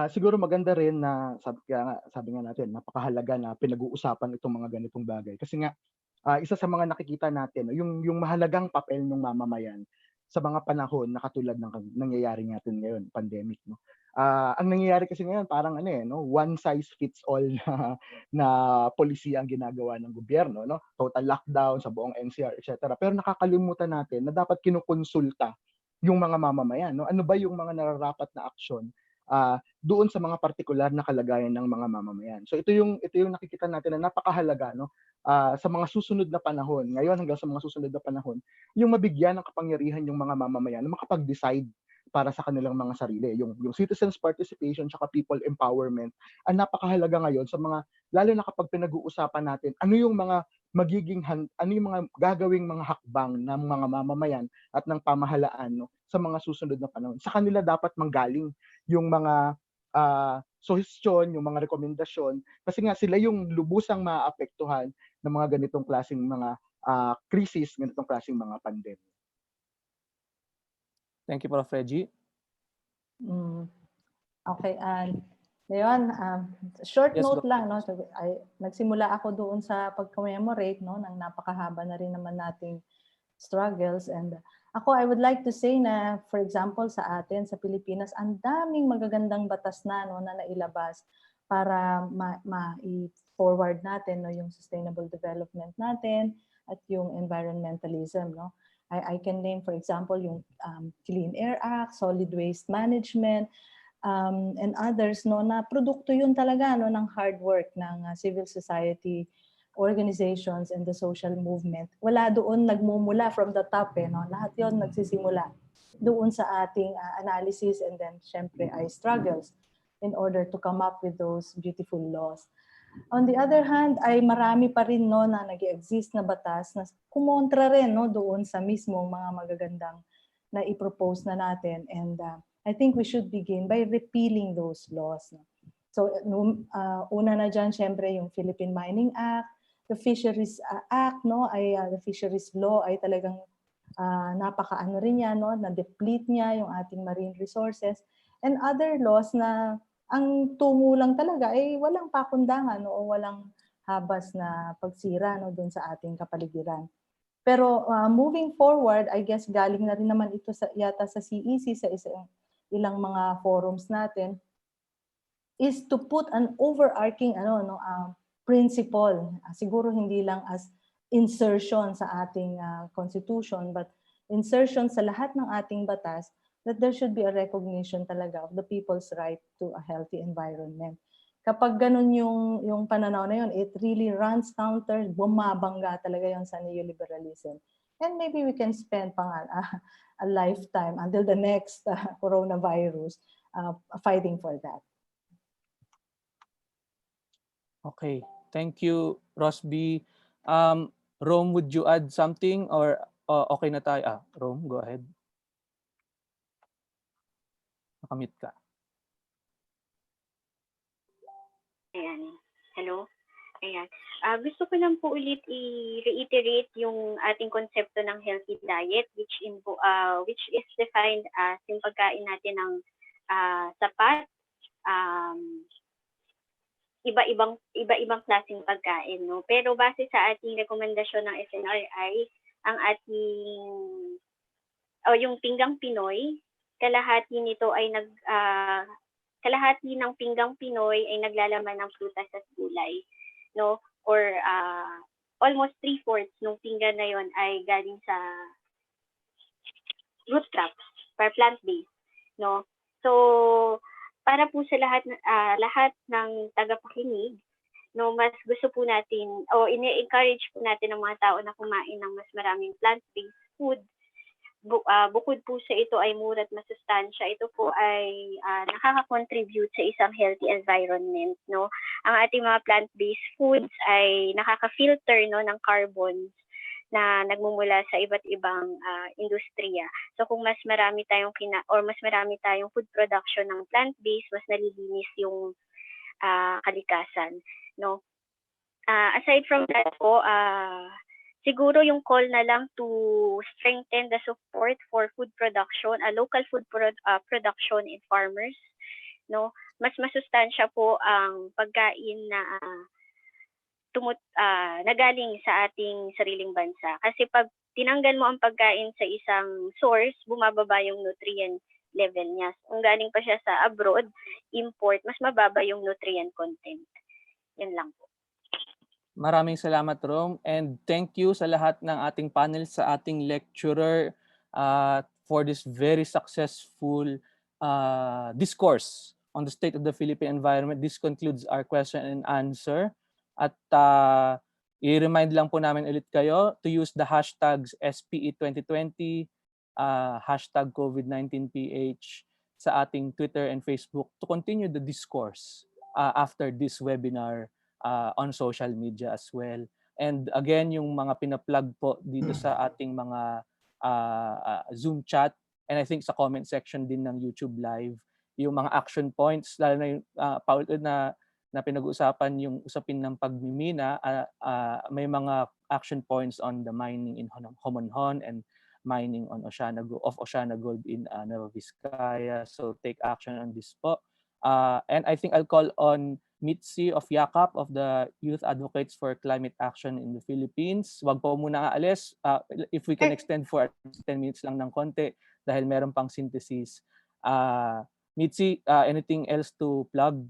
Siguro maganda rin na sabi nga natin, napakahalaga na pinag-uusapan itong mga ganitong bagay. Kasi nga, isa sa mga nakikita natin, yung mahalagang papel ng mamamayan sa mga panahon na katulad ng nangyayari natin ngayon, pandemic, no? Ang nangyayari kasi ngayon parang one size fits all na policy ang ginagawa ng gobyerno, no? Total lockdown sa buong NCR, etc. Pero nakakalimutan natin na dapat kinukonsulta yung mga mamamayan, no? Ano ba yung mga nararapat na aksyon doon sa mga partikular na kalagayan ng mga mamamayan. So ito yung nakikita natin na napakahalaga, no? Sa mga susunod na panahon, ngayon hanggang sa mga susunod na panahon, yung mabigyan ng kapangyarihan yung mga mamamayan na makapag-decide para sa kanilang mga sarili. Yung citizens participation tsaka people empowerment ang napakahalaga ngayon sa mga, lalo na kapag pinag-uusapan natin ano yung mga gagawing mga hakbang ng mga mamamayan at ng pamahalaan, no, sa mga susunod na panahon. Sa kanila dapat manggaling yung mga suhestyon, yung mga rekomendasyon, kasi nga sila yung lubusang maaapektuhan ng mga ganitong klaseng mga krisis, ganitong klaseng mga pandemya. Thank you, Prof. Reggie. Okay, Leon, short Yes, note go lang, no? ahead. Nagsimula ako doon sa pag-commemorate, no, ng napakahaba na rin naman nating struggles, and ako, I would like to say na, for example, sa atin, sa Pilipinas, ang daming magagandang batas na, no, na nailabas para ma-forward natin, no, yung sustainable development natin at yung environmentalism, no. I can name, for example, yung Clean Air Act, Solid Waste Management, and others, no, na produkto yun talaga, no, ng hard work ng civil society organizations and the social movement. Wala doon nagmumula from the top, no? Lahat yon nagsisimula doon sa ating analysis, and then syempre ay struggles in order to come up with those beautiful laws. On the other hand, ay marami pa rin, no, na nag-exist na batas na kumontra rin, no, doon sa mismong mga magagandang na i-propose na natin, and I think we should begin by repealing those laws, no? So una na dyan syempre yung Philippine Mining Act, the Fisheries Act, no, ay the Fisheries Law ay talagang napakaano rin niya, no, na deplete niya yung ating marine resources, and other laws na ang tungo lang talaga ay walang pakundangan, no, o walang habas na pagsira, no, doon sa ating kapaligiran. Pero moving forward, I guess galing na rin naman ito yata sa CEC, sa ilang mga forums natin, is to put an overarching principle, siguro hindi lang as insertion sa ating constitution, but insertion sa lahat ng ating batas, that there should be a recognition talaga of the people's right to a healthy environment. Kapag ganun yung pananaw na yun, it really runs counter, bumabangga talaga yun sa neoliberalism. And maybe we can spend a lifetime until the next coronavirus fighting for that. Okay, thank you, Rosby. Rome, would you add something, or okay na tayo? Rome, go ahead. Nakamute ka. Ayan. Hello? Ayan. Gusto ko lang po ulit i-reiterate yung ating konsepto ng healthy diet, which is defined as yung pagkain natin ng sapat, iba-ibang klaseng pagkain, no? Pero base sa ating rekomendasyon ng SNRI, ang yung pinggang Pinoy, kalahati ng pinggang Pinoy ay naglalaman ng prutas at gulay, no? Or almost 3/4 ng pinggan na yon ay galing sa root crops, plant-based, no? So para po sa lahat ng tagapakinig, no, mas gusto po natin o ini-encourage po natin ang mga tao na kumain ng mas maraming plant-based food. Bukod po sa ito ay mura at masustansya, ito po ay nakaka-contribute sa isang healthy environment, no. Ang ating mga plant-based foods ay nakaka-filter, no, ng carbons na nagmumula sa iba't ibang industriya. So kung mas marami tayong food production ng plant-based, mas nalilinis yung kalikasan, no. Aside from that po, siguro yung call na lang to strengthen the support for food production, local food production in farmers, no? Mas masustansya po ang pagkain na nagaling sa ating sariling bansa. Kasi pag tinanggal mo ang pagkain sa isang source, bumababa yung nutrient level niya. Kung galing pa siya sa abroad, import, mas mababa yung nutrient content. Yan lang po. Maraming salamat, Rom. And thank you sa lahat ng ating panel, sa ating lecturer for this very successful discourse on the state of the Philippine environment. This concludes our question and answer. At i-remind lang po namin ulit kayo to use the hashtags SPE2020, hashtag COVID-19PH sa ating Twitter and Facebook to continue the discourse after this webinar on social media as well. And again, yung mga pinaplug po dito sa ating mga Zoom chat, and I think sa comment section din ng YouTube Live, yung mga action points, lalo na yung na pinag-uusapan yung usapin ng pagmimina, may mga action points on the mining in Homonhon and mining on Oceana Gold in Nueva Vizcaya. So take action on this po. And I think I'll call on Mitzi of YAKAP, of the Youth Advocates for Climate Action in the Philippines. Wag po muna aalis. If we can extend for 10 minutes lang ng konti dahil meron pang synthesis. Mitzi, anything else to plug?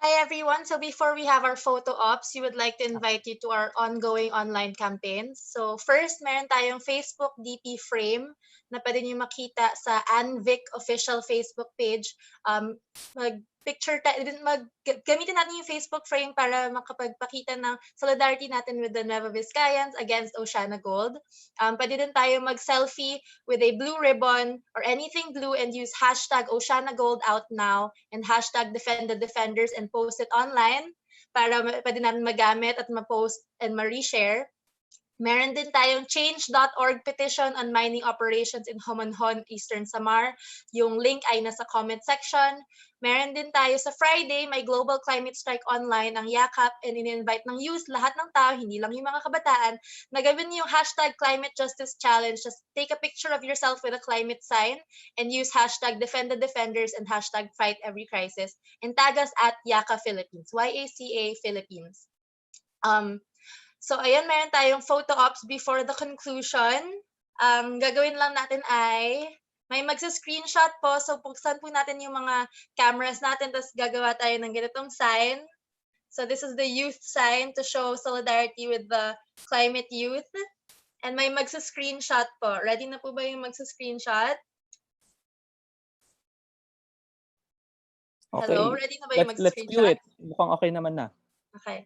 Hi everyone. So before we have our photo ops, we would like to invite you to our ongoing online campaigns. So first, meron tayong Facebook DP frame na pwede niyo makita sa ANVIC official Facebook page. Gamitin natin yung Facebook frame para makapagpakita ng solidarity natin with the Nueva Vizcayans against Oceana Gold. Pwede din tayo mag-selfie with a blue ribbon or anything blue and use hashtag Oceana Gold out now and hashtag defend the defenders and post it online para pwede natin magamit at ma-post and ma-reshare. Meron din tayong change.org petition on mining operations in Homonhon, Eastern Samar. Yung link ay nasa comment section. Meron din tayo sa Friday, may Global Climate Strike online ang YAKAP, and in-invite ng youth, lahat ng tao, hindi lang yung mga kabataan, na gawin yung hashtag Climate Justice Challenge. Just take a picture of yourself with a climate sign and use hashtag Defend the Defenders and hashtag Fight Every Crisis. And tag us at YACA Philippines, YACA Philippines. So ayan, meron tayong photo ops before the conclusion. Gagawin lang natin ay may magsa-screenshot po. So buksan po natin yung mga cameras natin, tapos gagawa tayo ng ganitong sign. So this is the youth sign to show solidarity with the climate youth. And may magsa-screenshot po. Ready na po ba yung magsa-screenshot? Okay. Hello? Ready na ba yung Let's mag-screenshot? cue it. Mukhang okay naman na. Okay.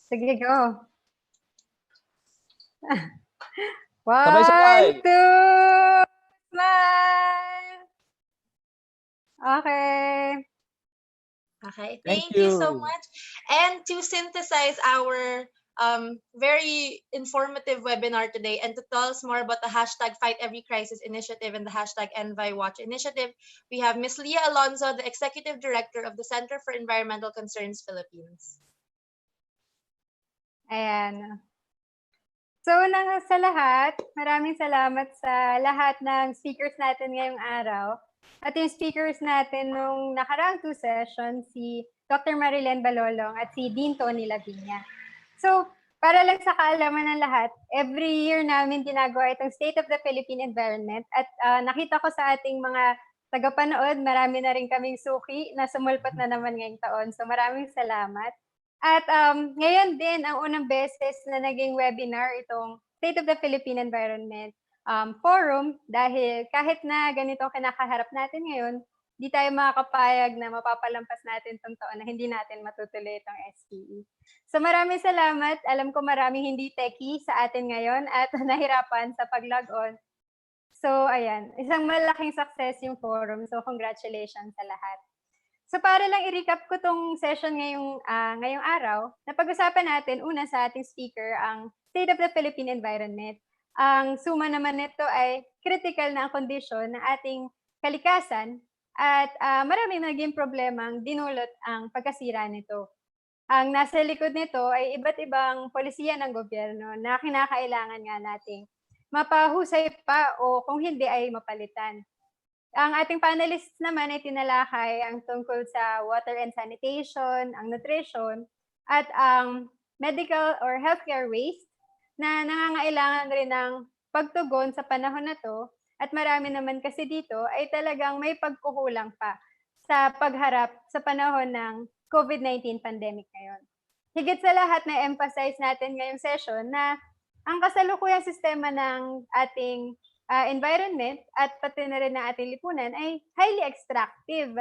Sige, go. Sabay-sabay. 1, 2, smile! Okay. Okay, Thank thank you so you. much. And to synthesize our very informative webinar today and to tell us more about the hashtag Fight Every Crisis initiative and the hashtag EnviWatch initiative, we have Ms. Leah Alonzo, the Executive Director of the Center for Environmental Concerns Philippines. Ayan. So, sa lahat, maraming salamat sa lahat ng speakers natin ngayong araw. At yung speakers natin nung nakaraang 2 sessions, si Dr. Marilyn Balolong at si Dean Tony Lavinia. So, para lang sa kaalaman ng lahat, every year namin ginagawa itong State of the Philippine Environment. At nakita ko sa ating mga tagapanood, marami na rin kaming suki na sumulpat na naman ngayong taon. So, maraming salamat. At ngayon din, ang unang beses na naging webinar itong State of the Philippine Environment Forum, dahil kahit na ganito kinakaharap natin ngayon, di tayo makakapayag na mapapalampas natin itong taon na hindi natin matutuloy itong SPE. So maraming salamat. Alam ko maraming hindi techie sa atin ngayon at nahirapan sa pag-log on. So ayan, isang malaking success yung forum. So congratulations sa lahat. So para lang i-recap ko tong session ngayong araw, napag-usapan natin una sa ating speaker ang State of the Philippine Environment. Ang suma naman nito ay critical na ang kondisyon ng ating kalikasan at maraming naging problemang dinulot ang pagkasira nito. Ang nasa likod nito ay iba't ibang polisiya ng gobyerno na kinakailangan nga nating mapahusay pa o kung hindi ay mapalitan. Ang ating panelists naman ay tinalakay ang tungkol sa water and sanitation, ang nutrition, at ang medical or healthcare waste na nangangailangan rin ng pagtugon sa panahon na to. At marami naman kasi dito ay talagang may pagkukulang pa sa pagharap sa panahon ng COVID-19 pandemic ngayon. Higit sa lahat na emphasize natin ngayong session na ang kasalukuyang sistema ng ating environment at pati na rin ng ating lipunan ay highly extractive,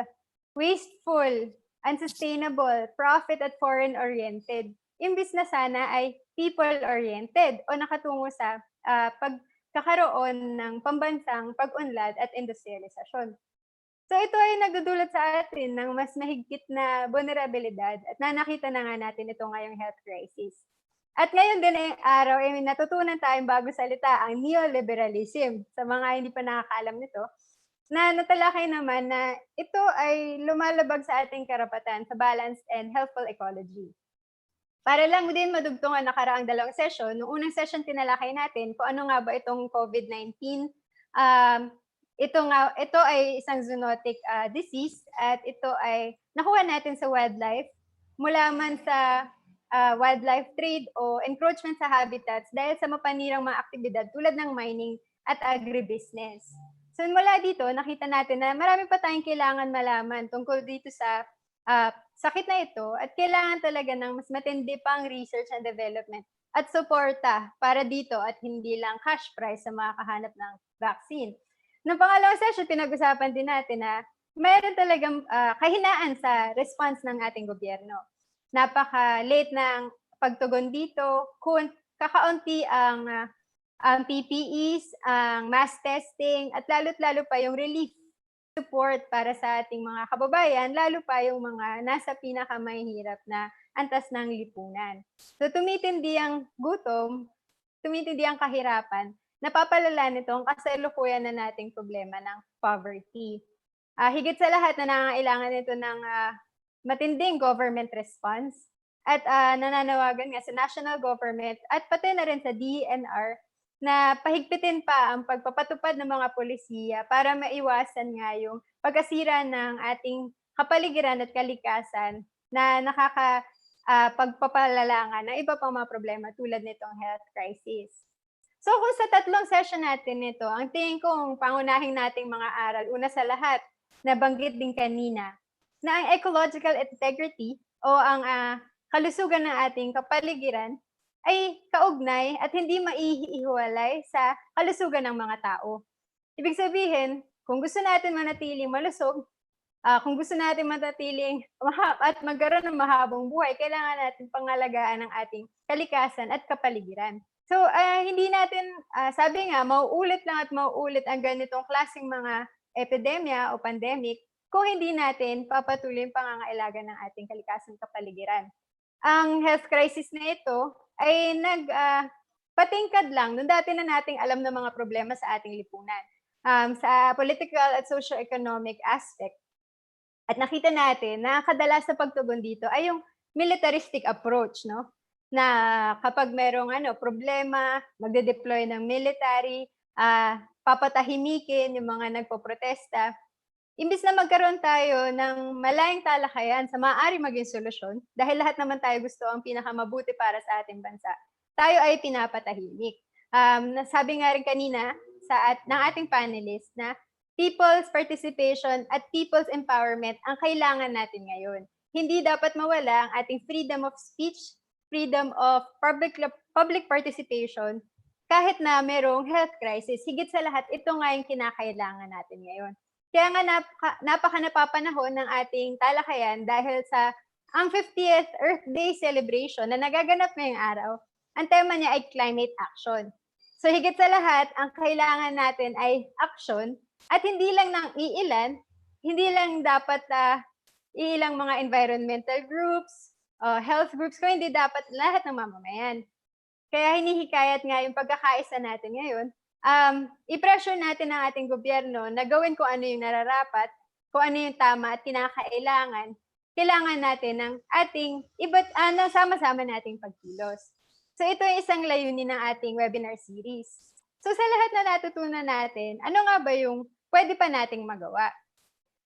wasteful, unsustainable, profit at foreign-oriented. Imbis na sana ay people-oriented o nakatungo sa pagkakaroon ng pambansang pag-unlad at industrialisasyon. So ito ay nagdudulot sa atin ng mas mahigpit na vulnerabilidad at nakita na nga natin ito ngayong health crisis. At ngayon din ay araw ay natutunan tayong bago salita ang neoliberalism. Sa mga hindi pa nakakaalam nito, na natalakay naman na ito ay lumalabag sa ating karapatan sa balanced and healthful ecology. Para lang din madugtong ang nakaraang dalawang session, noong unang session tinalakay natin kung ano nga ba itong COVID-19. Ito ay isang zoonotic disease at ito ay nakuha natin sa wildlife mula man sa wildlife trade o encroachment sa habitats dahil sa mapanirang mga aktibidad tulad ng mining at agribusiness. So mula dito, nakita natin na marami pa tayong kailangan malaman tungkol dito sa sakit na ito at kailangan talaga ng mas matindi pang research and development at suporta para dito at hindi lang cash prize sa mga kahanap ng vaccine. Noong pangalawang session, pinag-usapan din natin na mayroon talagang kahinaan sa response ng ating gobyerno. Napaka-late ng pagtugon dito, kung kakaunti ang PPEs, ang mass testing, at lalo't-lalo pa yung relief support para sa ating mga kababayan, lalo pa yung mga nasa pinakamahihirap na antas ng lipunan. So tumitindi ang gutom, tumitindi ang kahirapan, napapalala nito ang kasalukuyan na nating problema ng poverty. Higit sa lahat na nangangailangan nito ng matinding government response at nananawagan nga sa national government at pati na rin sa DENR na pahigpitin pa ang pagpapatupad ng mga polisiya para maiwasan nga yung pagkasira ng ating kapaligiran at kalikasan na pagpapalalangan ng iba pang mga problema tulad nitong health crisis. So kung sa tatlong session natin nito, ang tingin kong pangunahin nating mga aral, una sa lahat, nabanggit din kanina, na ang ecological integrity o ang kalusugan ng ating kapaligiran ay kaugnay at hindi maihiwalay sa kalusugan ng mga tao. Ibig sabihin, kung gusto natin manatiling malusog, kung gusto natin manatiling at magkaroon ng mahabang buhay, kailangan natin pangalagaan ang ating kalikasan at kapaligiran. So, hindi natin, sabi nga, mauulit lang at mauulit ang ganitong klaseng mga epidemya o pandemic kung hindi natin papatuloy ang pangangailaga ng ating kalikasan kapaligiran. Ang health crisis na ito ay patingkad lang nung dati na nating alam ng mga problema sa ating lipunan sa political at socio-economic aspect. At nakita natin na kadalas sa pagtugon dito ay yung militaristic approach, no? Na kapag merong problema, magde-deploy ng military, papatahimikin yung mga nagpoprotesta. Imbis na magkaroon tayo ng malayang talakayan sa maaari maging solusyon, dahil lahat naman tayo gusto ang pinakamabuti para sa ating bansa, tayo ay pinapatahimik. Sabi nga rin kanina ng ating panelist na people's participation at people's empowerment ang kailangan natin ngayon. Hindi dapat mawala ang ating freedom of speech, freedom of public participation, kahit na merong health crisis. Higit sa lahat, ito nga yung kinakailangan natin ngayon. Kaya nga napaka-napapanahon ng ating talakayan dahil sa ang 50th Earth Day celebration na nagaganap ngayong araw, ang tema niya ay climate action. So higit sa lahat, ang kailangan natin ay action at hindi lang ng iilan, hindi lang dapat iilang mga environmental groups, health groups, kung hindi dapat lahat ng mamamayan. Kaya hinihikayat nga yung pagkakaisa natin ngayon, i-pressure natin ang ating gobyerno na gawin kung ano yung nararapat, kung ano yung tama at kinakailangan kailangan natin ng ating sama-sama nating pagkilos. So ito yung isang layunin ng ating webinar series. So sa lahat na natutunan natin, ano nga ba yung pwede pa nating magawa?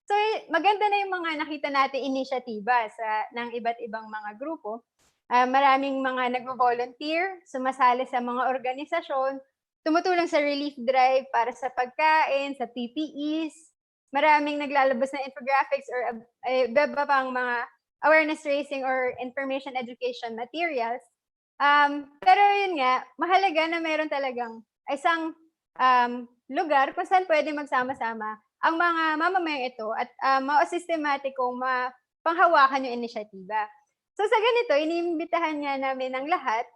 So maganda na yung mga nakita natin inisyatiba ng iba't ibang mga grupo. Maraming mga nagvo-volunteer, sumasali sa mga organisasyon, tumutulong sa relief drive para sa pagkain, sa PPEs. Maraming naglalabas ng infographics or iba pang mga awareness raising or information education materials. Pero yun nga, mahalaga na meron talagang isang lugar kung saan pwede magsama-sama ang mga mamamayang ito at ma-systematikong panghawakan yung inisyatiba. So sa ganito, iniimbitahan nga namin ang lahat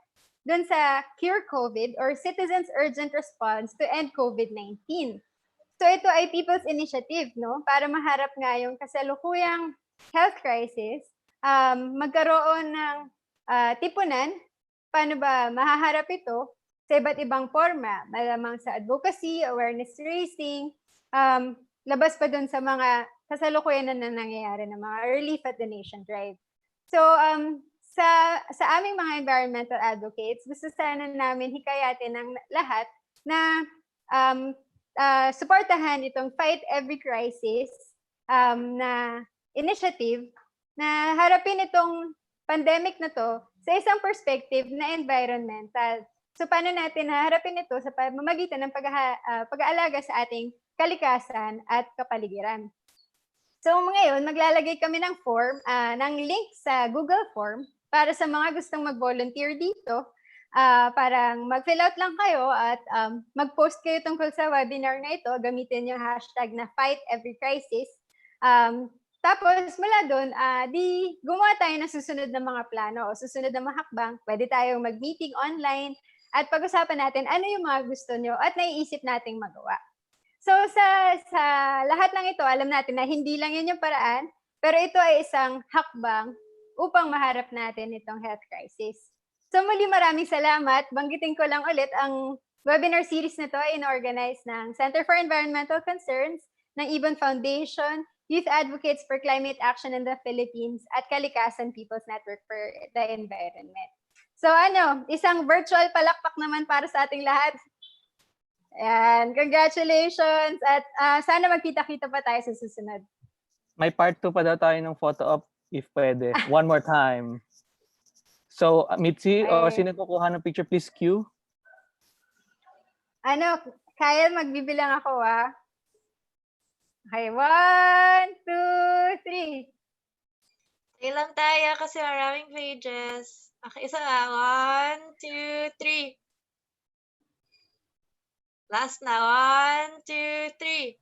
dun sa Cure COVID or Citizens Urgent Response to End COVID-19. So ito ay people's initiative, no? Para maharap nga yung kasalukuyang health crisis, magkaroon ng tipunan, paano ba mahaharap ito sa iba't ibang forma, malamang sa advocacy, awareness raising, labas pa dun sa mga kasalukuyan na nangyayari ng mga relief at donation drive. So, sa aming mga environmental advocates, gusto sana namin hikayatin ng lahat na suportahan itong Fight Every Crisis na initiative na harapin itong pandemic na to sa isang perspective na environmental. So paano natin haharapin ito sa pamamagitan ng pag-aalaga sa ating kalikasan at kapaligiran. So ngayon, maglalagay kami ng form, ng link sa Google Form para sa mga gustong mag-volunteer dito. Parang mag-fill out lang kayo at mag-post kayo tungkol sa webinar na ito. Gamitin yung hashtag na Fight Every Crisis. Tapos mula doon, di gumawa tayo ng susunod na mga plano o susunod na mga hakbang. Pwede tayong mag-meeting online at pag-usapan natin ano yung mga gusto nyo at naiisip nating magawa. So sa lahat ng ito, alam natin na hindi lang yun yung paraan, pero ito ay isang hakbang upang maharap natin itong health crisis. So muli maraming salamat. Banggitin ko lang ulit, ang webinar series na to ay in-organize ng Center for Environmental Concerns, ng Ibon Foundation, Youth Advocates for Climate Action in the Philippines, at Kalikasan People's Network for the Environment. So isang virtual palakpak naman para sa ating lahat. Ayan, congratulations at sana magkita-kita pa tayo sa susunod. May part 2 pa daw tayo ng photo op if pwede. One more time. So, Mitzi, o sino kukuha ng picture, please cue. Kaya magbibilang ako, Okay, 1, 2, 3. Stay lang tayo kasi maraming pages. Okay, isa na. 1, 2, 3. Last na. 1, 2, 3.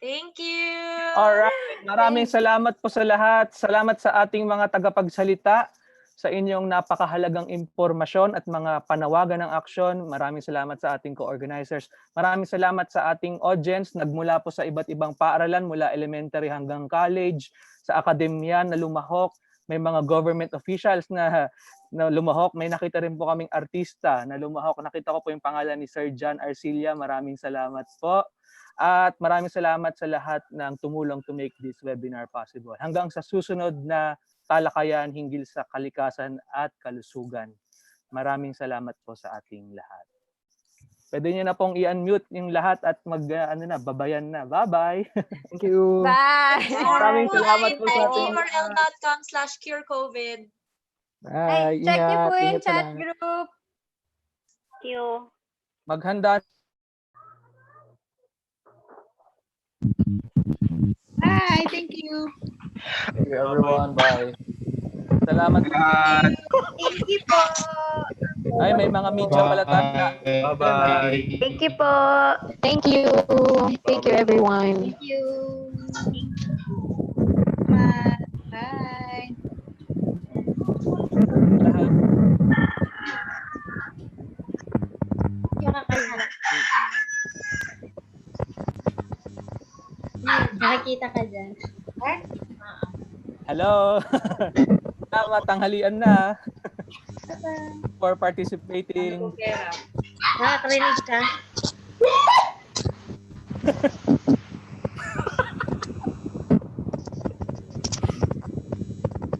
Thank you. Alright. Maraming salamat po sa lahat. Salamat sa ating mga tagapagsalita sa inyong napakahalagang impormasyon at mga panawagan ng aksyon. Maraming salamat sa ating co-organizers. Maraming salamat sa ating audience. Nagmula po sa iba't ibang paaralan mula elementary hanggang college, sa akademya na lumahok. May mga government officials na lumahok. May nakita rin po kaming artista na lumahok. Nakita ko po yung pangalan ni Sir John Arcilla. Maraming salamat po. At maraming salamat sa lahat ng tumulong to make this webinar possible. Hanggang sa susunod na talakayan hinggil sa kalikasan at kalusugan. Maraming salamat po sa ating lahat. Pwede niyo na pong i-unmute yung lahat at babayan na. Bye-bye. Thank you. Bye! Maraming salamat po sa ating url.com/curecovid. Bye. Check niyo po yung Ingat chat lang. group. Thank you. maghanda. Bye. Thank you. Thank you everyone. Bye. Salamat. Thank you po. Ay, may mga media pala tayo. Bye-bye. Thank you po. Thank you. Thank you, everyone. Thank you. Bye. Bye. Nakikita ka dyan. Hello. Salamat, tanghalian na. For participating. Nakakarinig ka?